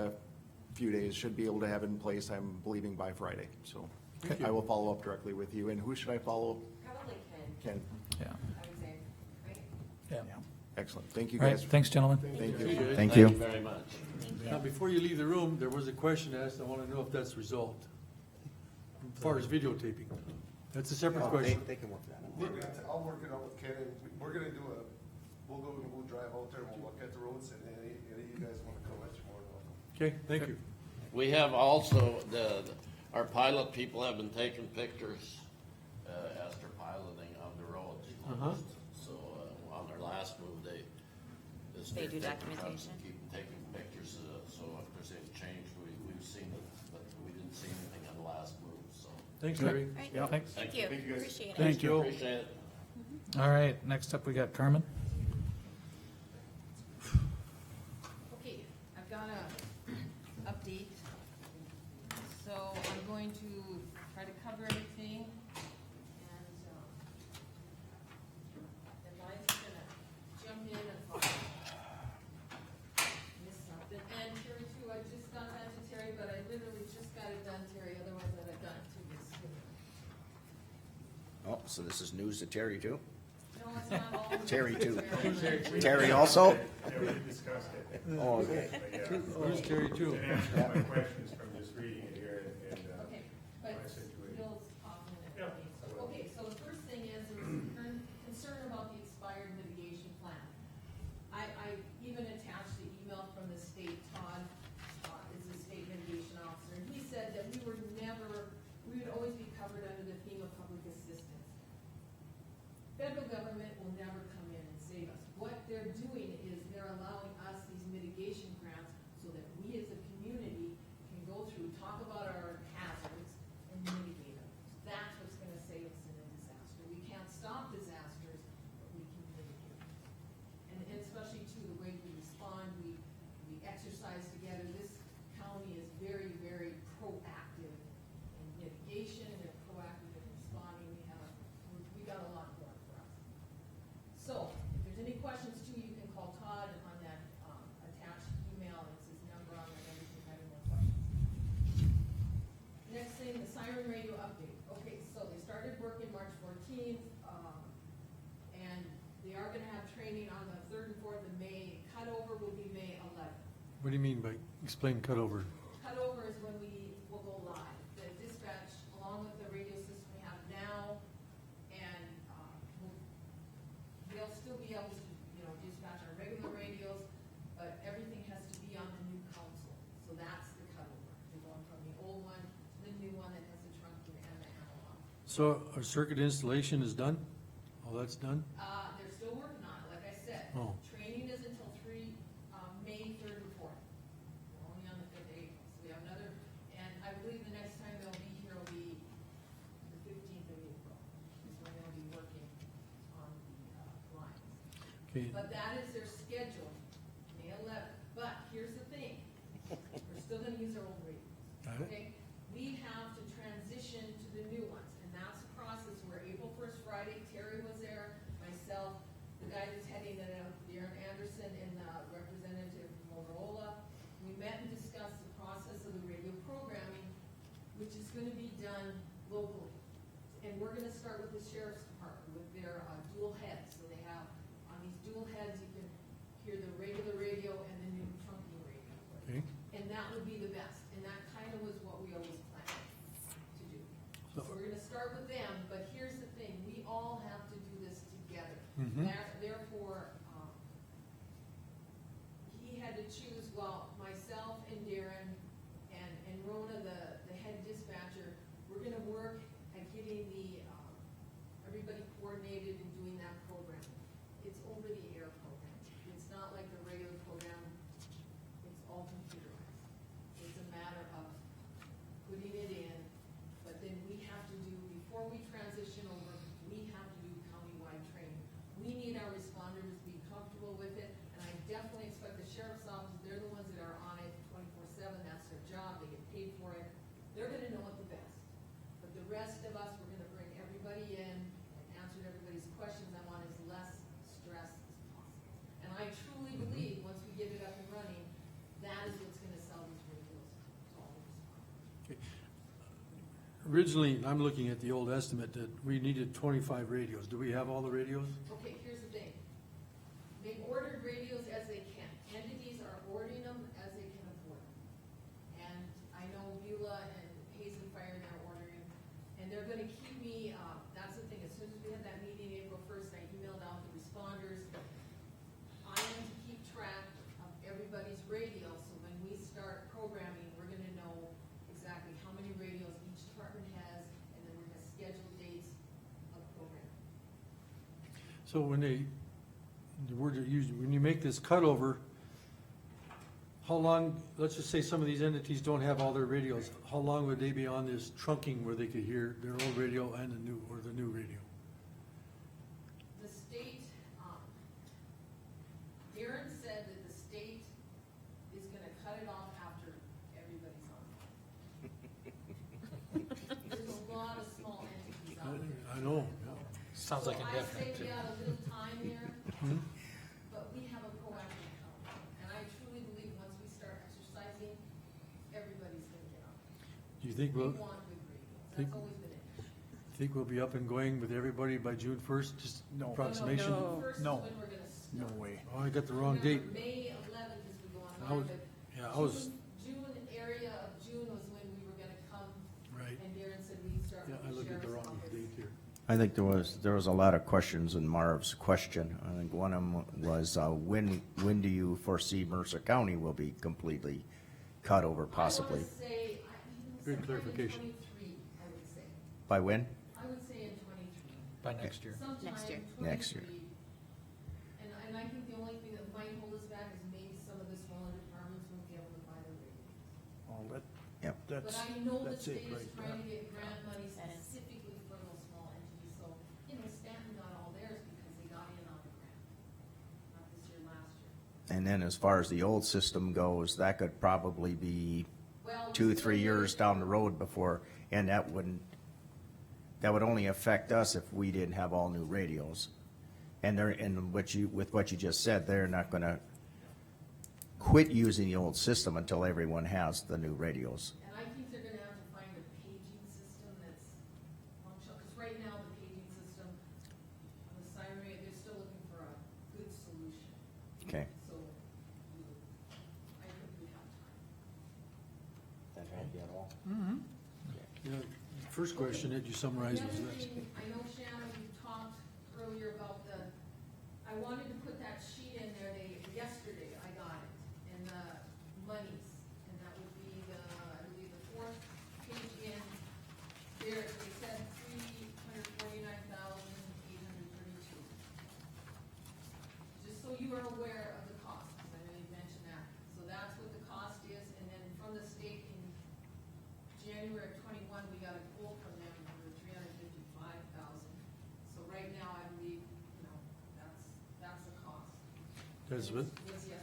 few days. Should be able to have it in place, I'm believing, by Friday. So Thank you. I will follow up directly with you. And who should I follow? Probably Ken, Ken. Yeah. I would say, right? Yeah. Excellent. Thank you, All right, guys. thanks, gentlemen. Thank you. Thank you. very much. Now, before you leave the room, there was a question asked, I want to know if that's resolved. As far as videotaping, that's a separate question. They can work that out. I'll work it out with Ken, and we're gonna do we'll drive out there, we'll look at the roads, and any of you guys wanna come, that's more than welcome. Okay, thank you. We have also, our pilot people have been taking pictures, as they're piloting on the roads. So, on their last move, they just They take do pictures, documentation. Keep taking pictures, so if there's any change, we've seen it, but we didn't see anything on the last move, so. Thanks, Larry. Right, Yeah. Thanks. thank you, Thank you, guys. appreciate it. Thank you. Appreciate it. All right, next up, we got Carmen. Okay, I've got a update. So I'm going to try to cover everything and, then Liza's gonna jump in if I miss something. And Terry too, I just got that to Terry, but I literally just got it done, Terry, otherwise I'd have done it to this. Oh, so this is news to Terry too? No, it's not all. Terry too. Terry. Terry also? Yeah, we discussed it. Oh, okay. But yeah, Where's Terry too? to answer my questions from just reading it here and, Okay, but my situation. Bill's talking and everything. So, okay, so the first thing is, there was concern about the expired mitigation plan. I even attached the email from the state, Todd, is the state mitigation officer, and he said that we would always be covered under the theme of public assistance. Federal government will never come in and save us. What they're doing is they're allowing us these mitigation grants so that we as a community can go through, talk about our hazards and mitigate them. That's what's gonna save us in a disaster. We can't stop disasters, but we can mitigate them. And especially too, the way we respond, we exercise together. This county is very, very proactive in mitigation and they're proactive in responding. We got a lot going for us. So, if there's any questions too, you can call Todd on that, attached email, it's his number on there, everything, I have more questions. Next thing, the siren radio update. Okay, so they started working March 14th, and they are gonna have training on the 3rd and 4th of May. Cutover will be May 11th. What do you mean by explain cutover? Cutover is when we will go live. The dispatch, along with the radio system we have now, and they'll still be able to, dispatch our regular radios, but everything has to be on the new console. So that's the cutover. We're going from the old one to the new one that has the trunking and the analog. So our circuit installation is done? Oh, that's done? They're still working on it, like I said. Oh. Training is until May 3rd and 4th. We're only on the 5th of April, so we have another, and I believe the next time they'll be here will be the 15th of April, is when they'll be working on the lines. Okay, But that is their schedule, May 11th. But here's the thing, we're still gonna use our old radios, got it? okay? We have to transition to the new ones, and that's a process where April 1st, Friday, Terry was there, myself, the guy that's heading it up, Darren Anderson, and Representative Motorola. We met and discussed the process of the radio programming, which is gonna be done locally. And we're gonna start with the sheriff's department with their dual heads. So they have, on these dual heads, you can hear the regular radio and the new trunking radio. Okay. And that would be the best, and that kind of was what we always planned to do. So we're gonna start with them, but here's the thing, we all have to do this together. Mhm. Therefore, he had to choose, well, myself and Darren and Rona, the head dispatcher, we're gonna work at getting everybody coordinated and doing that program. It's over the air program. It's not like the regular program, it's all computerized. It's a matter of putting it in, but then we have to do, before we transition over, we have to do countywide training. We need our responders to be comfortable with it, and I definitely expect the sheriff's office, they're the ones that are on it 24/7, that's their job, they get paid for it. They're gonna know it the best. But the rest of us, we're gonna bring everybody in and answer everybody's questions. I want as less stress as possible. And I truly believe, once we get it up and running, that is what's gonna sell these radios to all of us. Okay. Originally, I'm looking at the old estimate that we needed 25 radios. Do we have all the radios? Okay, here's the thing. They've ordered radios as they can. Entities are ordering them as they can afford them. And I know Beulah and Hazen Fire are ordering, and they're gonna keep me, that's the thing, as soon as we had that meeting April 1st, I emailed out the responders. I am to keep track of everybody's radio, so when we start programming, we're gonna know exactly how many radios each department has, and then we're gonna schedule dates of programming. So when the word you use, when you make this cutover, how long, let's just say some of these entities don't have all their radios, how long would they be on this trunking where they could hear their old radio and the new radio? The state, Darren said that the state is gonna cut it off after everybody's on. There's a lot of small entities out there. I know, Sounds like So indefinite. I say we got a little time there, yeah. but we have a proactive account. And I truly believe once we start exercising, everybody's gonna get on. Do you think We we'll, want good radios, think- that's always been it. think we'll be up and going with everybody by June 1st, just No. approximation? No. First is No. when we're gonna No start. way. Oh, I got the wrong date. Remember, May 11th is we go I was- online, yeah, I but was- June area of June was when we were gonna come, Right, and Darren said we'd start yeah, with I the looked at the sheriff's wrong office. date here. I think there was a lot of questions in Marv's question. I think one of them was, when do you foresee Mercer County will be completely cut over possibly? I would say, Good sometime in clarification. 23, I would say. By when? I would say in 23. By next year. Sometime Next year. Next year. 23. And I think the only thing that might hold us back is maybe some of the smaller departments won't be able to buy the radios. Well, that, Yep. But that's, I know the that's state it is right trying there. to get grant money That is- specifically for those small entities, so, Stanton got all theirs because they got in on the grant. Not this year, last year. And then as far as the old system goes, that could probably be Well, 2-3 years down the road before, and that would only affect us if we didn't have all new radios. And with what you just said, they're not gonna quit using the old system until everyone has the new radios. And I think they're gonna have to find a paging system that's functional, because right now the paging system, on the siren radio, they're still looking for a good solution. Okay. So, I think we have time. That help you at all? Yeah, first question that you summarized was The other this. thing, I know Shannon, you talked earlier about I wanted to put that sheet in there, yesterday I got it, and the monies, and that would be I believe the fourth page in, there, they said $349,832 Because was what- yesterday.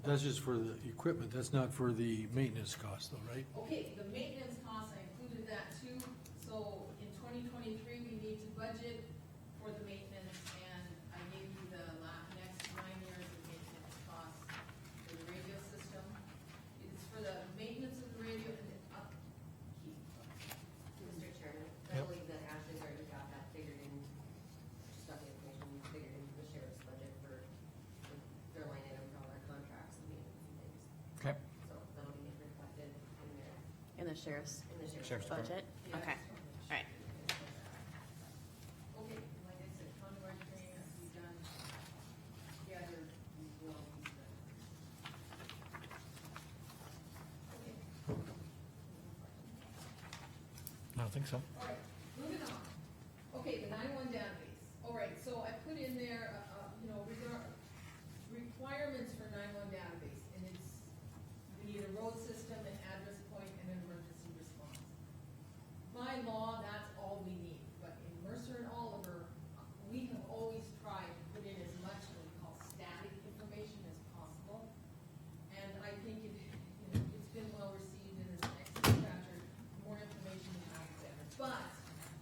That's just for the equipment, that's not for the maintenance cost though, right? Okay, the maintenance costs, I included that too, so in 2023, we need to budget for the maintenance, and I gave you the next 9 years of maintenance costs for the radio system. It's for the maintenance of the radio and the upkeep. Mr. Chairman, I Yep. believe that Ashley's already got that figured in, just got the information figured into the sheriff's budget for their line item for all their contracts and maintenance and things. Okay. So that'll be reflected in there, In the sheriff's in the sheriff's Sheriff's budget. budget? Okay, all right. Okay, like I said, countywide training has to be done together, we will use that. Okay. I don't think so. All right, moving on. Okay, the 911 database. All right, so I put in there, requirements for 911 database, and it's, we need a road system, an address point, and an emergency response. By law, that's all we need, but in Mercer and Oliver, we have always tried to put in as much what we call static information as possible. And I think it's been well received in this next chapter, the more information you have, the better. But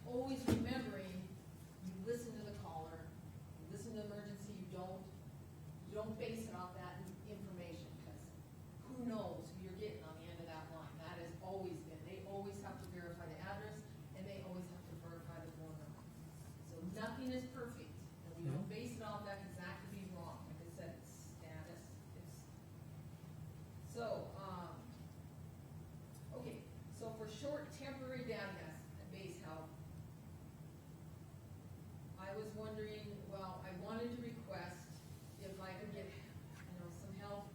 always remembering, you listen to the caller, you listen to the emergency, you don't base it off that information, because who knows who you're getting on the end of that line. That has always been, they always have to verify the address, and they always have to verify the phone number. So nothing is perfect, and we don't base it off that, because that could be wrong. Like I said, it's status, so, okay, so for short temporary database help, I was wondering, well, I wanted to request if I could get, some help,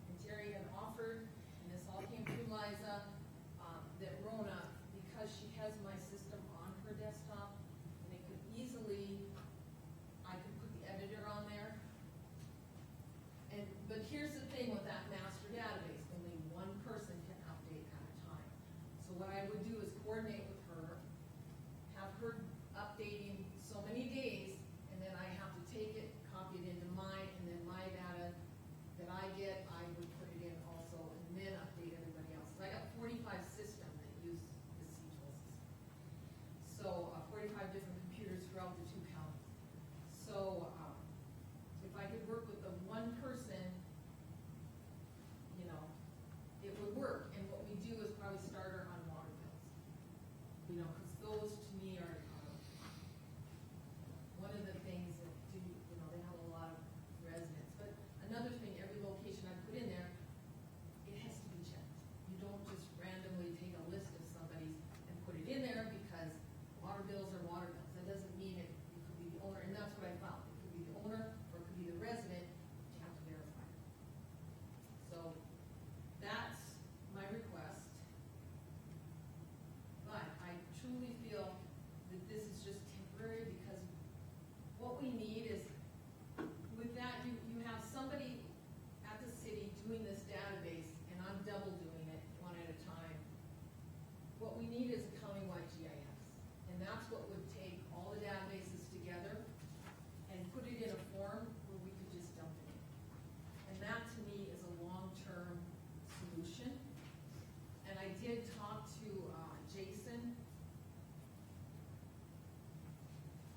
and Terry had offered, and this all came through Liza, that Rona, because she has my system on her desktop, and it could easily, I could put the editor on there. But here's the thing with that master database, only one person can update at a time. So what I would do is coordinate with her, have her updating so many days, and then I have to take it, copy it into mine, and then my data that I get, I would put it in also, and then update everybody else. I got 45 systems that use the C-tool system. So, 45 different computers throughout the 2 counties. So, if I could work with the one person, it would work. And what we do is probably start her on water bills. Because those to me are, one of the things that do, they have a lot of residents. But another thing, every location I put in there, it has to be checked. You don't just randomly take a list of somebody's and put it in there, because water bills are water bills. That doesn't mean it could be the owner, and that's what I found. It could be the owner, or it could be the resident, you have to verify it. So, that's my request. But I truly feel that this is just temporary, because what we need is, with that, you have somebody at the city doing this database, and I'm double doing it, one at a time. What we need is a countywide GIS, and that's what would take all the databases together and put it in a form where we could just dump it in. And that, to me, is a long-term solution. And I did talk to Jason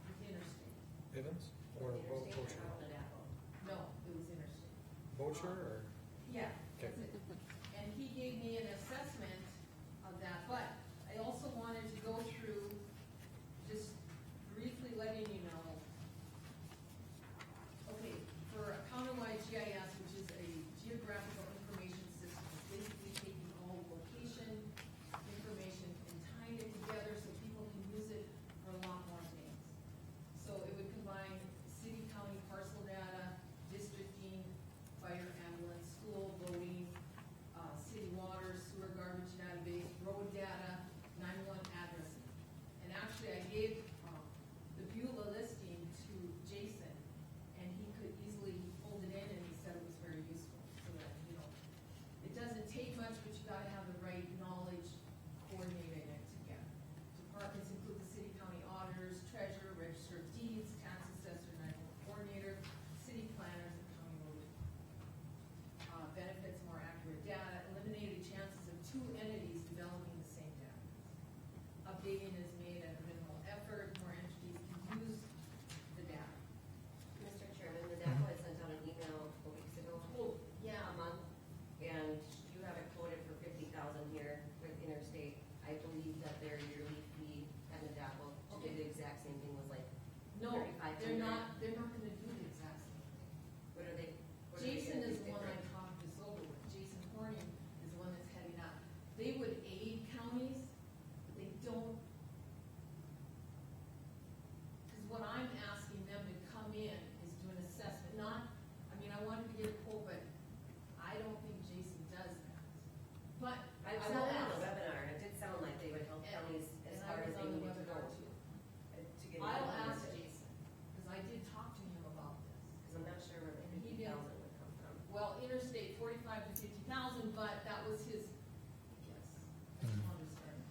with Interstate. Bivens or Interstate or Bocher? out in Navajo. No, it was Interstate. Bocher or? Yeah, Okay. that's it. And he gave me an assessment of that, but I also wanted to go through just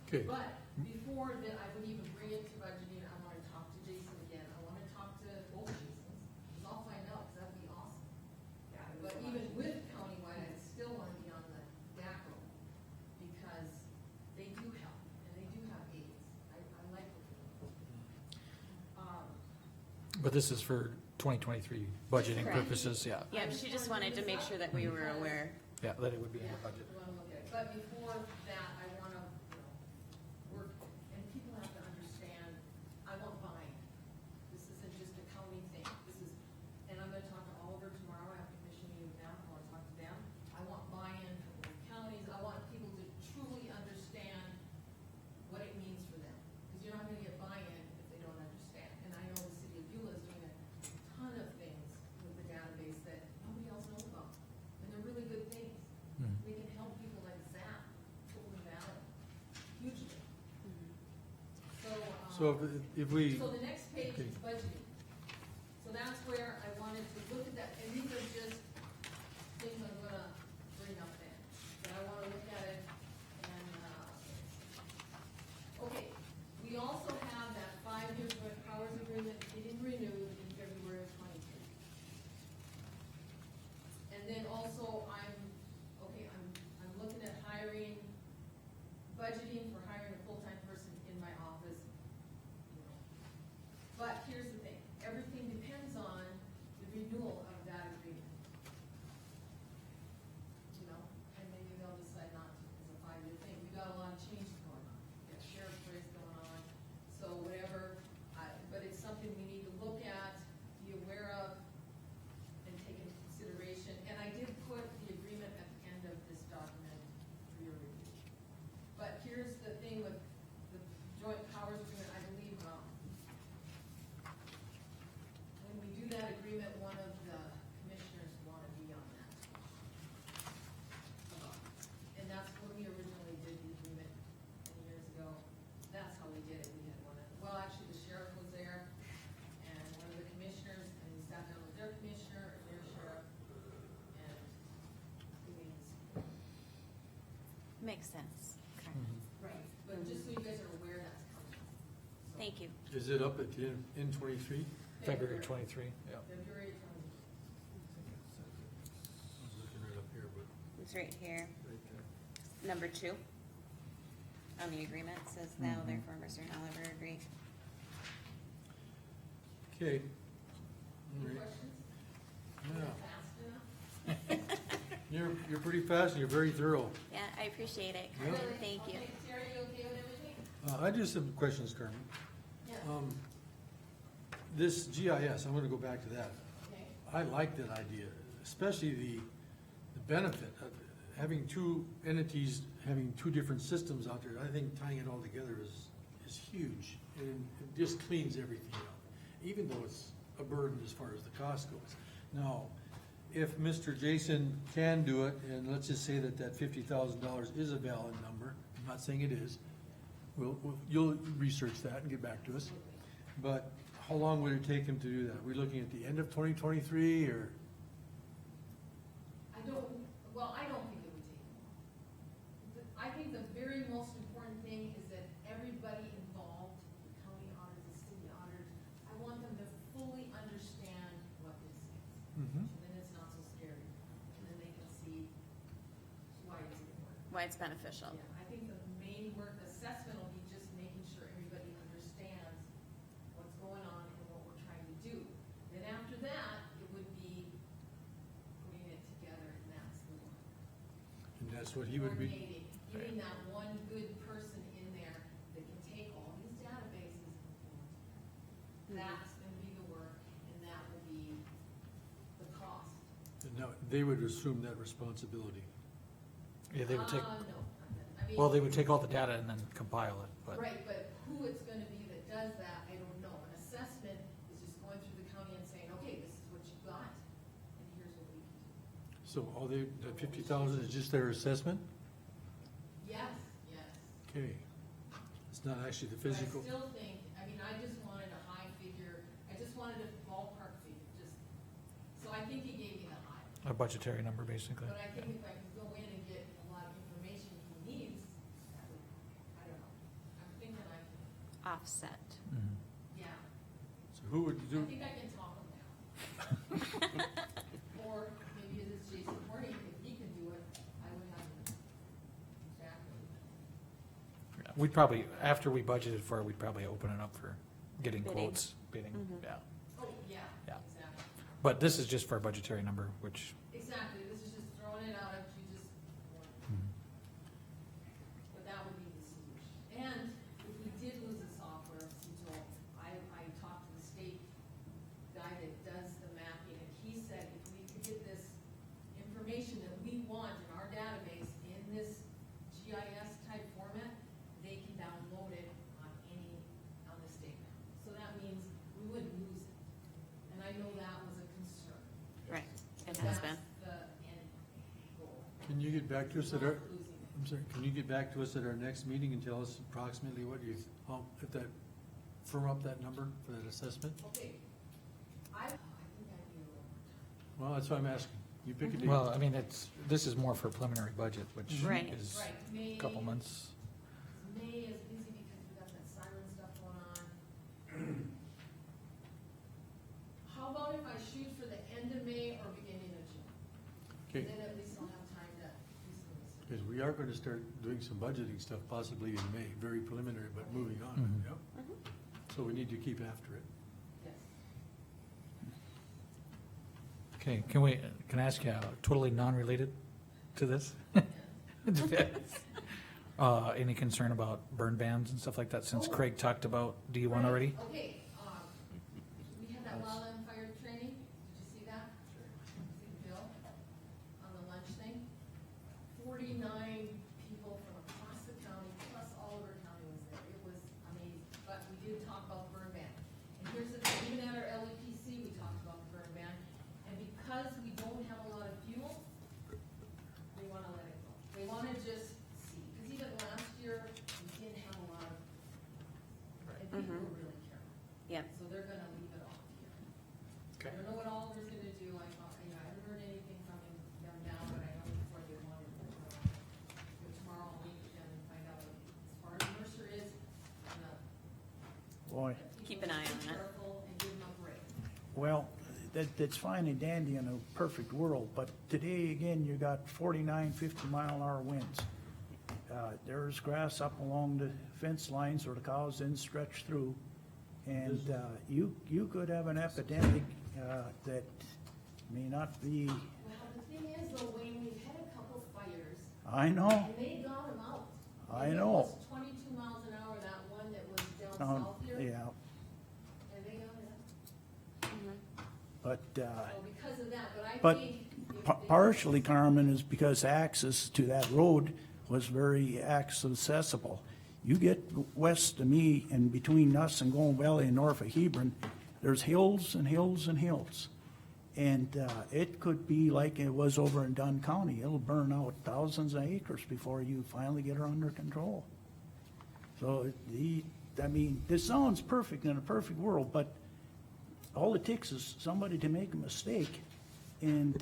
Okay. But before that, I would even bring it to budgeting, I wanna talk to Jason again, I wanna talk to both Jasons, cause I'll find out, cause that'd be awesome. But even with countywide, I still wanna be on the DACO, because they do help, and they do have aids, I like what they're doing. But this is for 2023 budgeting Correct. purposes, yeah. Yeah, she just wanted to make sure that we were aware. Yeah, that it would be in the budget. I wanna look at it. But before that, I wanna, work, and people have to understand, I want buy-in. This isn't just a county thing, this is, and I'm gonna talk to Oliver tomorrow, I have a commission meeting with them, I wanna talk to them. I want buy-in from the counties, I want people to truly understand what it means for them. Cause you're not gonna get buy-in if they don't understand. And I know the city of Beulah is doing a ton of things with the database that nobody else knows about, and they're really good things. They can help people like Zach, totally valid, hugely. So if we, So the next page Okay. is budgeting. So that's where I wanted to look at that, and these are just things I'm gonna bring up then. But I wanna look at it and, okay, we also have that 5-year joint powers agreement getting renewed in February of 23. And then also I'm looking at hiring, budgeting for hiring a full-time person in my office. But here's the thing, everything depends on the renewal of that agreement. And maybe they'll decide not to, it's a 5-year thing, we got a lot of changes going on, we got sheriff's race going on, so whatever, but it's something we need to look at, be aware of, and take into consideration, and I did put the agreement at the end of this document for your review. But here's the thing with the joint powers agreement, I believe, when we do that agreement, one of the commissioners wanna be on that. And that's when we originally did the agreement 10 years ago, that's how we did it, we had one, well, actually, the sheriff was there, and one of the commissioners, and we sat down with their commissioner, and their sheriff, and we made this. Makes sense. Okay. Right, but just so you guys are aware that's coming. So, Thank you. is it up at the in 23? February 23, yeah. February 20. I was looking right up here, but It's right here, right there. number 2. On the agreement, it says now therefore Mercer and Oliver agree. Okay. Any All right. questions? Yeah, Fast enough? you're pretty fast and you're very thorough. Yeah, I appreciate it. Yeah. Thank you. Okay, Terry, you okay with everything? I do have some questions, Carmen. Yeah. This GIS, I'm gonna go back to that. Okay. I like that idea, especially the benefit of having two entities, having two different systems out there. I think tying it all together is huge, and it just cleans everything up, even though it's a burden as far as the cost goes. Now, if Mr. Jason can do it, and let's just say that $50,000 is a valid number, I'm not saying it is, you'll research that and get back to us. But how long would it take him to do that? Are we looking at the end of 2023, or? I don't think it would take long. I think the very most important thing is that everybody involved, the county auditors, the city auditors, I want them to fully understand what this is. Mhm. And then it's not so scary, and then they can see why it's important. Why it's beneficial. Yeah, I think the main work assessment will be just making sure everybody understands what's going on and what we're trying to do. Then after that, it would be putting it together, and that's the one. And that's what he would be, Coordinating, getting that one good person in there that can take all these databases and pull them together. That's gonna be the work, and that will be the cost. and now they would assume that responsibility. Yeah, they would take, No, I mean. well, they would take all the data and then compile it, but. Right, but who it's gonna be that does that, I don't know. An assessment is just going through the county and saying, okay, this is what you got, and here's what we can do. So all they, the 50,000 is just their assessment? Yes, yes. Okay. It's not actually the But physical. I still think, I mean, I just wanted a high figure, I just wanted a ballpark figure, just, so I think he gave me the high. A budgetary number, basically. But I think if I can go in and get a lot of information he needs, that would, I don't know. offset. Yeah, So who would I do, think I can talk them down. Or maybe it is Jason Horning, if he can do it, I would have him. Exactly. We'd probably, after we budgeted for it, we'd probably open it up for getting Bidding. quotes, bidding, Mhm. yeah. Oh, yeah, Yeah. exactly. But this is just for a budgetary number, which, Exactly, this is just throwing it out if you just, mhm. but that would be the solution. And if we did lose the software, so I talked to the state guy that does the mapping, and he said if we could get this information that we want in our database in this GIS type format, they can download it on the state map. So that means we wouldn't lose it. And I know that was a concern. Right, it has been. That's the end goal. can you get back to us at our, Not losing it. I'm sorry, can you get back to us at our next meeting and tell us approximately what you, if that, firm up that number for that assessment? Okay, I think I'd be a little more time. Well, that's what I'm asking. You pick a date. Well, I mean, this is more for preliminary budget, which Right. is Right, May. a couple months. May is busy because we got that siren stuff going on. How about if I shoot for the end of May or beginning of June? Okay, Then at least I'll have time to do some research. because we are gonna start doing some budgeting stuff possibly in May, very preliminary, but moving on, Mhm. yep. Mhm. So we need to keep after it. Yes. Okay, can I ask you, totally non-related to this? Any concern about burn bans and stuff like that, since Craig talked about D1 already? Okay, we had that wildland fire training, did you see that? See the bill on the lunch thing? 49 people from across the county, plus Oliver County was there, it was amazing, but we did talk about burn ban. And here's the thing, even at our LEPC, we talked about the burn ban, and because we don't have a lot of fuel, they wanna let it go. They wanna just see, because even last year, we didn't have a lot of, and people Mhm. were really careful. Yep. So they're gonna leave it off here. Okay. I don't know what Oliver's gonna do, I haven't heard anything from them now, but I know before they wanted to, tomorrow I'll meet with them and find out, as far as Mercer is, Boy, Keep an eye on it. careful and give them a break. well, that's fine and dandy in a perfect world, but today, again, you got 49, 50-mile-an-hour winds. There's grass up along the fence lines where the cows didn't stretch through, and you could have an epidemic that may not be, Well, the thing is though, Wayne, we've had a couple fires, I know, and they got them out. I And know. It was 22 miles an hour, that one that was down south here, yeah, and they got it out. Mhm. but, So because of that, but I But think. if they- partially, Carmen, is because access to that road was very accessible. You get west of me and between us and Golden Valley and north of Hebron, there's hills and hills and hills. And it could be like it was over in Dunn County. It'll burn out thousands of acres before you finally get her under control. So this sounds perfect in a perfect world, but all it takes is somebody to make a mistake. And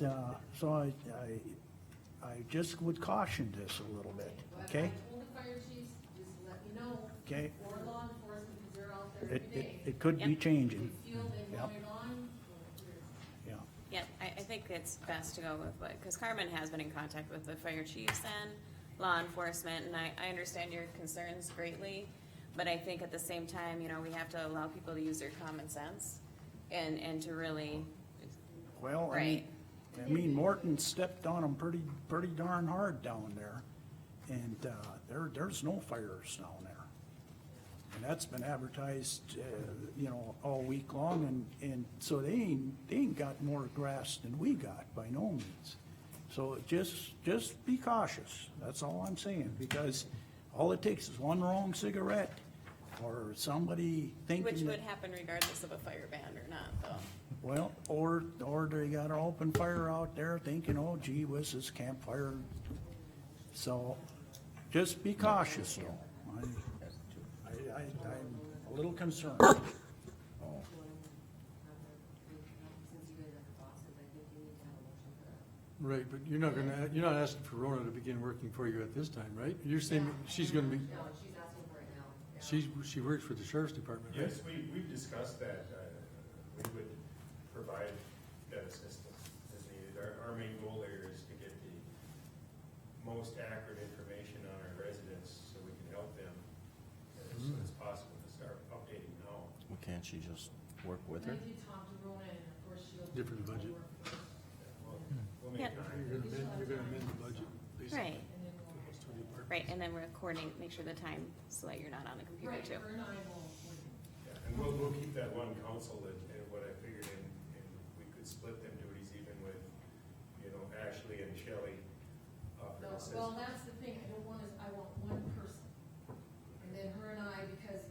so I just would caution this a little bit, But okay? I told the fire chiefs, just let me know. Okay. Or law enforcement, because they're out there every day. It could be Yep. changing. If they feel they Yep. want it on, Yeah. Yeah, I think it's best to go with what, because Carmen has been in contact with the fire chiefs and law enforcement, and I understand your concerns greatly, but I think at the same time, we have to allow people to use their common sense and to really, Well, right. I mean, Morton stepped on them pretty darn hard down there. And there's no fires down there. And that's been advertised, all week long, and so they ain't got more grass than we got, by no means. So just be cautious, that's all I'm saying, because all it takes is one wrong cigarette, or somebody thinking Which that- would happen regardless of a fire ban or not, though. Well, or they got an open fire out there thinking, oh gee whiz, this campfire. So, just be cautious though. I'm a little concerned. Since you guys are the bosses, I think you need to have a motion for that. Right, but you're not asking for Rona to begin working for you at this time, right? You're saying she's gonna be, No, she's asking for it now. Yeah. She works for the sheriff's department, right? Yes, we've discussed that, we would provide that assistance as needed. Our main goal there is to get the most accurate information on our residents so we can help them as soon as possible to start updating now. Well, can't she just work with her? And if you talk to Rona, and of course she'll. Different budget. We'll make Yep. time. You're gonna amend the budget, basically. Right. Those two departments. Right, and then we're coordinating, make sure the time, so that you're not on the computer Right, too. her and I will. Yeah, and we'll keep that one council and what I figured in, we could split them duties even with, Ashley and Shelley. No, well, that's the thing, I don't want is, I want one person. And then her and I, because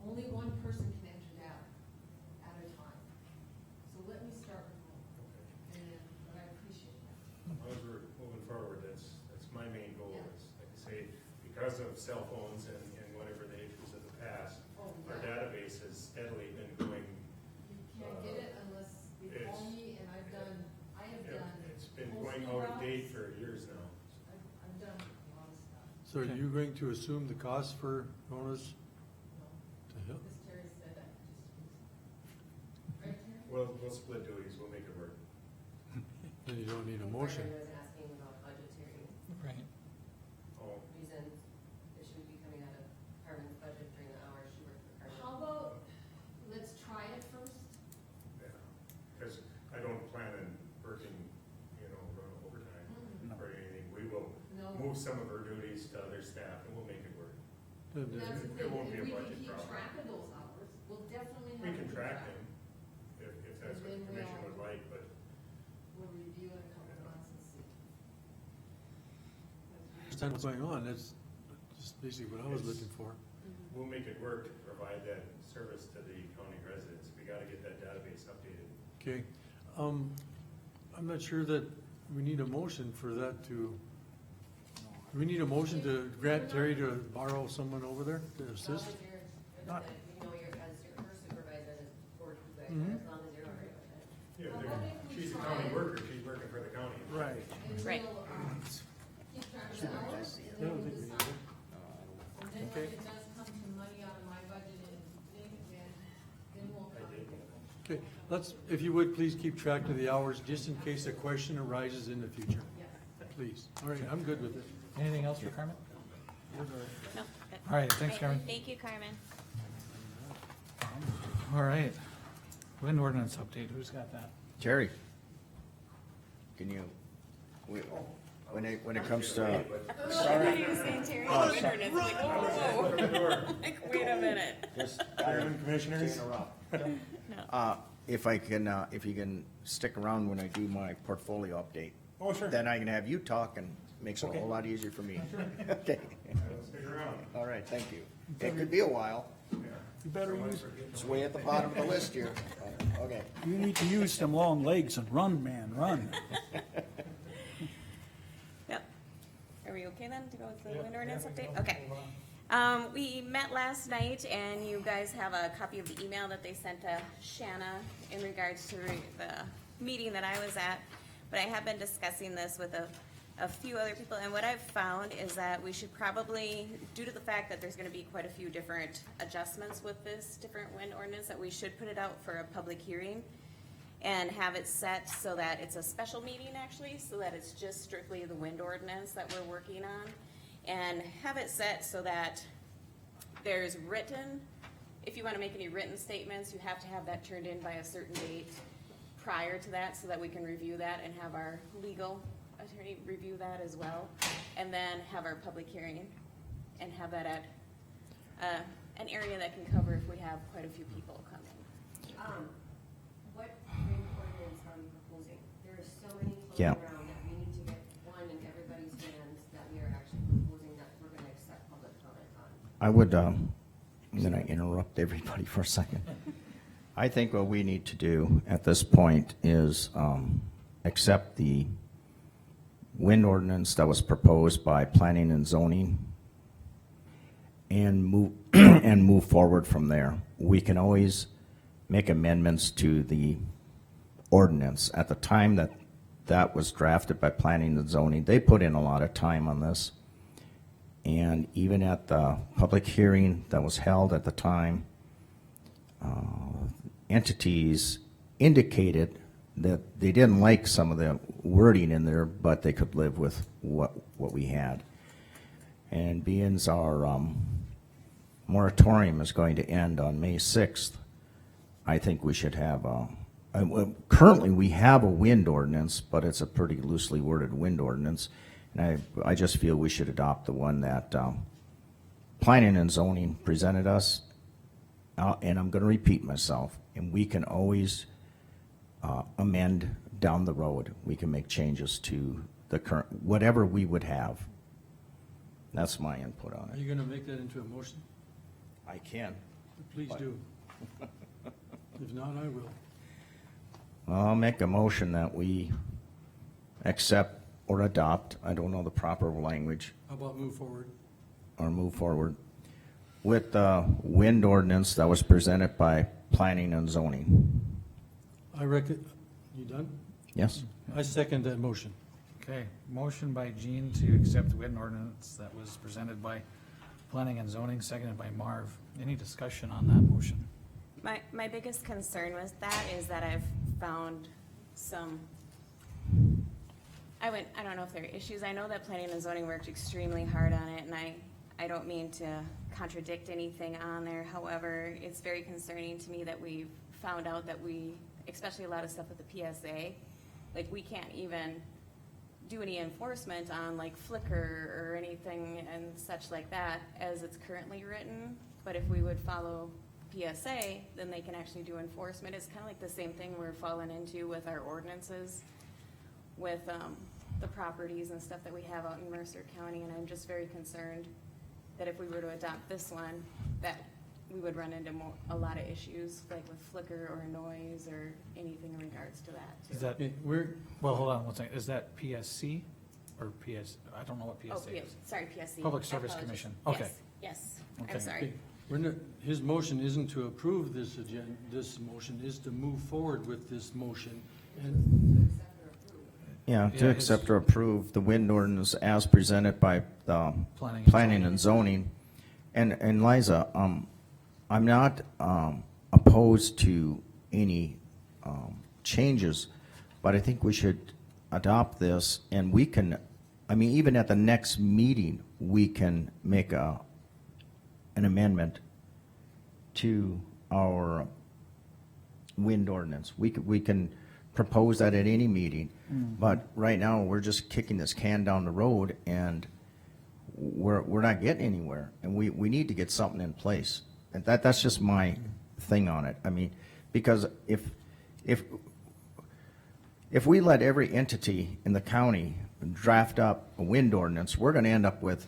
only one person can enter data at a time. So let me start with one. And then, but I appreciate that. As long as we're moving forward, that's my main goal, Yeah. is, like I say, because of cell phones and whatever the issues of the past, Oh, our yeah. database has steadily been going, You can't get it unless you call it's- me, and I have done it's been going out of date for years now. I've done a lot of stuff. So are you going to assume the cost for Rona's to help? Because Terry said that, just, right, Terry? We'll split duties, we'll make it work. Then you don't need a I think motion. Brendan was asking about budgetary Right. Oh, reasons. It should be coming out of Carmen's budget during the hours she worked for Carmen. How about, let's try it first? yeah, because I don't plan on working, run overtime or anything. We will No. move some of our duties to other staff and we'll make it work. Then- And that's the It thing, won't if be a we can budget keep problem. track of those hours, we'll definitely have. We can to track track. them if that's what the And then commission we'll- would like, but We'll review in a couple of months and see. Understand what's going on, that's just basically what I was looking for. we'll make it work to provide that service to the county residents. We gotta get that database updated. Okay, I'm not sure that we need a motion for that to, do we need a motion to grant Terry to borrow someone over there to As long assist? as you're, Not- as your first supervisor, this board supervisor, Mhm. as long as you're all right with it. Yeah, Well, what if we she's a try county it? worker, she's working for the county. Right. And Right. we'll, keep track of the hours, and I then don't we'll think we need decide. it. And then when Okay. it does come to money out of my budget and thing, then we'll I come. did. Okay, let's, if you would, please keep track of the hours, just in case a question arises in the future. Yes. Please. All right, I'm good with it. Anything else for Carmen? No, good. All right, thanks, Right, Carmen. Thank you, Carmen. All right. Wind ordinance update, who's got that? Terry, can you, when it comes to, I thought you were saying Terry Oh, Winter, and it's like, whoa. Like, wait a minute. just, Commissioners? No. if you can stick around when I do my portfolio update. Oh, sure. Then I can have you talk and makes it a whole lot easier for me. Okay, Stick around. all right, thank you. It could be a while. You better use, It's way at the bottom of the list here. Okay. you need to use them long legs and run, man, run. Yep. Are we okay then to go with the wind ordinance update? Okay. We met last night and you guys have a copy of the email that they sent to Shanna in regards to the meeting that I was at. But I have been discussing this with a few other people, and what I've found is that we should probably, due to the fact that there's gonna be quite a few different adjustments with this different wind ordinance, that we should put it out for a public hearing and have it set so that it's a special meeting actually, so that it's just strictly the wind ordinance that we're working on. And have it set so that there's written, if you wanna make any written statements, you have to have that turned in by a certain date prior to that, so that we can review that and have our legal attorney review that as well. And then have our public hearing and have that at, an area that can cover if we have quite a few people coming. What rate ordinance are we proposing? There are so many Yeah. floating around that we need to get one in everybody's hands that we are actually proposing that we're gonna accept public comment on. I would, I'm gonna interrupt everybody for a second. I think what we need to do at this point is, accept the wind ordinance that was proposed by planning and zoning and move, and move forward from there. We can always make amendments to the ordinance. At the time that was drafted by planning and zoning, they put in a lot of time on this. And even at the public hearing that was held at the time, entities indicated that they didn't like some of the wording in there, but they could live with what we had. And being our moratorium is going to end on May 6th, I think we should have currently we have a wind ordinance, but it's a pretty loosely worded wind ordinance. And I just feel we should adopt the one that planning and zoning presented us. And I'm going to repeat myself, and we can always amend down the road. We can make changes to the current, whatever we would have. That's my input on Are it. you gonna make that into a motion? I can. Please But- do. If not, I will. Well, I'll make a motion that we accept or adopt, I don't know the proper language, How about move forward? or move forward with the wind ordinance that was presented by planning and zoning. You done? Yes? I second that motion. Okay, motion by Gene to accept the wind ordinance that was presented by planning and zoning, seconded by Marv. Any discussion on that motion? My biggest concern with that is that I've found some, I don't know if there are issues. I know that planning and zoning worked extremely hard on it, and I don't mean to contradict anything on there. However, it's very concerning to me that we've found out that especially a lot of stuff with the PSA, like we can't even do any enforcement on like flicker or anything and such like that as it's currently written. But if we would follow PSA, then they can actually do enforcement. It's kind of like the same thing we're falling into with our ordinances with the properties and stuff that we have out in Mercer County. And I'm just very concerned that if we were to adopt this one, that we would run into a lot of issues, like with flicker or noise or anything in regards to that too. Is that, well, hold on one second. Is that PSC or PS, I don't know what PSA is. Sorry, PSC. Public I Service apologize. Commission. Okay. Yes, Okay. I'm sorry. Okay, we're not, his motion isn't to approve this this motion is to move forward with this motion. And Yeah, to Yeah, accept or approve the wind ordinance as presented by the planning and zoning. And Liza, I'm not opposed to any changes, but I think we should adopt this, and we can, I mean, even at the next meeting, we can make an amendment to our wind ordinance. We can propose that at any meeting, but right now, we're just kicking this can down the road, and we're not getting anywhere, and we need to get something in place. And that's just my thing on it. I mean, because if we let every entity in the county draft up a wind ordinance, we're gonna end up with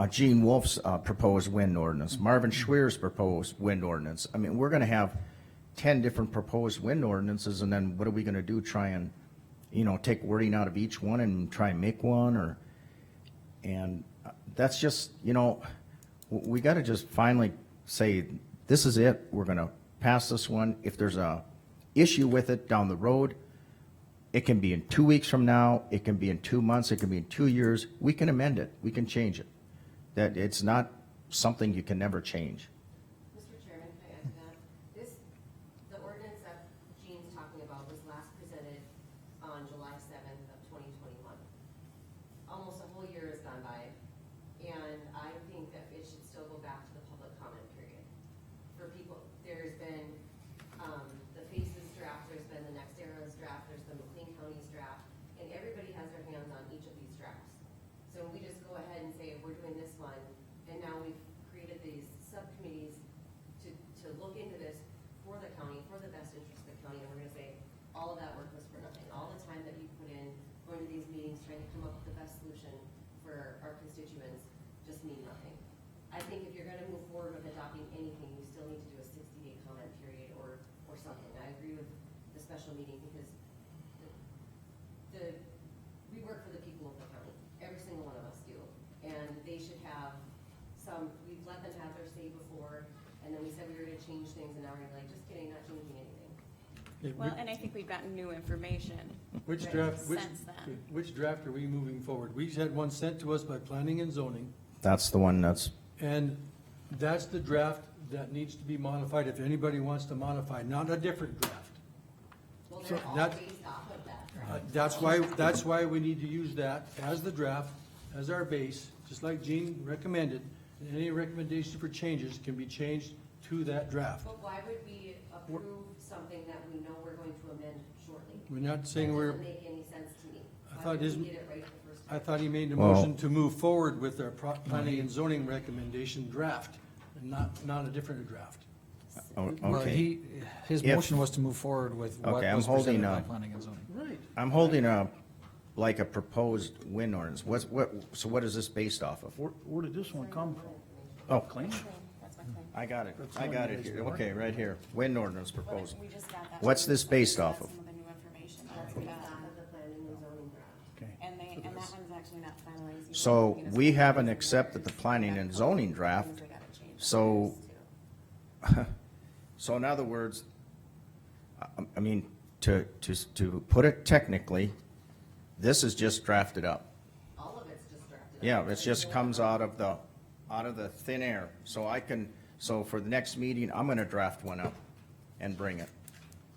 Gene Wolf's proposed wind ordinance, Marvin Schwer's proposed wind ordinance. I mean, we're gonna have 10 different proposed wind ordinances, and then what are we gonna do? Try and, take wording out of each one and try and make one, and that's just, we gotta just finally say, this is it, we're gonna pass this one. If there's a issue with it down the road, it can be in 2 weeks from now, it can be in 2 months, it can be in 2 years, we can amend it, we can change it. That it's not something you can never change. Mr. Chairman, can I add to that? The ordinance that Gene's talking about was last presented on July 7th of 2021. Almost a whole year has gone by, and I think that it should still go back to the public comment period. For people, there's been the FACES draft, there's been the Next Era's draft, there's been McLean County's draft, and everybody has their hands on each of these drafts. So we just go ahead and say, we're doing this one, and now we've created these subcommittees to look into this for the county, for the best interest of the county, and we're gonna say, all of that work was for nothing. All the time that you put in, going to these meetings, trying to come up with the best solution for our constituents, just mean nothing. I think if you're gonna move forward with adopting anything, you still need to do a 60-day comment period or something. I agree with the special meeting, because we work for the people of the county. Every single one of us do. And they should have we've let them have their say before, and then we said we were gonna change things, and now we're like, just kidding, not changing anything. Okay, Well, and I think we've gotten new information. Which right, draft, Since then. which draft are we moving forward? We had one sent to us by planning and zoning, That's the one that's, and that's the draft that needs to be modified if anybody wants to modify, not a different draft. Well, So they're all that- based off of that. That's why we need to use that as the draft, as our base, just like Gene recommended. And any recommendation for changes can be changed to that draft. But why would we approve something that we know we're going to amend shortly? We're not saying we're, That doesn't make any sense to me. I Why thought would we isn't- get it right the first I time? thought he made the Well- motion to move forward with our planning and zoning recommendation draft, and not a different draft. oh, Well, okay. his If- motion was to move forward with what Okay, I'm was presented holding, by planning and zoning. Right. I'm holding a, like a proposed wind ordinance. So what is this based off of? Where did this one come from? Oh, Clean? That's my claim. I got it. That's I one got you it guys here. were Okay, right here. Wind ordinance proposal. We just got that. What's from- this based that's off of? Some of the new information that That's we based got. off of the planning and zoning draft. Okay. And that one's actually not finalized. either. So You know, we some haven't things accepted the are- planning and zoning draft, things we gotta change so- too. so in other words, I mean, to put it technically, this is just drafted up. All of it's just drafted. up. Yeah, it just comes out of the thin air. So for the next meeting, I'm gonna draft one up and bring it.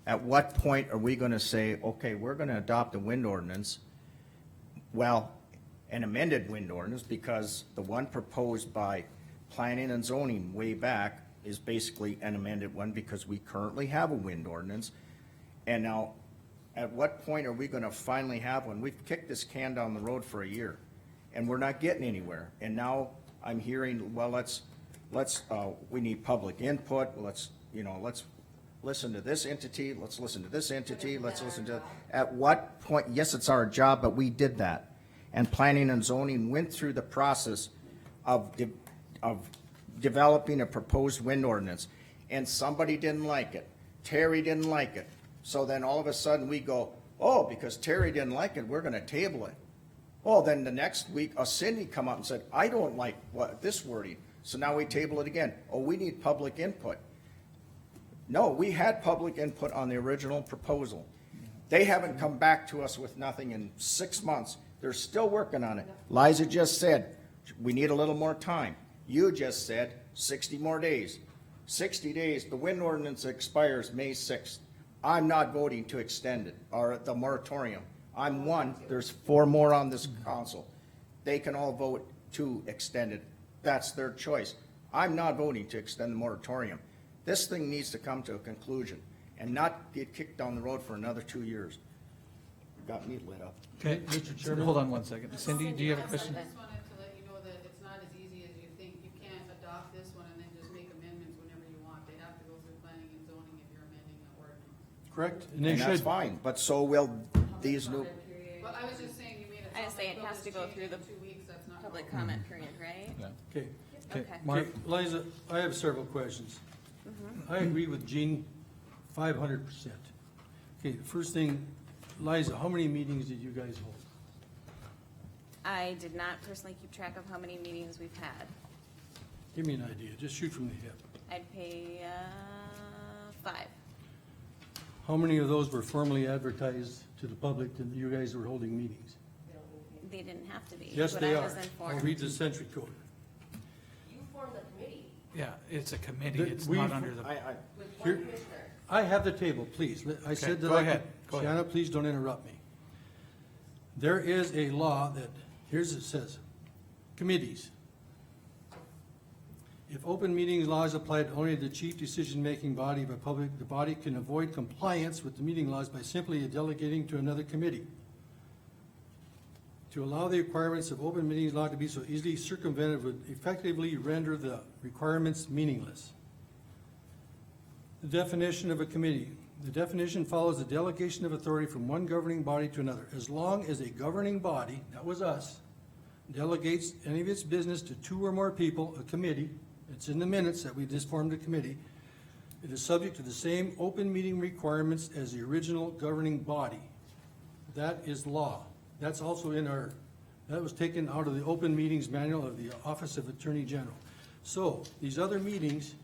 At what point are we gonna say, okay, we're gonna adopt a wind ordinance? Well, an amended wind ordinance, because the one proposed by planning and zoning way back is basically an amended one, because we currently have a wind ordinance. And now, at what point are we gonna finally have one? We've kicked this can down the road for a year, and we're not getting anywhere. And now I'm hearing, well, we need public input, let's listen to this entity, let's listen to this entity, let's listen to, at what point, yes, it's our job, but we did that. And planning and zoning went through the process of developing a proposed wind ordinance, and somebody didn't like it. Terry didn't like it. So then all of a sudden we go, oh, because Terry didn't like it, we're gonna table it. Oh, then the next week, Cindy come up and said, I don't like this wording, so now we table it again. Oh, we need public input. No, we had public input on the original proposal. They haven't come back to us with nothing in 6 months. They're still working on it. Liza just said, we need a little more time. You just said 60 more days. 60 days, the wind ordinance expires May 6th. I'm not voting to extend it, or the moratorium. I'm one, there's 4 more on this council. They can all vote to extend it. That's their choice. I'm not voting to extend the moratorium. This thing needs to come to a conclusion and not get kicked down the road for another 2 years. Got me lit up. Okay, Mr. Chairman? hold on one second. Cindy, do you have a question? I just wanted to let you know that it's not as easy as you think. You can't adopt this one and then just make amendments whenever you want. They have to go through planning and zoning if you're amending the ordinance. Correct? And they And that's should. fine, but so will these new, Comment period. But I was just saying, you made it I sound just say like it has to go through the 2 weeks, that's not. Public comment period, right? Okay. Okay. Mark? Okay, Liza, I have several questions. I agree with Gene 500%. Okay, first thing, Liza, how many meetings did you guys hold? I did not personally keep track of how many meetings we've had. Give me an idea, just shoot from the hip. I'd pay, 5. How many of those were formally advertised to the public that you guys were holding meetings? They didn't have to be. Yes, but they I are. was I'll informed. read the century code. You formed the committee Yeah, it's a committee, That it's we- not under the, with Here- one commissioner. I have the table, please. I said that go I ahead. could. Go ahead. Shanna, please don't interrupt me. There is a law that, here's it says, committees. If open meetings law is applied only to the chief decision-making body of a public, the body can avoid compliance with the meeting laws by simply delegating to another committee. To allow the requirements of open meetings law to be so easily circumvented would effectively render the requirements meaningless. The definition of a committee. The definition follows the delegation of authority from one governing body to another. As long as a governing body, that was us, delegates any of its business to 2 or more people, a committee, it's in the minutes that we just formed a committee, it is subject to the same open meeting requirements as the original governing body. That is law. That's also in our, that was taken out of the open meetings manual of the Office of Attorney General. So, these other meetings,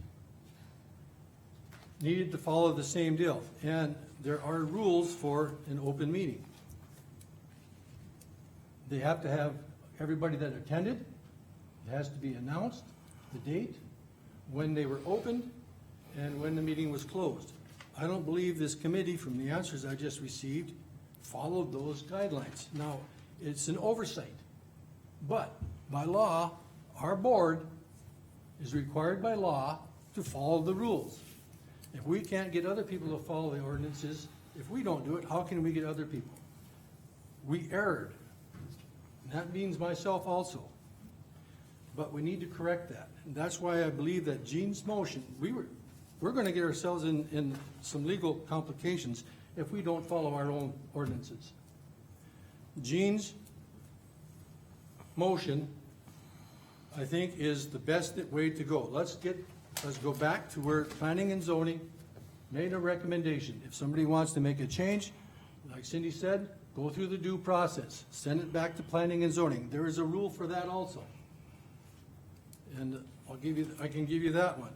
needed to follow the same deal. And there are rules for an open meeting. They have to have everybody that attended, it has to be announced, the date, when they were opened, and when the meeting was closed. I don't believe this committee, from the answers I just received, followed those guidelines. Now, it's an oversight, but by law, our board is required by law to follow the rules. If we can't get other people to follow the ordinances, if we don't do it, how can we get other people? We erred. And that means myself also. But we need to correct that. And that's why I believe that Gene's motion, we're gonna get ourselves in some legal complications if we don't follow our own ordinances. Gene's motion, I think, is the best way to go. Let's go back to where planning and zoning made a recommendation. If somebody wants to make a change, like Cindy said, go through the due process, send it back to planning and zoning. There is a rule for that also. And I can give you that one.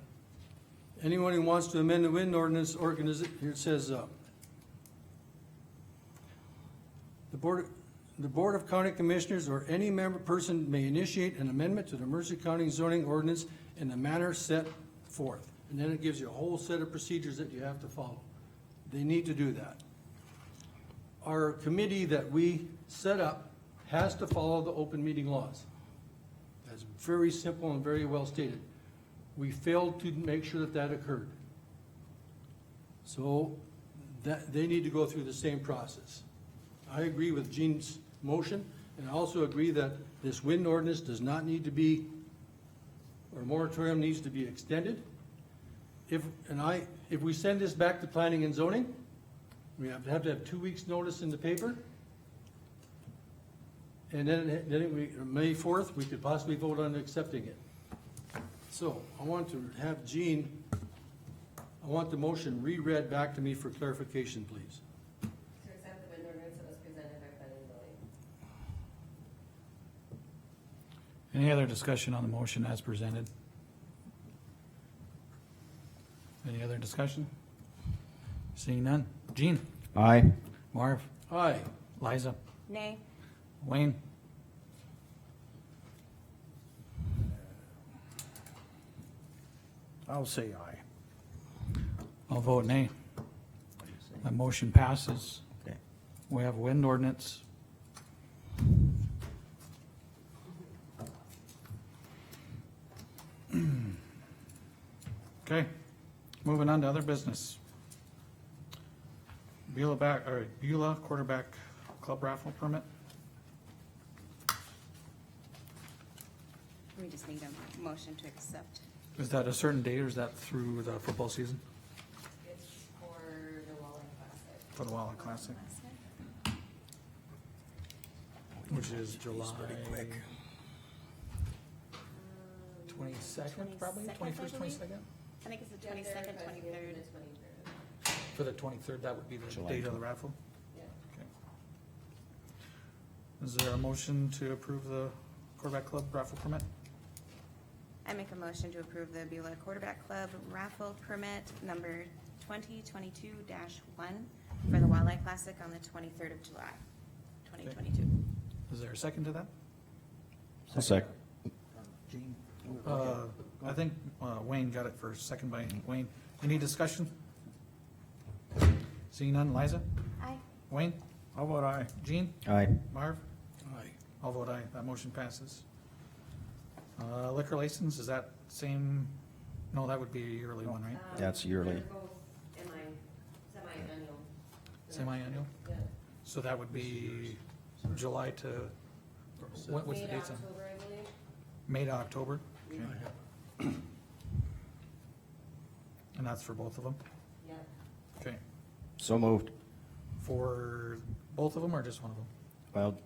Anyone who wants to amend the wind ordinance, here it says, the Board of County Commissioners or any member person may initiate an amendment to the Mercer County zoning ordinance in the manner set forth. And then it gives you a whole set of procedures that you have to follow. They need to do that. Our committee that we set up has to follow the open meeting laws. That's very simple and very well stated. We failed to make sure that occurred. So they need to go through the same process. I agree with Gene's motion, and I also agree that this wind ordinance does not need to be, or moratorium needs to be extended. If we send this back to planning and zoning, we have to have 2 weeks' notice in the paper. And then May 4th, we could possibly vote on accepting it. So I want to have Gene, I want the motion reread back to me for clarification, please. To accept the wind ordinance that was presented by planning and zoning. Any other discussion on the motion as presented? Any other discussion? Seeing none. Gene? Aye. Marv? Aye. Liza? Nay. Wayne? I'll say aye. I'll vote nay. My motion passes. Okay. We have a wind ordinance. Okay, moving on to other business. Beulah quarterback club raffle permit. We just need a motion to accept. Is that a certain date or is that through the football season? It's for the Walleye Classic. For the Walleye Classic, which is July 22nd, probably, 21st, 22nd? I think it's the 22nd, 23rd. For the 23rd, that would be the July date of the raffle? Okay. Is there a motion to approve the quarterback club raffle permit? I make a motion to approve the Beulah Quarterback Club raffle permit number 2022-1 for the Walleye Classic on the 23rd of July, 2022. Is there a second to that? A sec. Gene? I think Wayne got it first, second by Wayne. Any discussion? Seeing none, Liza? Aye. Wayne? How about aye? Gene? Aye. Marv? Aye. I'll vote aye, that motion passes. Liquor license, is that same, no, that would be a yearly one, right? That's yearly. They're both semi-annual. Semi-annual? Yeah. So that would be July to, what's the May to dates on? October, I believe. May to October? Okay. And that's for both of them? Yeah. Okay. So moved. For both of them or just one of them? Well,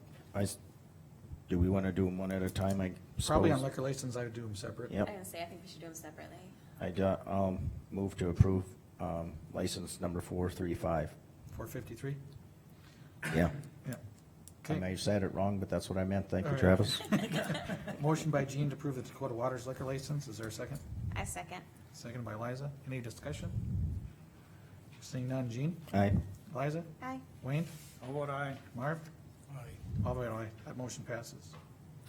do we want to do them one at a time, I Probably on suppose? liquor license, I would do them separate. Yep. I was gonna say, I think we should do them separately. I'll move to approve license number 435. 453? Yeah. Yeah. I Okay. may have said it wrong, but that's what I meant. Thank you, All right. Travis. Motion by Gene to approve the Dakota Waters liquor license. Is there a second? I second. Second by Liza. Any discussion? Seeing none, Jean? Aye. Liza? Aye. Wayne? How about I? Marv? Aye. I'll vote aye. That motion passes.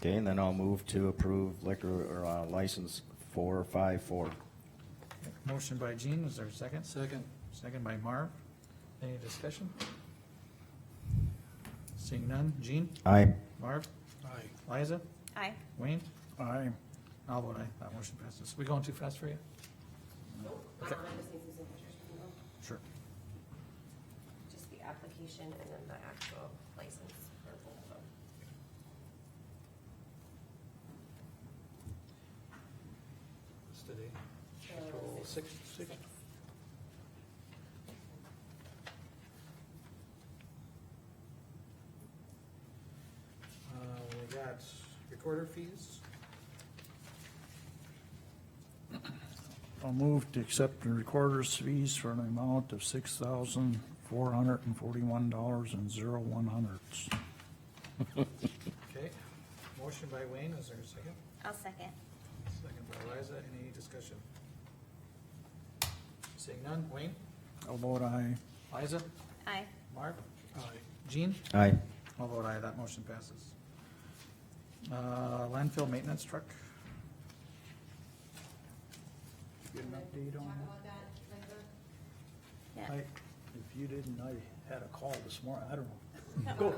Okay, and then I'll move to approve liquor or license 454. Motion by Jean, is there a second? Second. Second by Marv. Any discussion? Seeing none, Jean? Aye. Marv? Aye. Liza? Aye. Wayne? Aye. I'll vote aye. That motion passes. We going too fast for you? Nope, Okay. I just need some signatures from you. Sure. Just the application and then the actual license for both of them. What's today? So, Six. We got recorder fees. I'll move to accept the recorder's fees for an amount of $6,441.01. Okay. Motion by Wayne, is there a second? I'll second. Second by Liza. Any discussion? Seeing none, Wayne? How about I? Liza? Aye. Marv? Aye. Jean? Aye. I'll vote aye, that motion passes. Landfill maintenance truck, Get an update on talk that? about that later. Yeah. If you didn't, I had a call this morning, I don't know. No, Go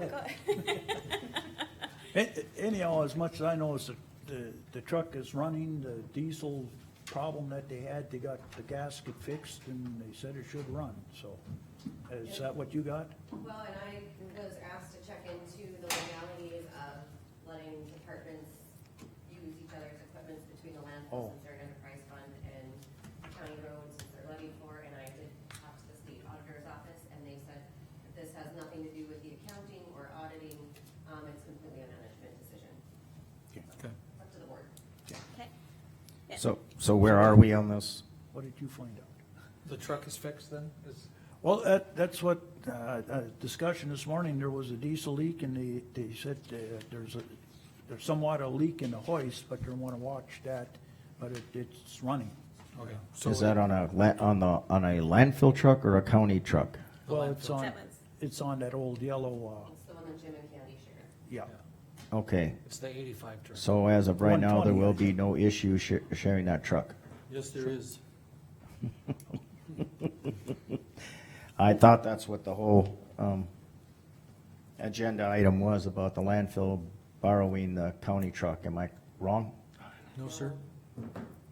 ahead. Anyhow, as much as I know, is the truck is running, the diesel problem that they had, they got the gasket fixed and they said it should run, so. Is that what you got? Well, and I was asked to check into the legalities of letting departments use each other's equipment between the landfill Oh. since they're an enterprise fund and county roads since they're levied for, and I did talk to the state auditor's office, and they said that this has nothing to do with the accounting or auditing, it's completely a management decision. Okay. It's up to the board. Okay. Yeah. So where are we on this? What did you find out? The truck is fixed then? Well, that's what, discussion this morning, there was a diesel leak and they said there's somewhat a leak in the hoist, but they wanna watch that, but it's running. Okay. Is that on a landfill truck or a county truck? Well, it's on, That was- it's on that old yellow, It's the one that Jim and Candy share. yeah. Okay, It's the 85 truck. so as of right now, there 120, will I be think. no issue sharing that truck. Yes, there is. I thought that's what the whole agenda item was, about the landfill borrowing the county truck. Am I wrong? No, sir.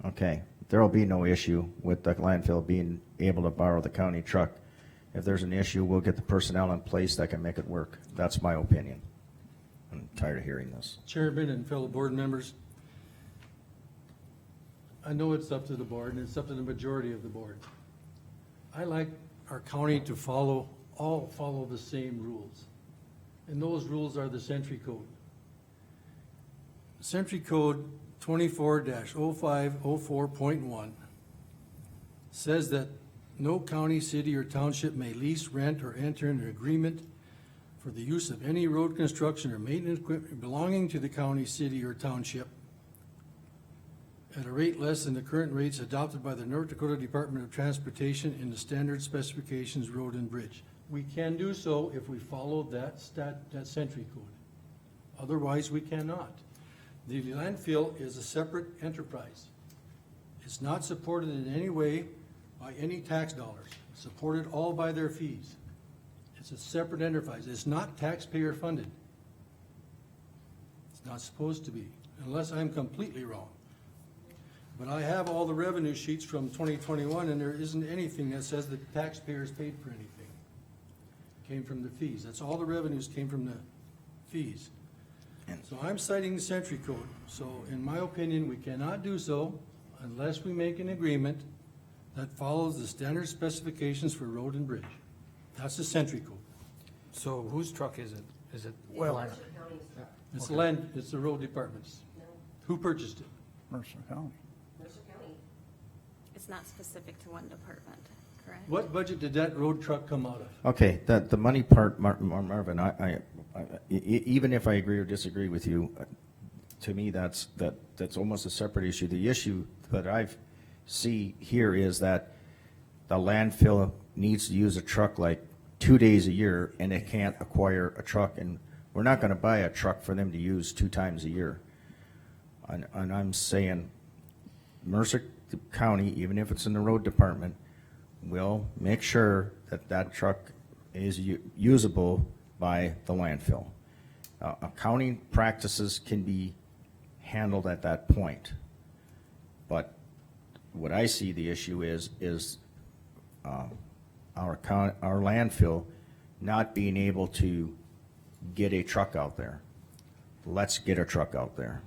Okay, there will be no issue with the landfill being able to borrow the county truck. If there's an issue, we'll get the personnel in place that can make it work. That's my opinion. I'm tired of hearing this. Chairman and fellow board members, I know it's up to the board and it's up to the majority of the board. I like our county to follow the same rules. And those rules are the Century Code. Century Code 24-0504.1 says that no county, city, or township may lease, rent, or enter into an agreement for the use of any road construction or maintenance equipment belonging to the county, city, or township at a rate less than the current rates adopted by the North Dakota Department of Transportation in the standard specifications road and bridge. We can do so if we follow that Century Code. Otherwise, we cannot. The landfill is a separate enterprise. It's not supported in any way by any tax dollars, it's supported all by their fees. It's a separate enterprise. It's not taxpayer funded. It's not supposed to be, unless I'm completely wrong. But I have all the revenue sheets from 2021, and there isn't anything that says the taxpayers paid for anything. Came from the fees. That's all the revenues came from the fees. So I'm citing the Century Code. So in my opinion, we cannot do so unless we make an agreement that follows the standard specifications for road and bridge. That's the Century Code. So whose truck is it? Is it? Well- Mercer County's truck. It's the land, it's the road department's. No, Who purchased it? Mercer County. Mercer County. It's not specific to one department, correct? What budget did that road truck come out of? Okay, the money part, Marvin, even if I agree or disagree with you, to me, that's almost a separate issue. The issue that I see here is that the landfill needs to use a truck like 2 days a year, and it can't acquire a truck, and we're not gonna buy a truck for them to use 2 times a year. And I'm saying, Mercer County, even if it's in the road department, will make sure that that truck is usable by the landfill. Accounting practices can be handled at that point. But what I see the issue is our landfill not being able to get a truck out there. Let's get a truck out there.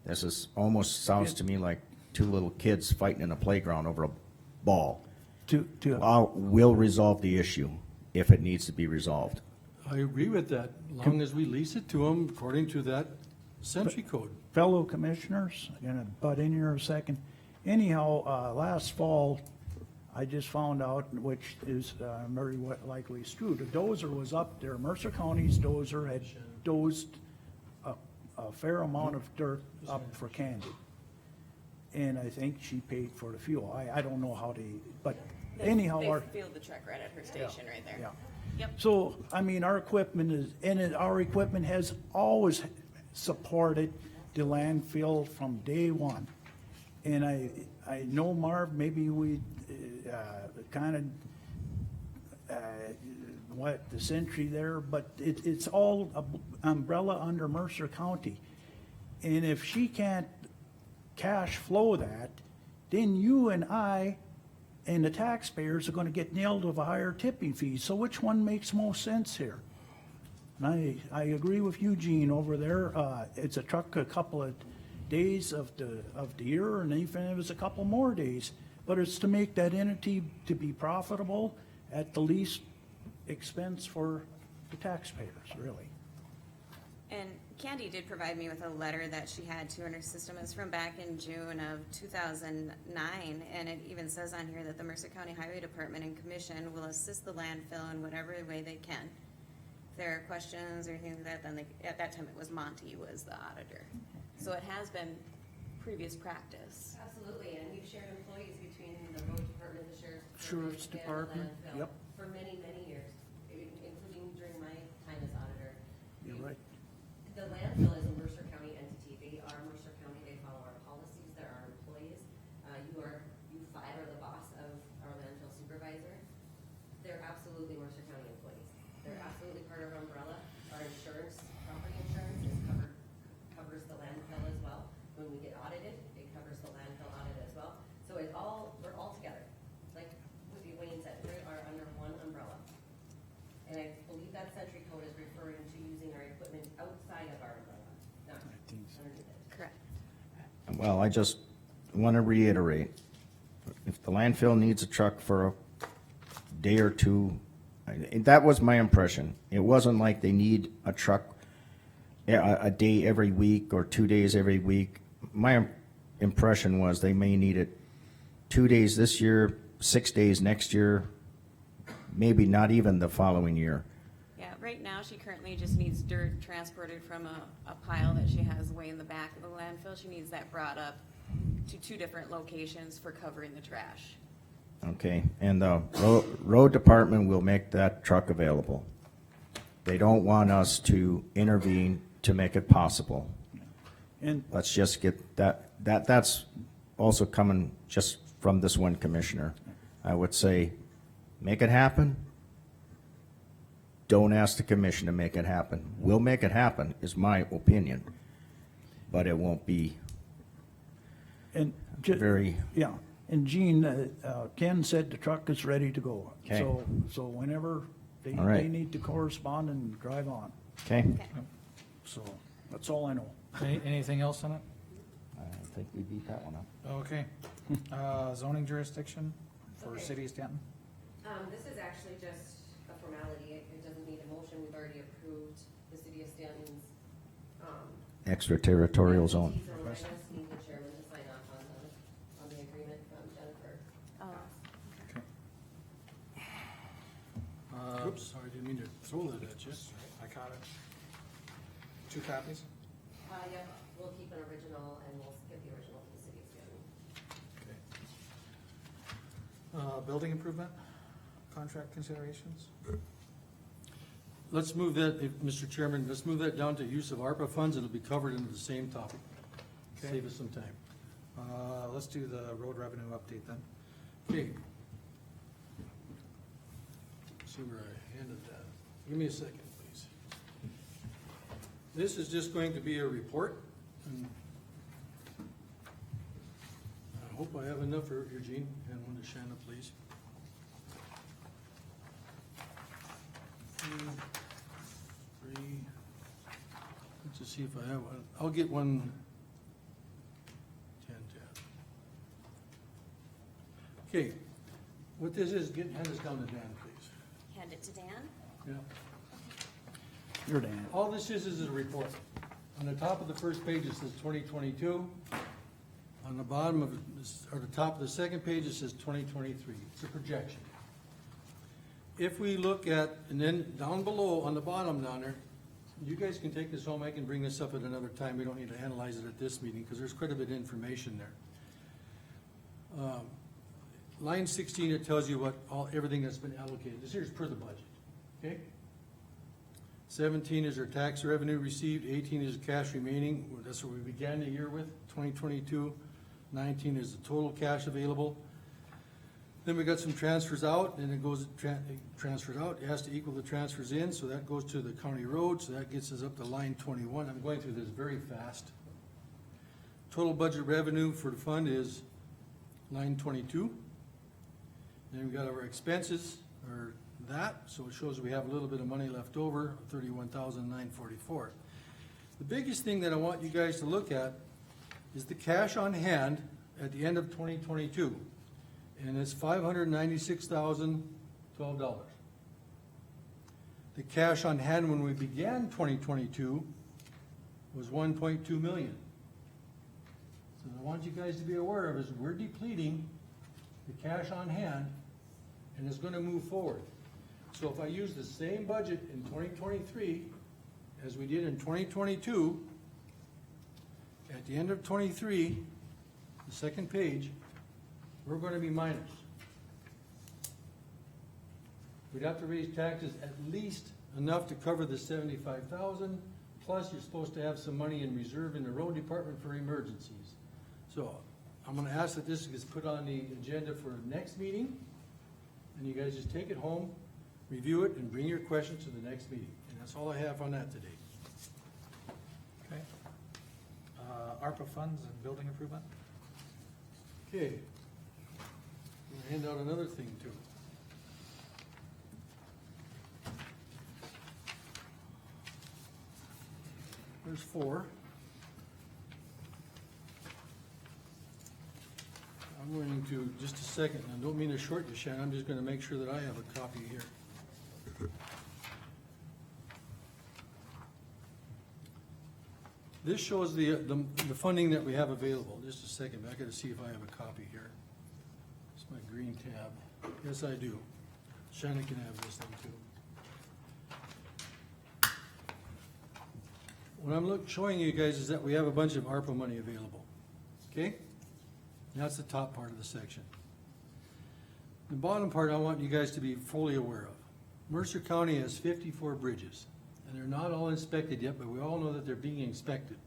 This is, almost sounds to me like 2 little kids fighting in a playground over a ball. We'll resolve the issue if it needs to be resolved. I agree with that, as long as we lease it to them according to that century code. Fellow commissioners, I'm gonna butt in here a second. Anyhow, last fall, I just found out, which is very likely is true, the dozer was up there. Mercer County's dozer had dozed a fair amount of dirt up for Candy. And I think she paid for the fuel. I don't know how they, but anyhow. They filled the truck right at her station right there. Yeah. Yep. So, I mean, our equipment is, our equipment has always supported the landfill from day one. And I know, Marv, maybe we kind of the century there, but it's all a umbrella under Mercer County. And if she can't cash flow that, then you and I and the taxpayers are gonna get nailed with a higher tipping fee. So which one makes most sense here? And I agree with Eugene over there. It's a truck a couple of days of the year, and even if it's a couple more days. But it's to make that entity to be profitable at the least expense for the taxpayers, really. And Candy did provide me with a letter that she had to in her system. It's from back in June of 2009, and it even says on here that the Mercer County Highway Department and Commission will assist the landfill in whatever way they can. If there are questions or things like that, then at that time it was Monty was the auditor. So it has been previous practice. Absolutely, and we've shared employees between the road department, the Sheriff's department, and the Department, landfill yep. for many, many years, including during my time as auditor. You're right. The landfill is a Mercer County entity. They are Mercer County. They follow our policies. They're our employees. You five are the boss of our landfill supervisor. They're absolutely Mercer County employees. They're absolutely part of our umbrella. Our insurance, property insurance covers the landfill as well. When we get audited, it covers the landfill audit as well. So we're all together. Like Wayne said, we are under one umbrella. And I believe that century code is referring to using our equipment outside of our umbrella, not underneath it. Correct. Well, I just want to reiterate, if the landfill needs a truck for a day or two, that was my impression. It wasn't like they need a truck a day every week or 2 days every week. My impression was they may need it 2 days this year, 6 days next year, maybe not even the following year. Yeah, right now she currently just needs dirt transported from a pile that she has way in the back of the landfill. She needs that brought up to 2 different locations for covering the trash. Okay, and the road department will make that truck available. They don't want us to intervene to make it possible. And Let's just get that's also coming just from this one commissioner. I would say, make it happen. Don't ask the commission to make it happen. We'll make it happen, is my opinion. But it won't be And very, yeah, and Gene, Ken said the truck is ready to go. Okay. So whenever they All right. need to correspond and drive on. okay? So that's all I know. Anything else on it? I think we beat that one up. Okay. Zoning jurisdiction for Okay. City of Stanton? This is actually just a formality. It doesn't need a motion. We've already approved the city of Stanton's, Extraterritorial zone. entities and Rhinos need the chairman to sign off on the agreement from Jennifer. Oh. Whoops, sorry, didn't mean to throw that at you. I caught it. 2 copies? Yeah, we'll keep an original and we'll give the original to the city of Stanton. Okay. Building improvement, contract considerations? Let's move that, Mr. Chairman, let's move that down to use of ARPA funds. It'll be covered into the same topic. Okay. Save us some time. Let's do the road revenue update then. Okay. See where I handed that. Give me a second, please. This is just going to be a report, and I hope I have enough for Eugene, and one to Shanna, please. Three. Let's just see if I have one. I'll get one. 10, 10. Okay, what this is, hand this down to Dan, please. Hand it to Dan. Yeah. You're Dan. All this is a report. On the top of the first page, it says 2022. On the bottom of, or the top of the second page, it says 2023. It's a projection. If we look at, and then down below, on the bottom down there, you guys can take this home. I can bring this up at another time. We don't need to analyze it at this meeting because there's quite a bit of information there. Line 16, it tells you what everything that's been allocated. This here's per the budget, okay? 17 is our tax revenue received, 18 is cash remaining, that's what we began the year with, 2022. 19 is the total cash available. Then we got some transfers out, and it goes, transfers out, it has to equal the transfers in, so that goes to the county road, so that gets us up to line 21. I'm going through this very fast. Total budget revenue for the fund is line 22. Then we got our expenses, or that, so it shows we have a little bit of money left over, 31,944. The biggest thing that I want you guys to look at is the cash on hand at the end of 2022, and it's $596,012. The cash on hand when we began 2022 was 1.2 million. So I want you guys to be aware of is we're depleting the cash on hand, and it's going to move forward. So if I use the same budget in 2023 as we did in 2022, at the end of 23, the second page, we're going to be minus. We'd have to raise taxes at least enough to cover the 75,000, plus you're supposed to have some money in reserve in the road department for emergencies. So I'm going to ask that this gets put on the agenda for next meeting, and you guys just take it home, review it, and bring your questions to the next meeting. And that's all I have on that today. Okay. ARPA funds and building improvement? Okay. I'm gonna hand out another thing too. There's 4. I'm going to, just a second, I don't mean to short you, Shannon, I'm just gonna make sure that I have a copy here. This shows the funding that we have available. Just a second, I gotta see if I have a copy here. It's my green tab. Yes, I do. Shannon can have this thing too. What I'm showing you guys is that we have a bunch of ARPA money available, okay? That's the top part of the section. The bottom part I want you guys to be fully aware of. Mercer County has 54 bridges, and they're not all inspected yet, but we all know that they're being inspected.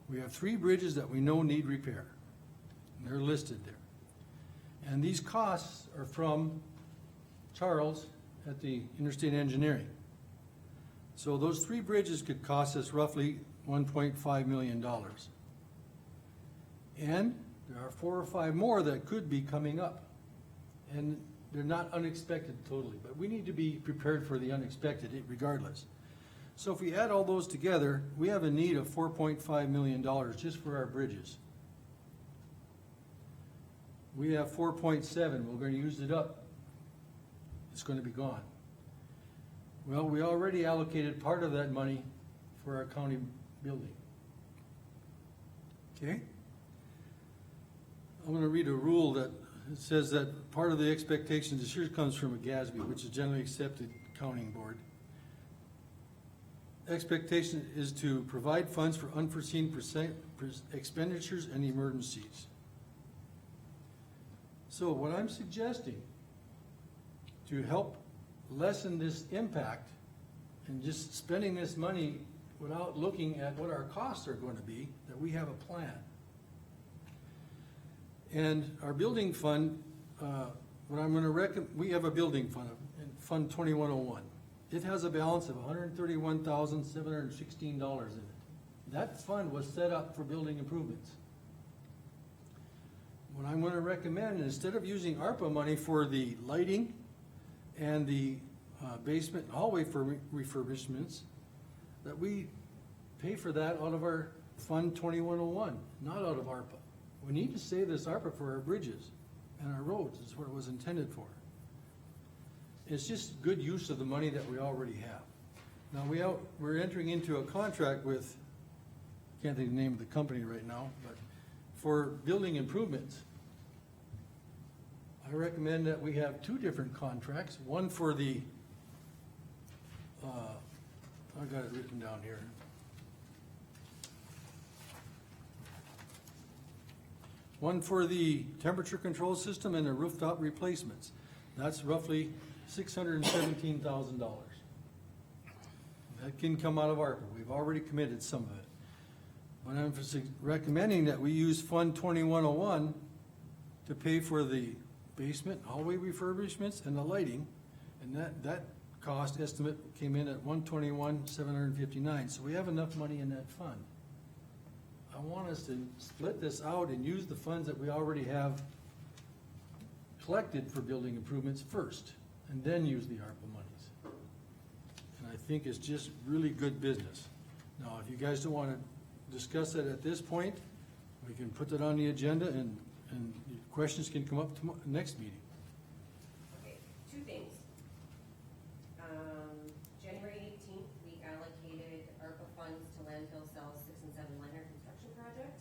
We have 3 bridges that we know need repair. And they're listed there. And these costs are from Charles at the Interstate Engineering. So those 3 bridges could cost us roughly $1.5 million. And there are 4 or 5 more that could be coming up. And they're not unexpected totally, but we need to be prepared for the unexpected regardless. So if we add all those together, we have a need of $4.5 million just for our bridges. We have 4.7, we're going to use it up. It's going to be gone. Well, we already allocated part of that money for our county building. Okay? I'm going to read a rule that it says that part of the expectations, this here comes from a GASB, which is Generally Accepted Accounting Board. Expectation is to provide funds for unforeseen expenditures and emergencies. So what I'm suggesting, to help lessen this impact and just spending this money without looking at what our costs are going to be, that we have a plan. And our building fund, what I'm gonna we have a building fund, Fund 2101. It has a balance of $131,716 in it. That fund was set up for building improvements. What I'm gonna recommend, instead of using ARPA money for the lighting and the basement and hallway for refurbishments, that we pay for that out of our Fund 2101, not out of ARPA. We need to save this ARPA for our bridges and our roads, is what it was intended for. It's just good use of the money that we already have. Now, we're entering into a contract with, can't think of the name of the company right now, but for building improvements. I recommend that we have two different contracts, one for the, I got it written down here. One for the temperature control system and the rooftop replacements. That's roughly $617,000. That can come out of ARPA. We've already committed some of it. But I'm recommending that we use Fund 2101 to pay for the basement, hallway refurbishments, and the lighting. And that cost estimate came in at $121,759. So we have enough money in that fund. I want us to split this out and use the funds that we already have collected for building improvements first, and then use the ARPA monies. And I think it's just really good business. Now, if you guys don't want to discuss it at this point, we can put that on the agenda, and questions can come up next meeting. Okay, two things. January 18th, we allocated ARPA funds to landfill cells 6 and 7 liner construction project.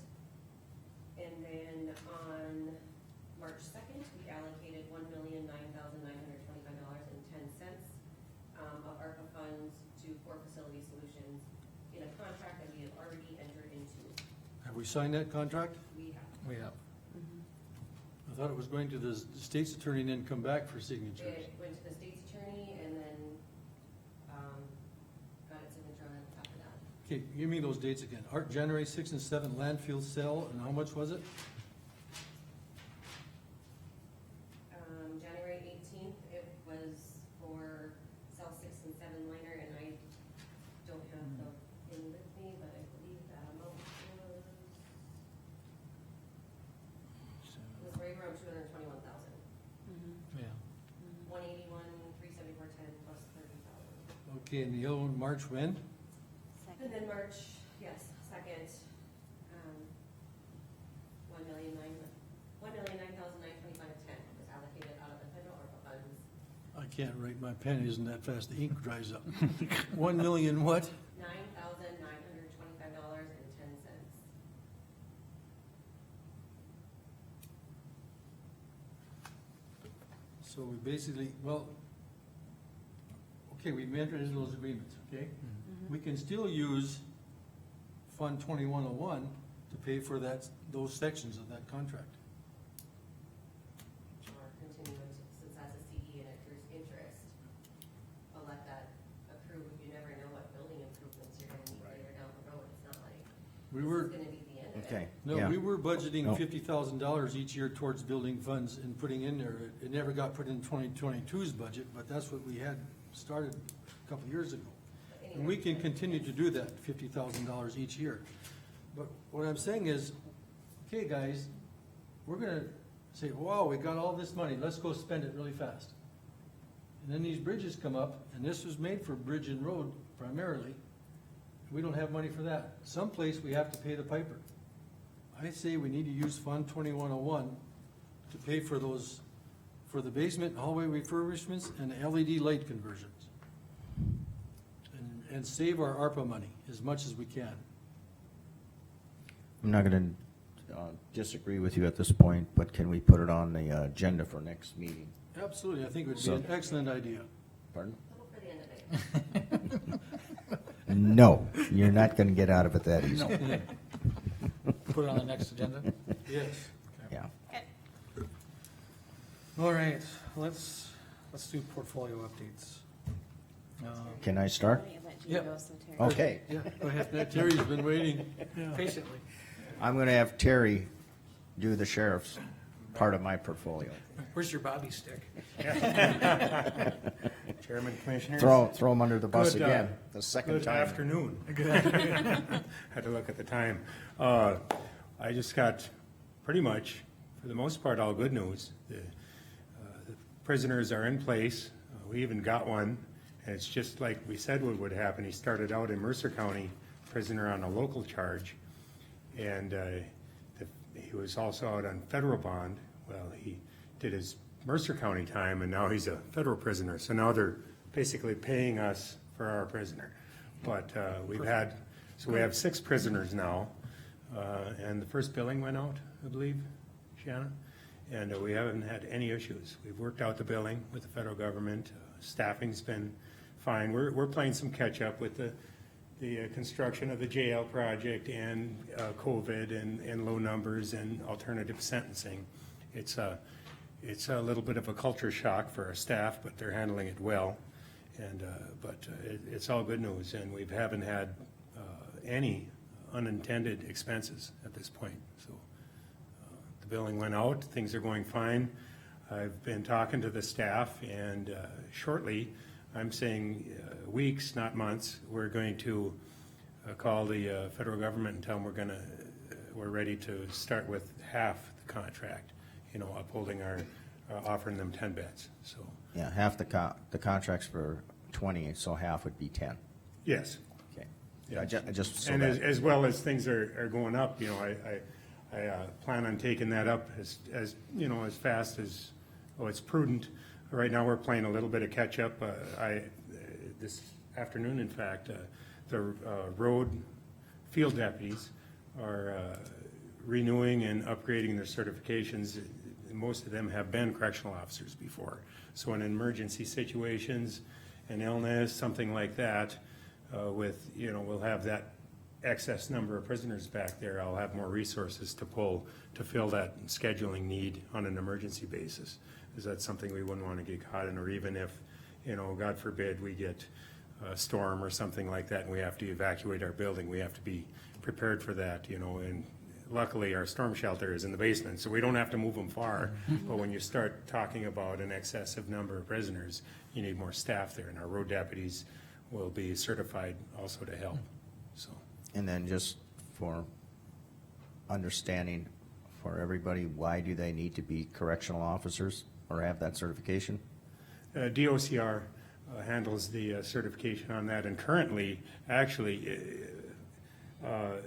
And then on March 2nd, we allocated $1,009,925.10 of ARPA funds to Core Facility Solutions in a contract that we have already entered into. Have we signed that contract? We have. We have. I thought it was going to the state's attorney and then come back for signatures. It went to the state's attorney and then got its signature on it after that. Okay, give me those dates again. January 6th and 7th landfill sale, and how much was it? January 18th, it was for cell 6 and 7 liner, and I don't have the thing with me, but I believe that amount was, it was right around 221,000. Yeah. 181,374.10 plus 30,000. Okay, and the other one, March when? And then March, yes, 2nd, $1,009,925.10 was allocated out of the federal ARPA funds. I can't write, my pen isn't that fast, the ink dries up. 1 million what? $9,925.10. So we basically, well, okay, we've entered into those agreements, okay? We can still use Fund 2101 to pay for those sections of that contract. Or continue it, since that's a CE and accrues interest, I'll let that accrue. You never know what building improvements you're gonna need later down the road. It's not like We this were, is gonna be the end of it. Okay. no, yeah. we were budgeting No. $50,000 each year towards building funds and putting in there. It never got put in 2022's budget, but that's what we had started a couple years ago. And we can continue to do that, $50,000 each year. But what I'm saying is, okay, guys, we're gonna say, wow, we got all this money, let's go spend it really fast. And then these bridges come up, and this was made for bridge and road primarily. We don't have money for that. Someplace we have to pay the piper. I say we need to use Fund 2101 to pay for those, for the basement hallway refurbishments and the LED light conversions. And save our ARPA money as much as we can. I'm not gonna disagree with you at this point, but can we put it on the agenda for next meeting? Absolutely, I think it would be an excellent idea. Pardon? Hope for the end of it. No, you're not gonna get out of it that easy. Put it on the next agenda? Yes. Yeah. All right, let's do portfolio updates. Can I start? Let Jean Yep. go, so Terry. Okay. Yeah, go ahead. Terry's been waiting. Patiently. I'm gonna have Terry do the sheriff's part of my portfolio. Where's your bobby stick? Chairman, Commissioners. Throw him under the bus Good, again, the second Good time. afternoon. Had to look at the time. I just got pretty much, for the most part, all good news. The prisoners are in place. We even got one, and it's just like we said what would happen. He started out in Mercer County, prisoner on a local charge, and he was also out on federal bond. Well, he did his Mercer County time, and now he's a federal prisoner. So now they're basically paying us for our prisoner. But we have 6 prisoners now, and the first billing went out, I believe, Shannon, and we haven't had any issues. We've worked out the billing with the federal government. Staffing's been fine. We're playing some catch up with the construction of the jail project and COVID and low numbers and alternative sentencing. It's a little bit of a culture shock for our staff, but they're handling it well. And it's all good news, and we haven't had any unintended expenses at this point. So the billing went out, things are going fine. I've been talking to the staff, and shortly, I'm saying weeks, not months, we're going to call the federal government and tell them we're ready to start with half the contract, upholding offering them 10 beds, so. Yeah, half the contract's for 20, so half would be 10. Yes. Okay. Yeah, I just so And that. as well as things are going up, I plan on taking that up as fast as, it's prudent. Right now, we're playing a little bit of catch up. This afternoon, in fact, the road field deputies are renewing and upgrading their certifications. Most of them have been correctional officers before. So in emergency situations, an illness, something like that, we'll have that excess number of prisoners back there. I'll have more resources to pull to fill that scheduling need on an emergency basis. Is that something we wouldn't want to get caught in, or even if, God forbid, we get a storm or something like that and we have to evacuate our building, we have to be prepared for that, and luckily, our storm shelter is in the basement, so we don't have to move them far. But when you start talking about an excessive number of prisoners, you need more staff there, and our road deputies will be certified also to help, so. And then just for understanding for everybody, why do they need to be correctional officers or have that certification? DOCR handles the certification on that, and currently, actually,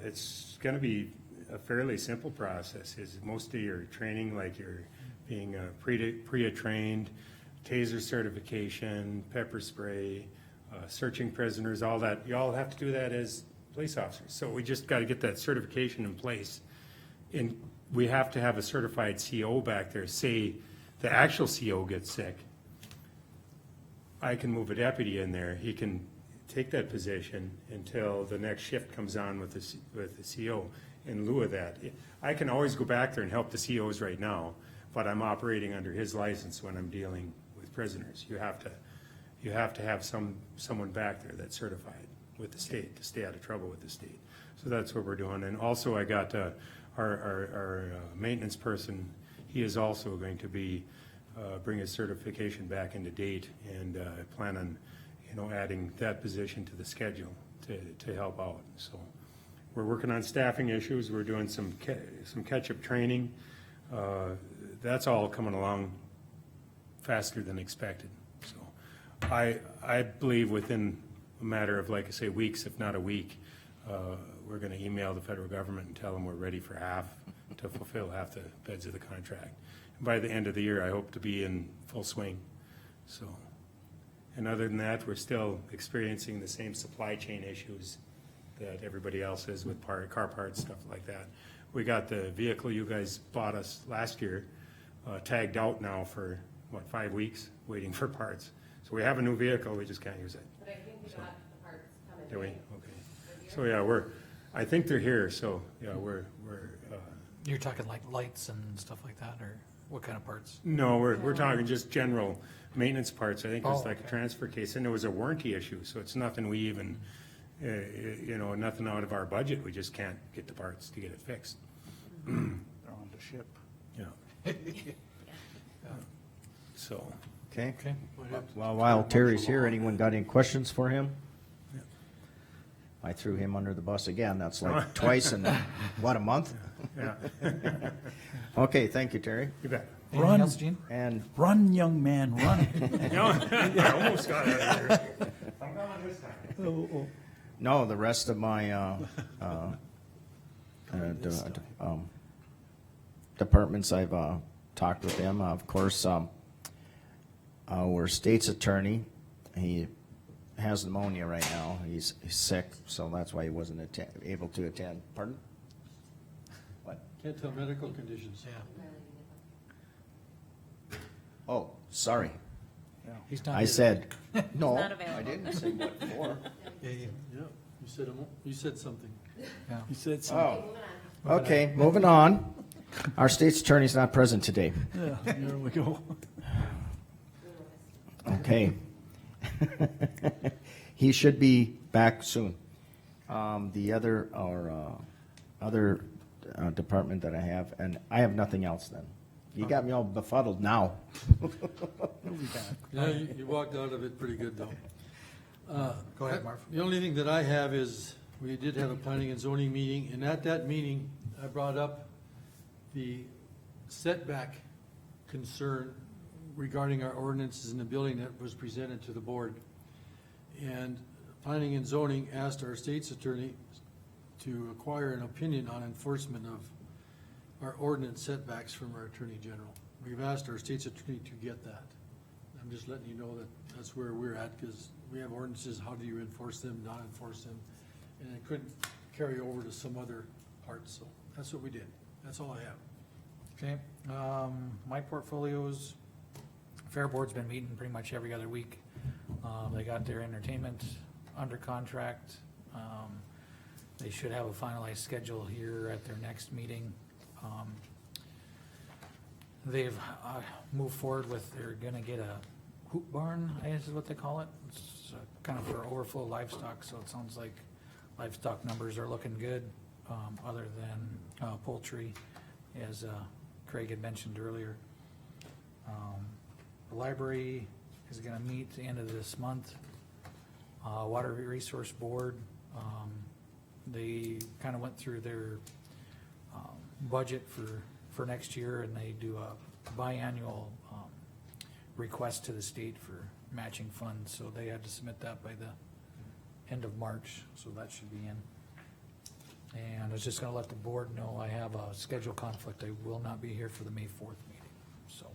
it's gonna be a fairly simple process. Is most of your training, like you're being PREA trained, taser certification, pepper spray, searching prisoners, all that, you all have to do that as police officers. So we just got to get that certification in place. And we have to have a certified CO back there. Say the actual CO gets sick, I can move a deputy in there. He can take that position until the next shift comes on with the CO. In lieu of that, I can always go back there and help the COs right now, but I'm operating under his license when I'm dealing with prisoners. You have to have someone back there that's certified with the state to stay out of trouble with the state. So that's what we're doing. And also, I got our maintenance person. He is also going to be bring his certification back into date, and I plan on adding that position to the schedule to help out. So. We're working on staffing issues. We're doing some catch-up training. That's all coming along faster than expected. So I believe within a matter of, like I say, weeks, if not a week, we're going to email the federal government and tell them we're ready for to fulfill half the beds of the contract. And by the end of the year, I hope to be in full swing. So, and other than that, we're still experiencing the same supply chain issues that everybody else is with car parts, stuff like that. We got the vehicle you guys bought us last year tagged out now for, 5 weeks, waiting for parts. So we have a new vehicle, we just can't use it. But I think we got the parts coming. Do we? right? Okay. So yeah, I think they're here, so yeah, we're You're talking like lights and stuff like that, or? what kind of parts? No, we're talking just general maintenance parts. I think it was Oh, like a okay. transfer case, and there was a warranty issue, so it's nothing we even, nothing out of our budget. We just can't get the parts to get it fixed. They're on the ship. Yeah. So, Okay. Okay. Well, while Terry's here, anyone got any questions for him? I threw him under the bus again. That's like twice in, what, a month? yeah, Okay, thank you, Terry. you bet. Anything Run. else, Gene? And Run, young man, run. I almost got it out of here. I'm going this time. no, the rest of my departments, I've talked with them. Of course, our state's attorney, he has pneumonia right now. He's sick, so that's why he wasn't able to attend. Pardon? What? Can't tell medical conditions. Oh, sorry. He's not I here. said, no, not I available. didn't say what for. Yeah, you said something. Yeah. He said something. Oh, okay, moving on. Our state's attorney's not present today. Yeah, there we go. Okay. He should be back soon. The other department that I have, and I have nothing else then. You got me all befuddled now. Yeah, you walked out of it pretty good, though. Go ahead, Marv. The only thing that I have is, we did have a planning and zoning meeting, and at that meeting, I brought up the setback concern regarding our ordinances in the building that was presented to the board. And planning and zoning asked our state's attorney to acquire an opinion on enforcement of our ordinance setbacks from our attorney general. We've asked our state's attorney to get that. I'm just letting you know that that's where we're at, because we have ordinances, how do you enforce them, not enforce them? And it couldn't carry over to some other parts, so that's what we did. That's all I have. Okay, my portfolios, Fair Board's been meeting pretty much every other week. They got their entertainment under contract. They should have a finalized schedule here at their next meeting. They've moved forward with, they're gonna get a hoop barn, I guess is what they call it. It's kind of for overflow livestock, so it sounds like livestock numbers are looking good, other than poultry, as Craig had mentioned earlier. The library is gonna meet the end of this month. Water Resource Board, they kind of went through their budget for next year, and they do a biannual request to the state for matching funds, so they had to submit that by the end of March, so that should be in. And I was just gonna let the board know I have a schedule conflict. I will not be here for the May 4th meeting, so.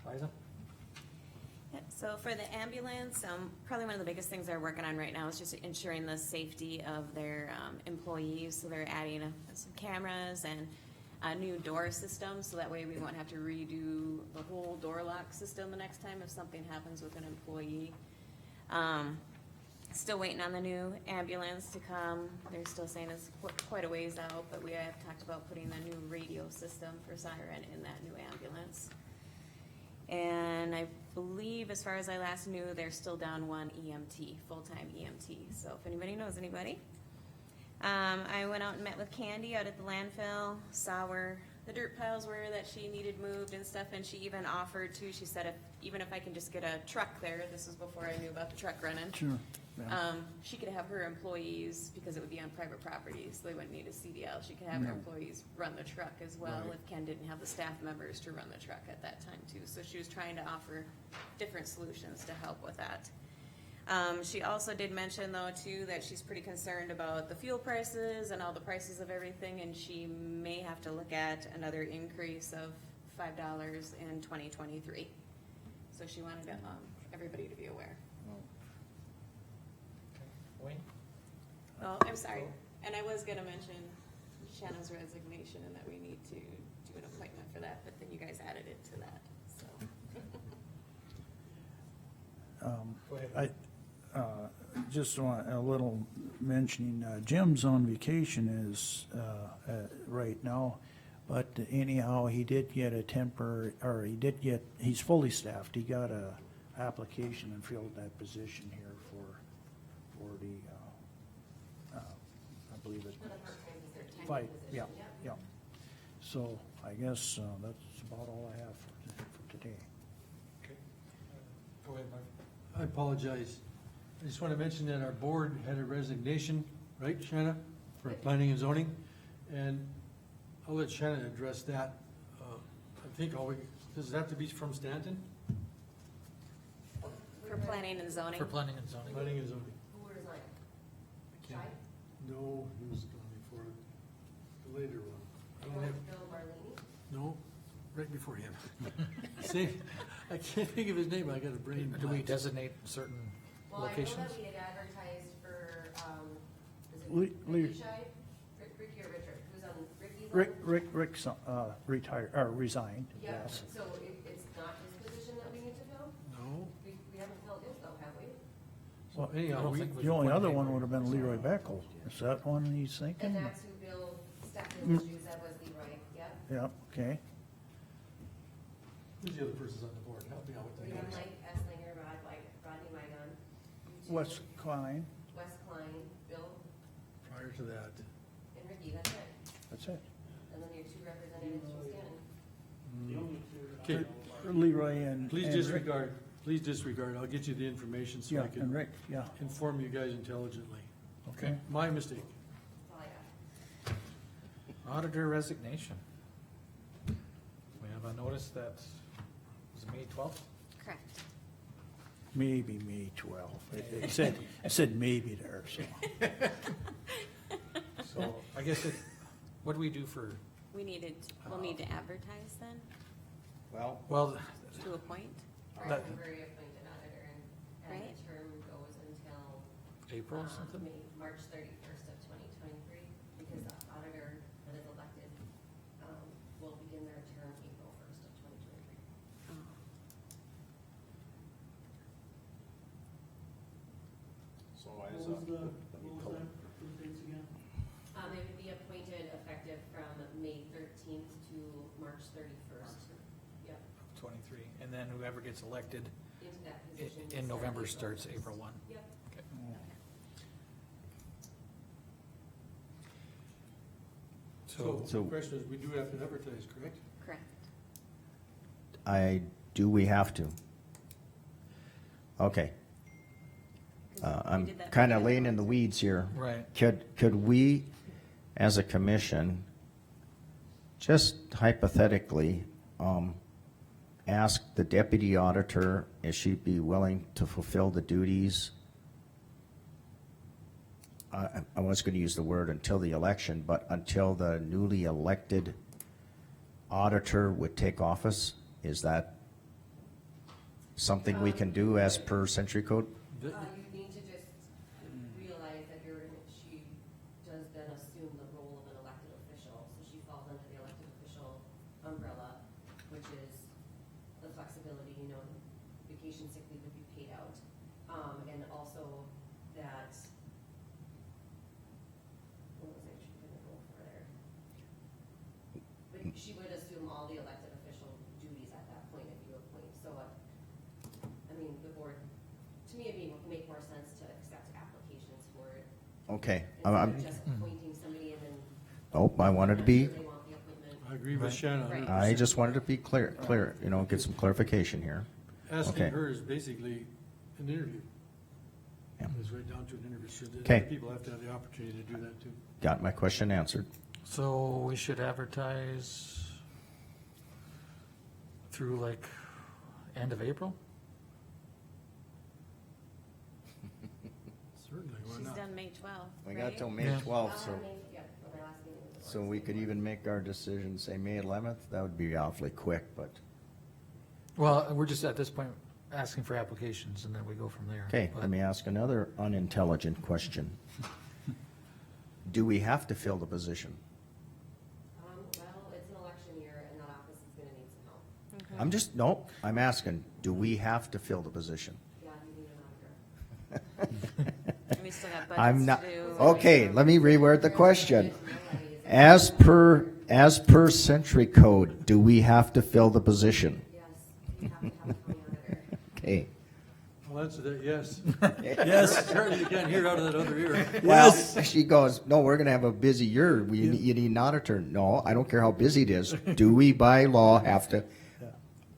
Liza? Yeah, so for the ambulance, probably one of the biggest things they're working on right now is just ensuring the safety of their employees. So they're adding some cameras and a new door system, so that way we won't have to redo the whole door lock system the next time if something happens with an employee. Still waiting on the new ambulance to come. They're still saying it's quite a ways out, but we have talked about putting the new radio system for siren in that new ambulance. And I believe, as far as I last knew, they're still down one EMT, full-time EMT. So if anybody knows anybody. I went out and met with Candy out at the landfill, saw where the dirt piles were that she needed moved and stuff, and she even offered to, she said, even if I can just get a truck there, this was before I knew about the truck running. Sure. Yeah. She could have her employees, because it would be on private property, so they wouldn't need a CDL, she could have her employees run the truck as well, Right. if Ken didn't have the staff members to run the truck at that time too. So she was trying to offer different solutions to help with that. She also did mention though too, that she's pretty concerned about the fuel prices and all the prices of everything, and she may have to look at another increase of $5 in 2023. So she wanted everybody to be aware. Wayne? Oh, I'm sorry, and I was gonna mention Shanna's resignation and that we need to do an appointment for that, but then you guys added it to that, so. Go ahead. Just want a little mentioning, Jim's on vacation right now, But anyhow, he did get a he's fully staffed. He got a application and filled that position here for the, I believe it's For the part-time, is there time fight, position? yeah, Yep. yeah. So I guess, that's about all I have for today. Okay. Go ahead, Mark. I apologize. I just want to mention that our board had a resignation, right, Shanna, for planning and zoning? And I'll let Shanna address that. I think does it have to be from Stanton? For planning and zoning. For planning and zoning. Planning and zoning. Who resigned? I can't- No, he was gone before, the later one. I don't have, Bill Marlene? no, right before him. See, I can't think of his name, I got a brain. Do we blank. designate certain Well, I know locations? that we had advertised for, is Lee- it Lee- Ricky Shive? Ricky or Richard? Who's on Ricky's line? Rick's, retired, or resigned, Yeah, yes. so it's not his position that we need to fill? No. We haven't filled his though, have we? Well, I anyhow, don't we, think we've The only other appointed one anyone. would have been Leroy Beckel. Is that one he's thinking? And that's who Bill Steffen issues, that was Leroy, yep. Yeah, okay. who's the other persons on the board? Help me out with We the have names. Mike Esslinger, Rodney Migon. you two, Wes Klein, Wes Klein, Bill, Prior to that. and Ricky, that's it. that's it. And then your two representatives from Shannon. The only two that I Okay. know are- Leroy and. Please and Rick. disregard, please disregard, I'll get you the information so Yeah, I and can Rick, yeah, inform you guys intelligently. okay. My mistake. That's all I got. Auditor resignation. We have a notice that was May 12th? Correct. Maybe May 12th. It said maybe there, so. So I guess what do we do for, We'll need to advertise then, well, to appoint. For a That- temporary appointed auditor, and Right. the term goes until April or something? March 31st of 2023, because the auditor that is elected will begin their term April 1st of 2023. So why What is was that? what was that for the dates again? They would be appointed effective from May 13th to March 31st. Yep, 23, and then whoever gets elected into that position. would in start November April starts 1st. April 1. Yep. So, So- the question is, we do have to advertise, correct? Correct. do we have to? Okay. 'Cause we I'm did that for kinda the other laying in the ones. weeds here. Right. Could we, as a commission, just hypothetically, ask the deputy auditor if she'd be willing to fulfill the duties? I was gonna use the word until the election, but until the newly elected auditor would take office? Is that something we can do as per century code? You need to just realize that she does then assume the role of an elected official, so she falls under the elected official umbrella, which is the flexibility, vacation sick leave would be paid out. And also that, what was I trying to go for there? But she would assume all the elected official duties at that point if you appoint, so, the board, to me, it'd make more sense to accept applications for it. Okay. Instead of just appointing somebody and then. Nope, I wanted to be, They want the appointment. I agree with Shannon. Right. I just wanted to be clear, get some clarification here. Asking Okay. her is basically an interview. Yeah. It's right down to an interview, so the Okay. other people have to have the opportunity to do that too. Got my question answered. So we should advertise through like end of April? Certainly, why She's not? done May 12th, We right? got till May Yeah. 12th, so, Yeah, well, my last meeting was the so we could even make our decision, say May 11th, that would be awfully quick, but, Well, we're just at this point asking for applications and then we go from there. okay, But- let me ask another unintelligent question. Do we have to fill the position? Well, it's an election year and that office is gonna need some help. I'm asking, do we have to fill the position? Yeah, you need an auditor. And we still have I'm budgets not, to do. okay, let me reword the question. As per as per century code, do we have to fill the position? Yes, you have to have a county auditor. Okay. I'll answer that, yes. Yes. Apparently you can't hear out of that other ear. Well, she goes, no, we're gonna have a busy year. You need an auditor. No, I don't care how busy it is. Do we by law have to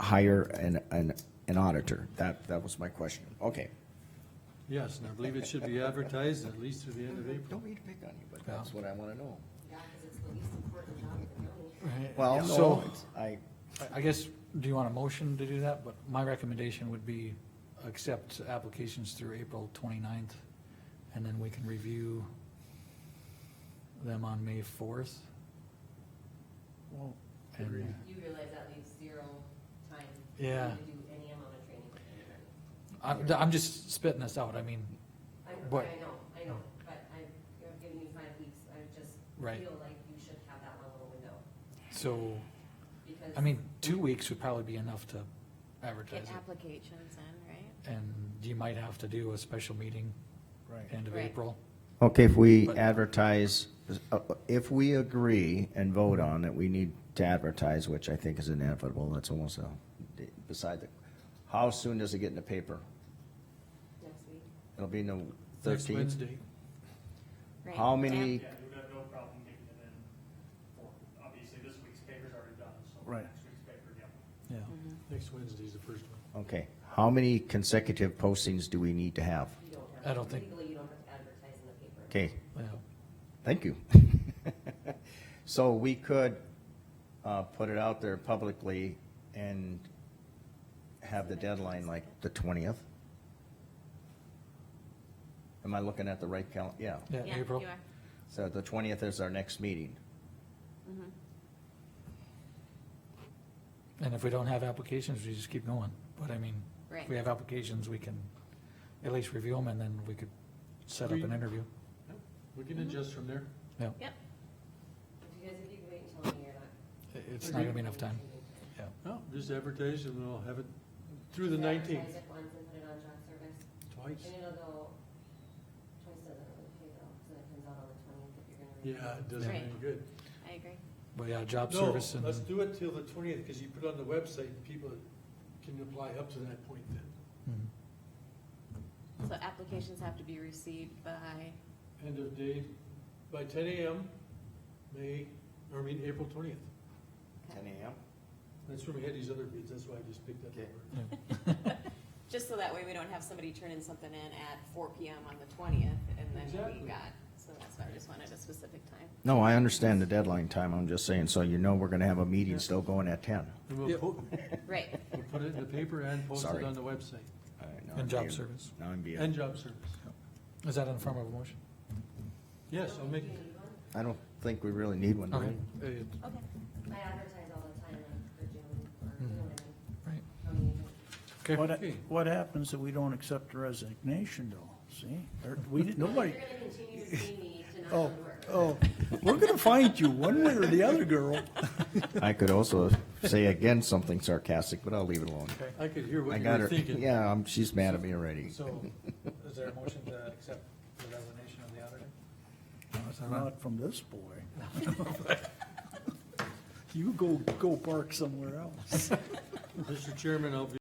hire an auditor? That was my question. Okay. Yes, and I believe it should be advertised at least through the end of April. Don't mean to pick on you, but that's what I wanna know. Yeah, because it's the least important job in the county. Well, no, So- I, I guess, do you want a motion to do that? But my recommendation would be accept applications through April 29th, and then we can review them on May 4th. Well, And, You realize that leaves zero time Yeah. to do any amount of training with anybody. I'm just spitting this out, I mean, I But- know, but you're giving me 5 weeks, I just Right. feel like you should have that one little window. so, Because I mean, 2 weeks would probably be enough to advertise Get it. applications in, right? And you might have to do a special meeting right. end of Right. April. okay, if we But- advertise, if we agree and vote on it, we need to advertise, which I think is inevitable. That's almost beside the, how soon does it get in the paper? next week. It'll be no Next 13th. Wednesday. Right. How And- many, Yeah, we've got no problem getting it in for, obviously, this week's paper's already done, so Right. next week's paper, yeah. Yeah. Next Wednesday's the first one. okay, how many consecutive postings do we need to have? You don't have. I don't think- Legally, you don't have to advertise in the paper. Okay, Yeah. thank you. So we could, put it out there publicly and have the deadline like the 20th? Am I looking at the right yeah. Yeah, Yeah, April. you are. So the 20th is our next meeting. Mhm. And if we don't have applications, we just keep going. But I mean, Right. if we have applications, we can at least review them, and then we could set up an Agreed. interview. We can adjust from there. Yeah, Yep, If you wait until me, you're not. it's not gonna be enough time. Yeah. No, just advertise and we'll have it through the Just 19th. Advertise it once and put it on job service. Twice. And it'll go, twice doesn't really pay though, so it comes out on the 20th if you're gonna. review Yeah, it it. doesn't Right. any good. I agree. But yeah, job No, service and, let's do it till the 20th, because you put it on the website and people can apply up to that point then. Mhm. So applications have to be received by, End of day by 10 AM, April 20th. 10 AM? That's where we had these other bids, that's why I just picked that Okay. number. just so that way we don't have somebody turning something in at 4 PM on the 20th, and then Exactly. we got, so that's why I just wanted a specific time. No, I understand the deadline time, I'm just saying, so you know we're gonna have a meeting still going at 10. And we'll Yep. Right. we'll put it in the paper and post it Sorry. on the website, All right, now and I'm job being- service. Now I'm being, and job service. Is that in the form of a motion? Yes, I'll make, Do you need one? I don't think we really need one, do we? Okay. Okay. I advertise all the time for June, or, you know what I mean? Right. County agent. Okay. What happens if we don't accept the resignation though? See, we didn't, nobody, You're gonna continue to see me to not oh, come to work. oh, we're gonna find you one way or the other, girl. I could also say again something sarcastic, but I'll leave it alone. I could hear I what you got were her, thinking. yeah, she's mad at me already. So, is there a motion to accept the resignation of the auditor? Not from this boy. You go park somewhere else. Mr. Chairman, I'll be